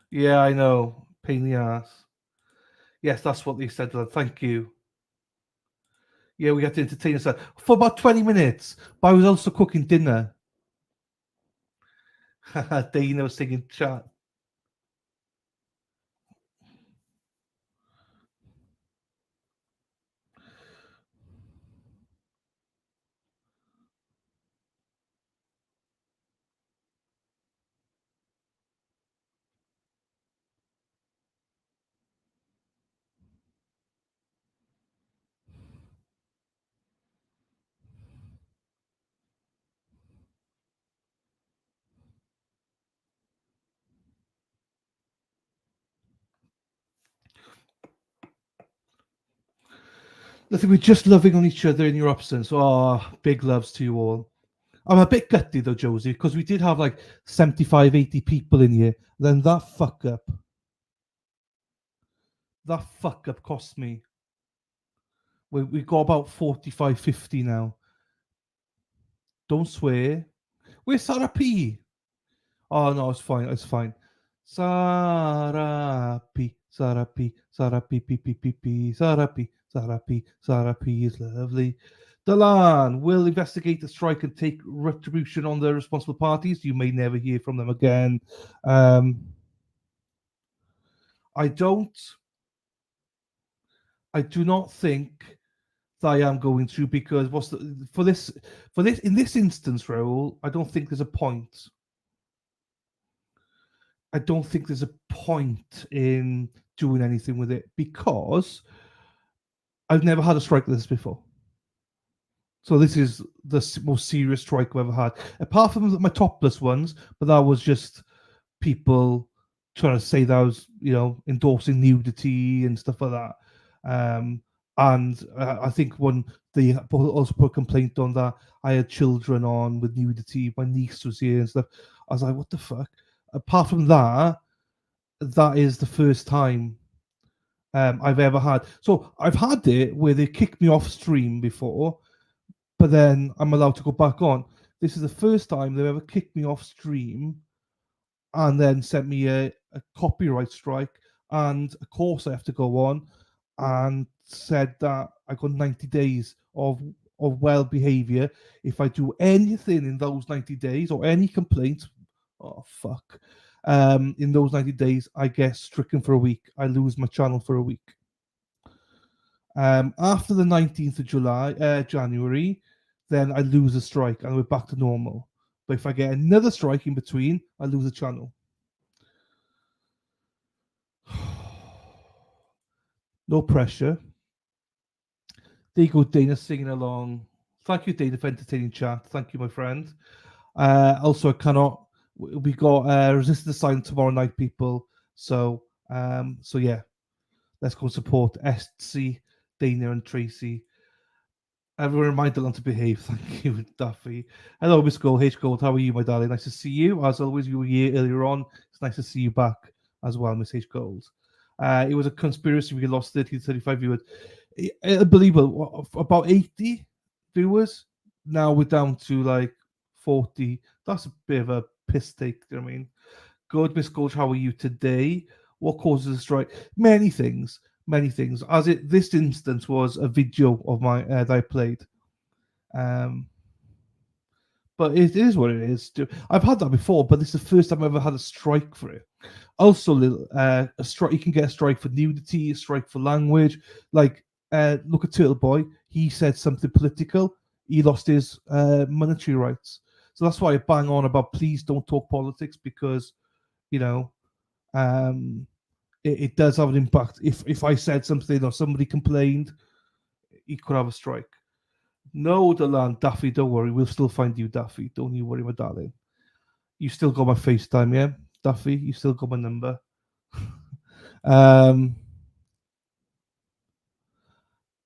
Yeah, I know. Pain in the ass. Yes, that's what they said. Thank you. Yeah, we had to entertain ourselves for about 20 minutes. But I was also cooking dinner. Dana was singing chat. Listen, we're just loving on each other in your absence. Oh, big loves to you all. I'm a bit gutted though, Josie, because we did have like 75, 80 people in here. Then that fuck up cost me. We got about 45, 50 now. Don't swear. Where's Sarah P? Oh no, it's fine. It's fine. Sarah P. Sarah P. Sarah P. P. P. P. P. Sarah P. Zara P is lovely. Delan will investigate the strike and take retribution on the responsible parties. You may never hear from them again. I do not think that I am going to, because for this in this instance, Raoul, I don't think there's a point. I don't think there's a point in doing anything with it, because I've never had a strike like this before. So this is the most serious strike I've ever had, apart from my topless ones, but that was just people trying to say that I was, endorsing nudity and stuff like that. And I think when they also put a complaint on that I had children on with nudity, my niece was here and stuff, I was like, what the fuck? Apart from that, that is the first time I've ever had. So I've had it where they kicked me off stream before, but then I'm allowed to go back on. This is the first time they've ever kicked me off stream and then sent me a copyright strike and a course I have to go on, and said that I got 90 days of well behavior. If I do anything in those 90 days or any complaints, in those 90 days, I get stricken for a week. I lose my channel for a week. After the 19th of January, then I lose a strike and we're back to normal. But if I get another strike in between, I lose a channel. No pressure. There you go, Dana singing along. Thank you, Dana, for entertaining chat. Thank you, my friend. Also, we got Resist the Silence tomorrow night, people. So yeah, let's go support SC, Dana, and Tracy. Everyone remind them to behave. Thank you, Duffy. Hello, Miss Gold. H Gold, how are you, my darling? Nice to see you. As always, you were here earlier on. It's nice to see you back as well, Miss H Gold. It was a conspiracy. We lost 30 to 35 viewers. Unbelievable. About 80 viewers. Now we're down to like 40. That's a bit of a piss take. You know what I mean? Good, Miss Gold. How are you today? What causes a strike? Many things. As this instance was a video of my that I played. But it is what it is. I've had that before, but this is the first time I've ever had a strike for it. Also, a strike. You can get a strike for nudity, a strike for language. Like, look at Turtle Boy. He said something political. He lost his monetary rights. So that's why I bang on about please don't talk politics, because, it does have an impact. If I said something or somebody complained, he could have a strike. No, Delan, Daffy, don't worry. We'll still find you, Daffy. Don't you worry, my darling. You still got my FaceTime, yeah? Daffy, you still got my number.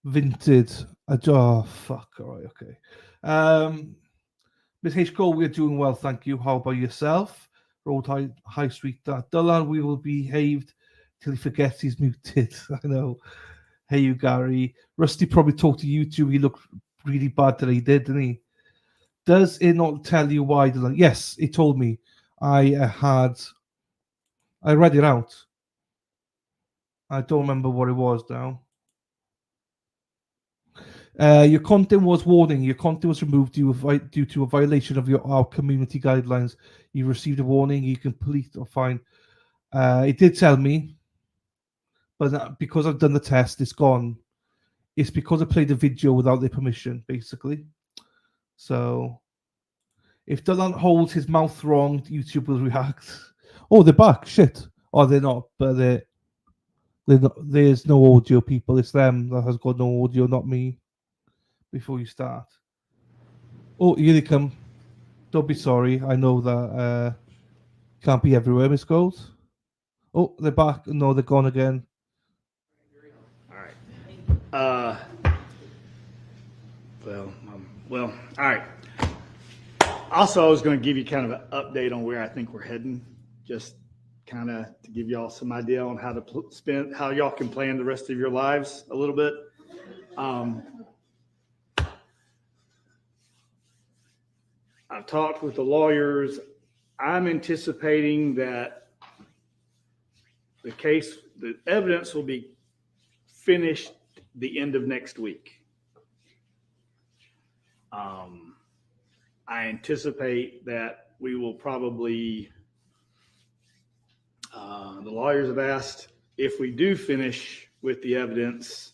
Vinted. Oh, fuck. All right, okay. Miss H. Cole, we're doing well, thank you. How about yourself? Road High Street. Delan, we will behave till he forgets he's muted. I know. Hey, you, Gary. Rusty probably talked to you too. He looked really bad today, didn't he? Does it not tell you why? Yes, it told me. I read it out. I don't remember what it was now. Your content was warning. Your content was removed due to a violation of our community guidelines. You received a warning. You complete or fine. It did tell me, but because I've done the test, it's gone. It's because I played the video without their permission, basically. So, if Delan holds his mouth wrong, YouTube will react. Oh, they're back. Shit. Oh, they're not. But there's no audio, people. It's them that has got no audio, not me. Before you start. Oh, here they come. Don't be sorry. I know that can't be everywhere, Miss Gold. Oh, they're back. No, they're gone again. All right. Also, I was going to give you kind of an update on where I think we're heading, just kind of to give y'all some idea on how to how y'all can plan the rest of your lives a little bit. I've talked with the lawyers. I'm anticipating that the evidence will be finished the end of next week. I anticipate that we will probably, the lawyers have asked if we do finish with the evidence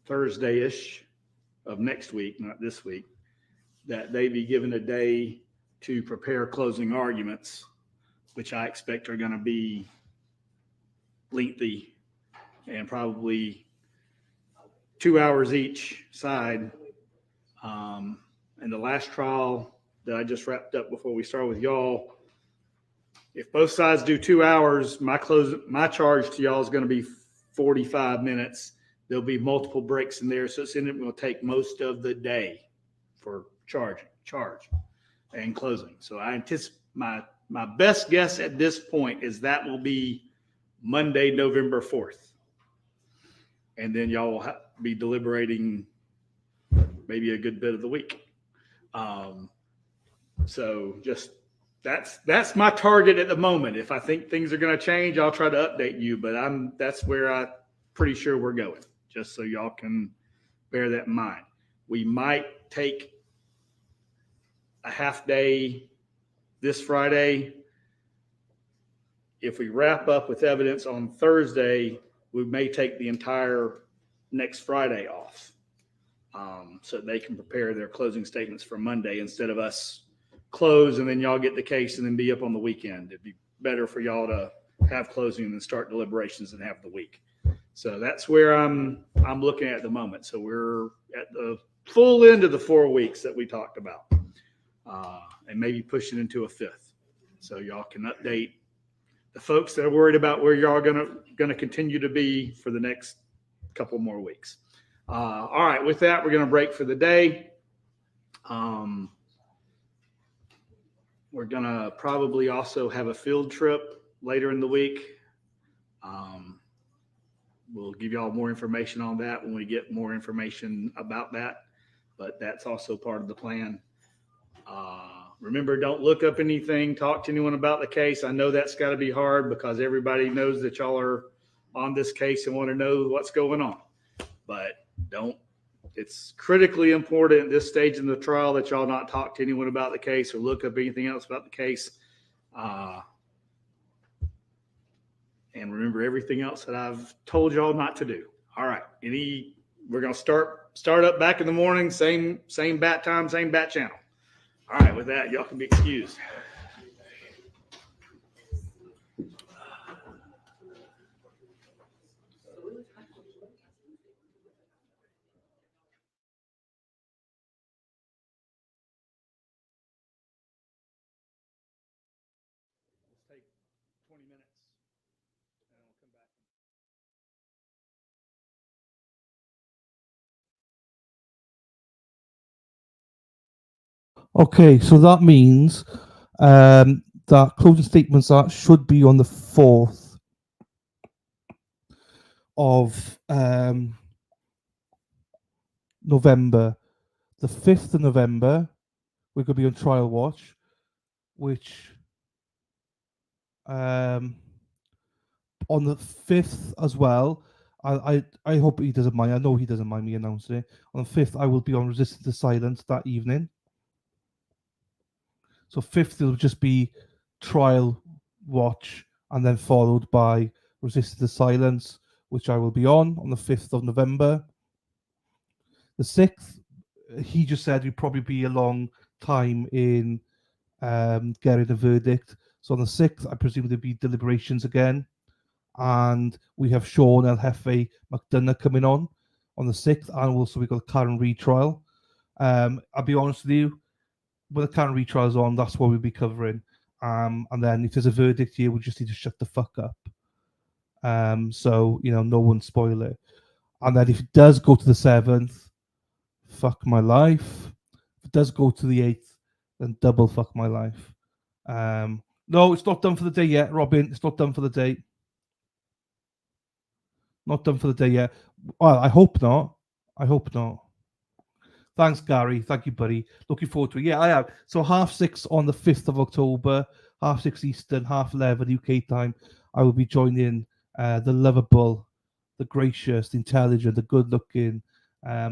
Thursday-ish of next week, not this week, that they be given a day to prepare closing arguments, which I expect are going to be lengthy and probably 2 hours each side. And the last trial that I just wrapped up before we start with y'all, if both sides do 2 hours, my charge to y'all is going to be 45 minutes. There'll be multiple breaks in there, so it's going to take most of the day for charge and closing. So I anticipate my best guess at this point is that will be Monday, November 4th. And then y'all will be deliberating maybe a good bit of the week. So just that's my target at the moment. If I think things are going to change, I'll try to update you, but that's where I'm pretty sure we're going, just so y'all can bear that in mind. We might take a half day this Friday. If we wrap up with evidence on Thursday, we may take the entire next Friday off, so they can prepare their closing statements for Monday instead of us close and then y'all get the case and then be up on the weekend. It'd be better for y'all to have closing and then start deliberations and have the week. So that's where I'm looking at the moment. So we're at the full end of the 4 weeks that we talked about, and maybe pushing into a fifth. So y'all can update the folks that are worried about where y'all gonna continue to be for the next couple more weeks. All right, with that, we're gonna break for the day. We're gonna probably also have a field trip later in the week. We'll give y'all more information on that when we get more information about that, but that's also part of the plan. Remember, don't look up anything, talk to anyone about the case. I know that's got to be hard because everybody knows that y'all are on this case and want to know what's going on, but it's critically important at this stage in the trial that y'all not talk to anyone about the case or look up anything else about the case. And remember everything else that I've told y'all not to do. All right. We're going to start up back in the morning, same bat time, same bat channel. All right. With that, y'all can be excused. Take 20 minutes. And I'll come back. Okay, so that means that closing statements that should be on the 4th of November. The 5th of November, we're going to be on trial watch, which on the 5th as well, I hope he doesn't mind. I know he doesn't mind me announcing it. On the 5th, I will be on Resistance to Silence that evening. So 5th will just be trial watch and then followed by Resistance to Silence, which I will be on the 5th of November. The 6th, he just said it'd probably be a long time in getting a verdict. So on the 6th, I presume there'll be deliberations again. And we have Sean El Jefe McDonough coming on the 6th. And also we've got Karen retrial. I'll be honest with you, when the Karen retrial's on, that's what we'll be covering. And then if there's a verdict here, we just need to shut the fuck up. So, no one spoil it. And then if it does go to the 7th, fuck my life. If it does go to the 8th, then double fuck my life. No, it's not done for the day yet, Robin. It's not done for the day. Not done for the day yet. Well, I hope not. Thanks, Gary. Thank you, buddy. Looking forward to it. Yeah, I have. So 6:30 on the 5th of October, 6:30 Eastern, 11:30 UK time. I will be joining the lovable the gracious, the intelligent, the good-looking, I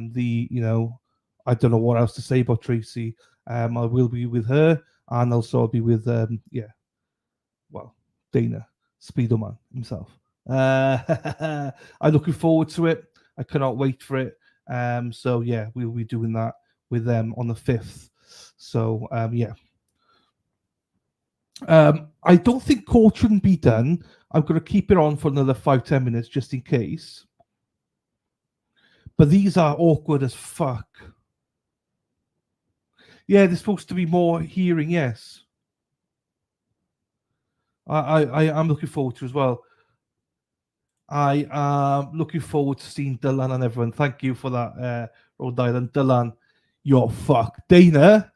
don't know what else to say about Tracy. I will be with her, and also I'll be with Dana, Speedoman himself. I'm looking forward to it. I cannot wait for it. So yeah, we'll be doing that with them on the 5th. So I don't think court shouldn't be done. I'm going to keep it on for another 5-10 minutes just in case. But these are awkward as fuck. Yeah, there's supposed to be more hearing, yes. I'm looking forward to it as well. I am looking forward to seeing Dylan and everyone. Thank you for that, Rhode Island. Dylan, you're fuck. Dana,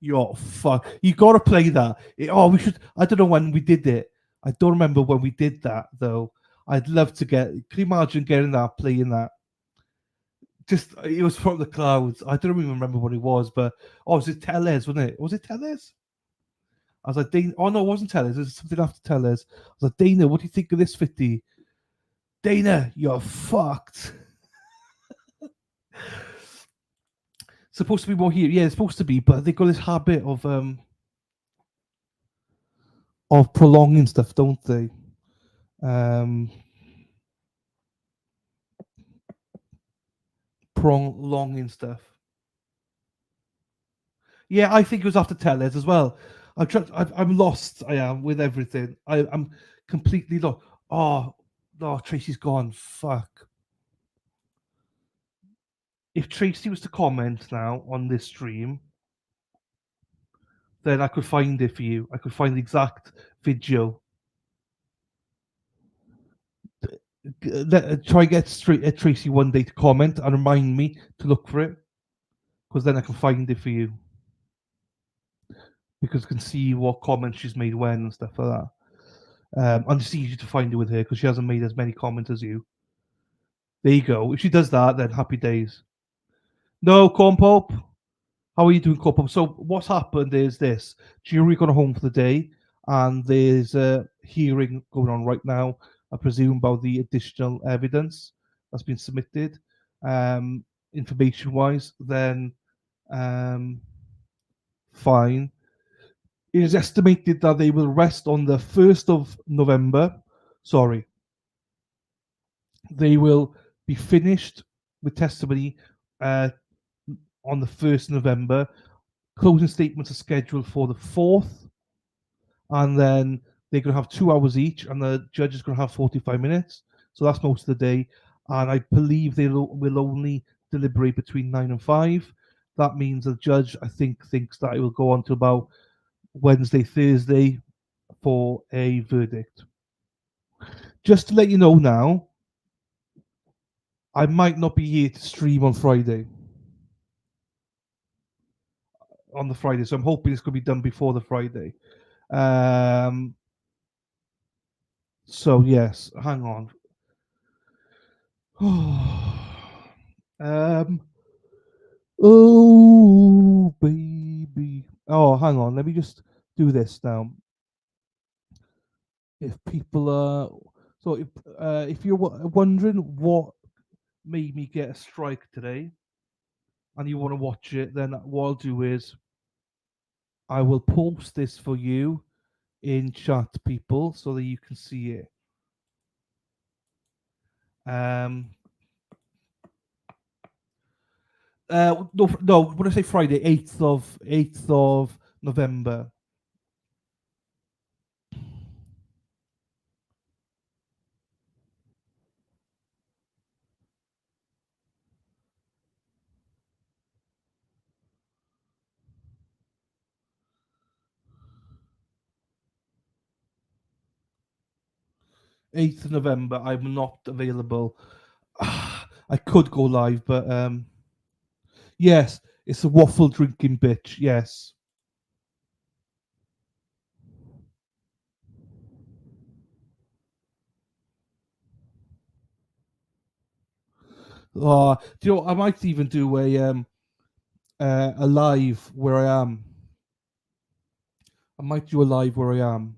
you're fuck. You got to play that. We should. I don't know when we did it. I don't remember when we did that, though. I'd love to get. Can you imagine getting that, playing that? Just, it was from the clouds. I don't even remember what it was, but it was Tellez, wasn't it? Was it Tellez? I was like, Dana. Oh no, it wasn't Tellez. It was something after Tellez. I was like, Dana, what do you think of this 50? Dana, you're fucked. Supposed to be more here. Yeah, it's supposed to be, but they've got this habit of prolonging stuff, don't they? Prolonging stuff. Yeah, I think it was after Tellez as well. I'm lost. I am with everything. I'm completely lost. Oh, no, Tracy's gone. Fuck. If Tracy was to comment now on this stream, then I could find it for you. I could find the exact video. Try and get Tracy one day to comment and remind me to look for it, because then I can find it for you. Because I can see what comments she's made when and stuff like that. And it's easy to find it with her because she hasn't made as many comments as you. There you go. If she does that, then happy days. No, Corn Pope. How are you doing, Corn Pope? So what's happened is this. Jury gone home for the day, and there's a hearing going on right now, I presume, about the additional evidence that's been submitted. Information-wise, then fine. It is estimated that they will rest on the 1st of November. Sorry. They will be finished with testimony on the 1st of November. Closing statements are scheduled for the 4th. And then they're going to have 2 hours each, and the judge is going to have 45 minutes. So that's most of the day. And I believe they will only deliberate between 9 and 5. That means the judge, I think, thinks that it will go on to about Wednesday, Thursday for a verdict. Just to let you know now, I might not be here to stream on Friday. On the Friday, so I'm hoping it's going to be done before the Friday. So yes, hang on. Oh baby. Oh, hang on. Let me just do this now. If people are if you're wondering what made me get a strike today, and you want to watch it, then what I'll do is I will post this for you in chat, people, so that you can see it. No, when I say Friday, 8th of November. Eighth of November, I'm not available. I could go live, but yes, it's a waffle drinking bitch. Yes. Do you know? I might even do a live where I am. I might do a live where I am.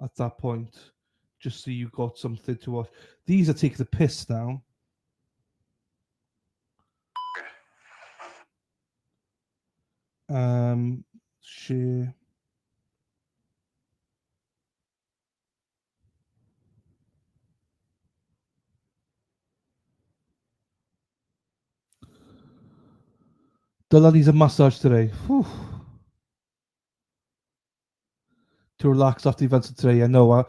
at that point, just so you got something to watch. These are taking the piss now. Share. Dylan needs a massage today. Whew. To relax after the events of today. I know.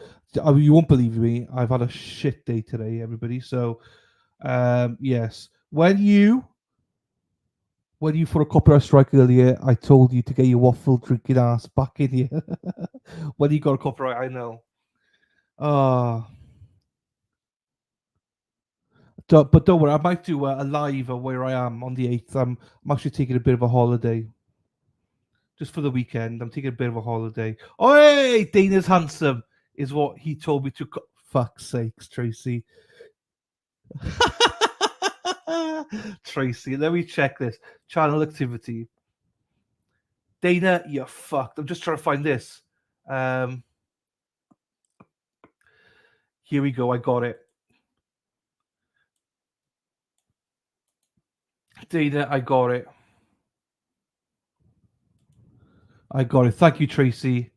You won't believe me. I've had a shit day today, everybody. So, yes. When you for a copyright strike earlier, I told you to get your waffle drinking ass back in here. When you got a copyright, I know. But don't worry, I might do a live where I am on the 8th. I'm actually taking a bit of a holiday. Just for the weekend. I'm taking a bit of a holiday. Oh, hey, Dana's handsome is what he told me to. Fuck's sakes, Tracy. Tracy, let me check this. Channel activity. Dana, you're fucked. I'm just trying to find this. Here we go. I got it. Dana, I got it. I got it. Thank you, Tracy.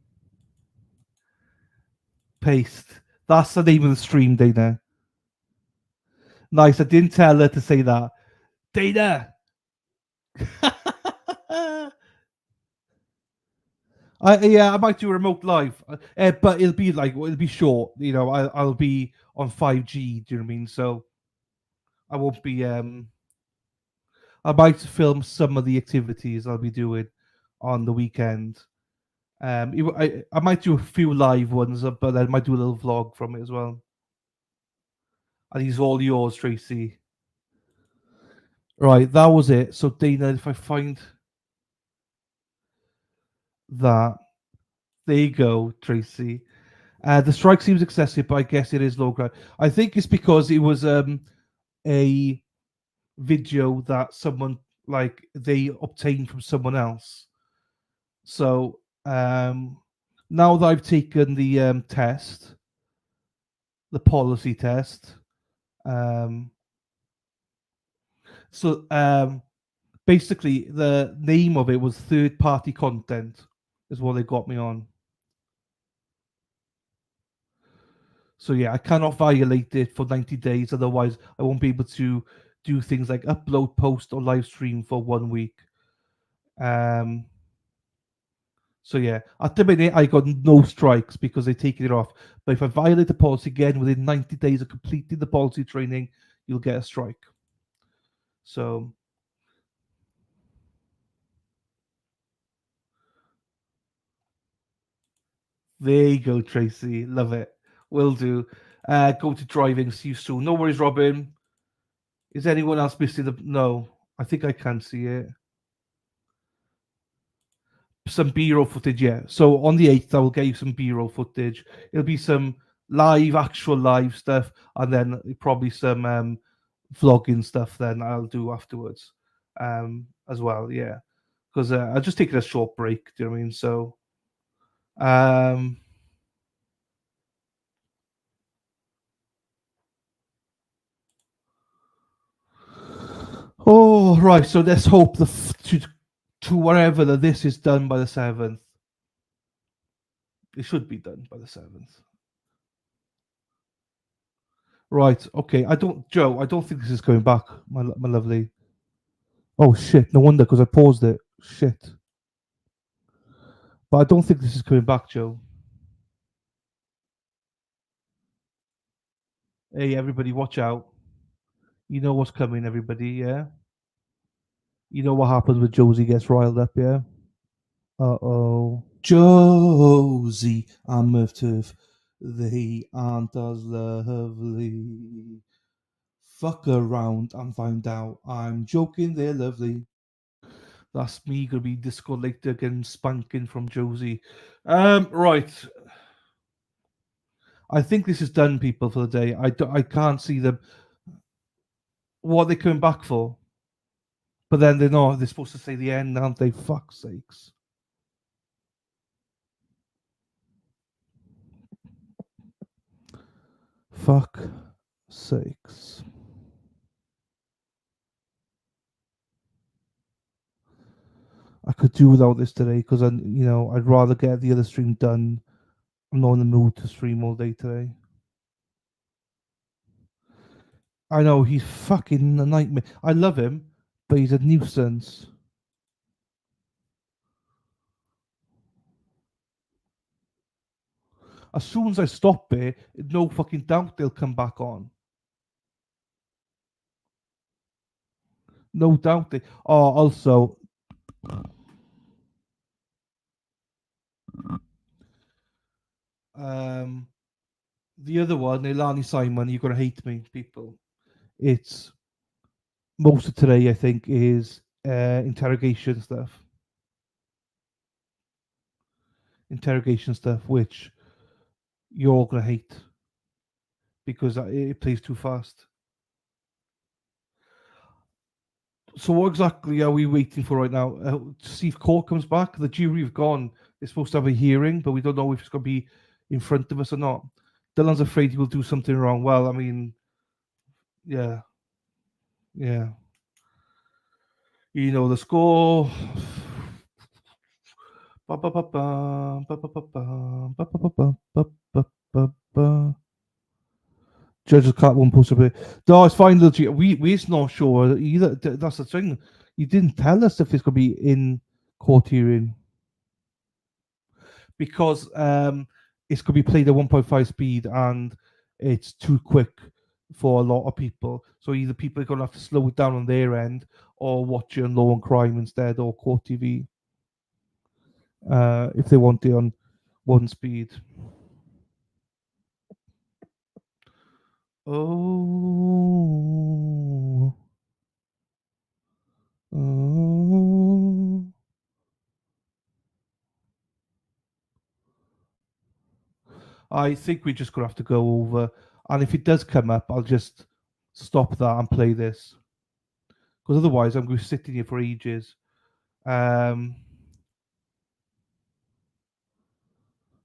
Paste. That's the name of the stream, Dana. Nice. I didn't tell her to say that. Dana. I might do a remote live, but it'll be short. You know, I'll be on 5G. Do you know what I mean? So I won't be. I might film some of the activities I'll be doing on the weekend. I might do a few live ones, but I might do a little vlog from it as well. And he's all yours, Tracy. Right, that was it. So Dana, if I find that, there you go, Tracy. The strike seems excessive, but I guess it is low ground. I think it's because it was a video that someone they obtained from someone else. So now that I've taken the test, the policy test, basically the name of it was third-party content, is what they got me on. So yeah, I cannot violate it for 90 days. Otherwise, I won't be able to do things like upload, post, or live stream for 1 week. So yeah, at the minute, I got no strikes because they're taking it off. But if I violate the policy again within 90 days of completing the policy training, you'll get a strike. So there you go, Tracy. Love it. Will do. Go to driving. See you soon. No worries, Robin. Is anyone else missing the? No, I think I can see it. Some B-roll footage, yeah. So on the 8th, I will get you some B-roll footage. It'll be some actual live stuff, and then probably some vlogging stuff. Then I'll do afterwards, as well, yeah. Because I'll just take a short break. Do you know what I mean? So, oh right. So let's hope to whatever that this is done by the 7th. It should be done by the 7th. Right. Okay. Joe, I don't think this is coming back, my lovely. Oh shit! No wonder, because I paused it. Shit. But I don't think this is coming back, Joe. Hey, everybody, watch out. You know what's coming, everybody, yeah? You know what happens when Josie gets riled up, yeah? Uh-oh. Josie and Murph, they aren't as lovely. Fuck around and find out I'm joking, they're lovely. That's me gonna be disco later getting spanking from Josie. Right. I think this is done, people, for the day. I can't see them. What are they coming back for? But then they're not. They're supposed to say the end, aren't they? Fuck's sakes. Fuck sakes. I could do without this today because I'd rather get the other stream done. I'm not in the mood to stream all day today. I know he's fucking a nightmare. I love him, but he's a nuisance. As soon as I stop it, no fucking doubt they'll come back on. No doubt they. Oh, also. The other one, Ilani Simon, you're gonna hate me, people. It's most of today, I think, is interrogation stuff. Interrogation stuff, which you're all gonna hate because it plays too fast. So what exactly are we waiting for right now? To see if court comes back. The jury have gone. They're supposed to have a hearing, but we don't know if it's going to be in front of us or not. Dylan's afraid he will do something wrong. Well, I mean, yeah. You know the score. Judges can't one post up. No, it's fine. We're not sure either. That's the thing. You didn't tell us if it's going to be in court hearing because it's going to be played at 1.5 speed and it's too quick for a lot of people. So either people are going to have to slow it down on their end or watch it on Law and Crime instead or Court TV if they want it on one speed. Oh. I think we're just going to have to go over. And if it does come up, I'll just stop that and play this. Because otherwise, I'm going to be sitting here for ages.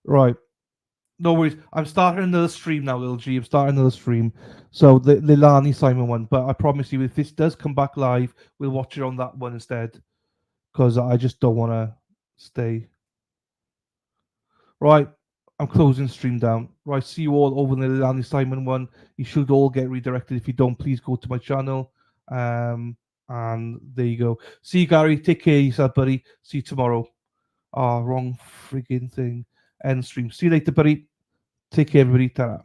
Right. No worries. I'm starting another stream now, Lil G. I'm starting another stream. So the Lani Simon one. But I promise you, if this does come back live, we'll watch it on that one instead. Because I just don't want to stay. Right. I'm closing the stream down. Right. See you all over the Lani Simon one. You should all get redirected. If you don't, please go to my channel. And there you go. See you, Gary. Take care of yourself, buddy. See you tomorrow. Wrong frigging thing. End stream. See you later, buddy. Take care, everybody. Ta-ra.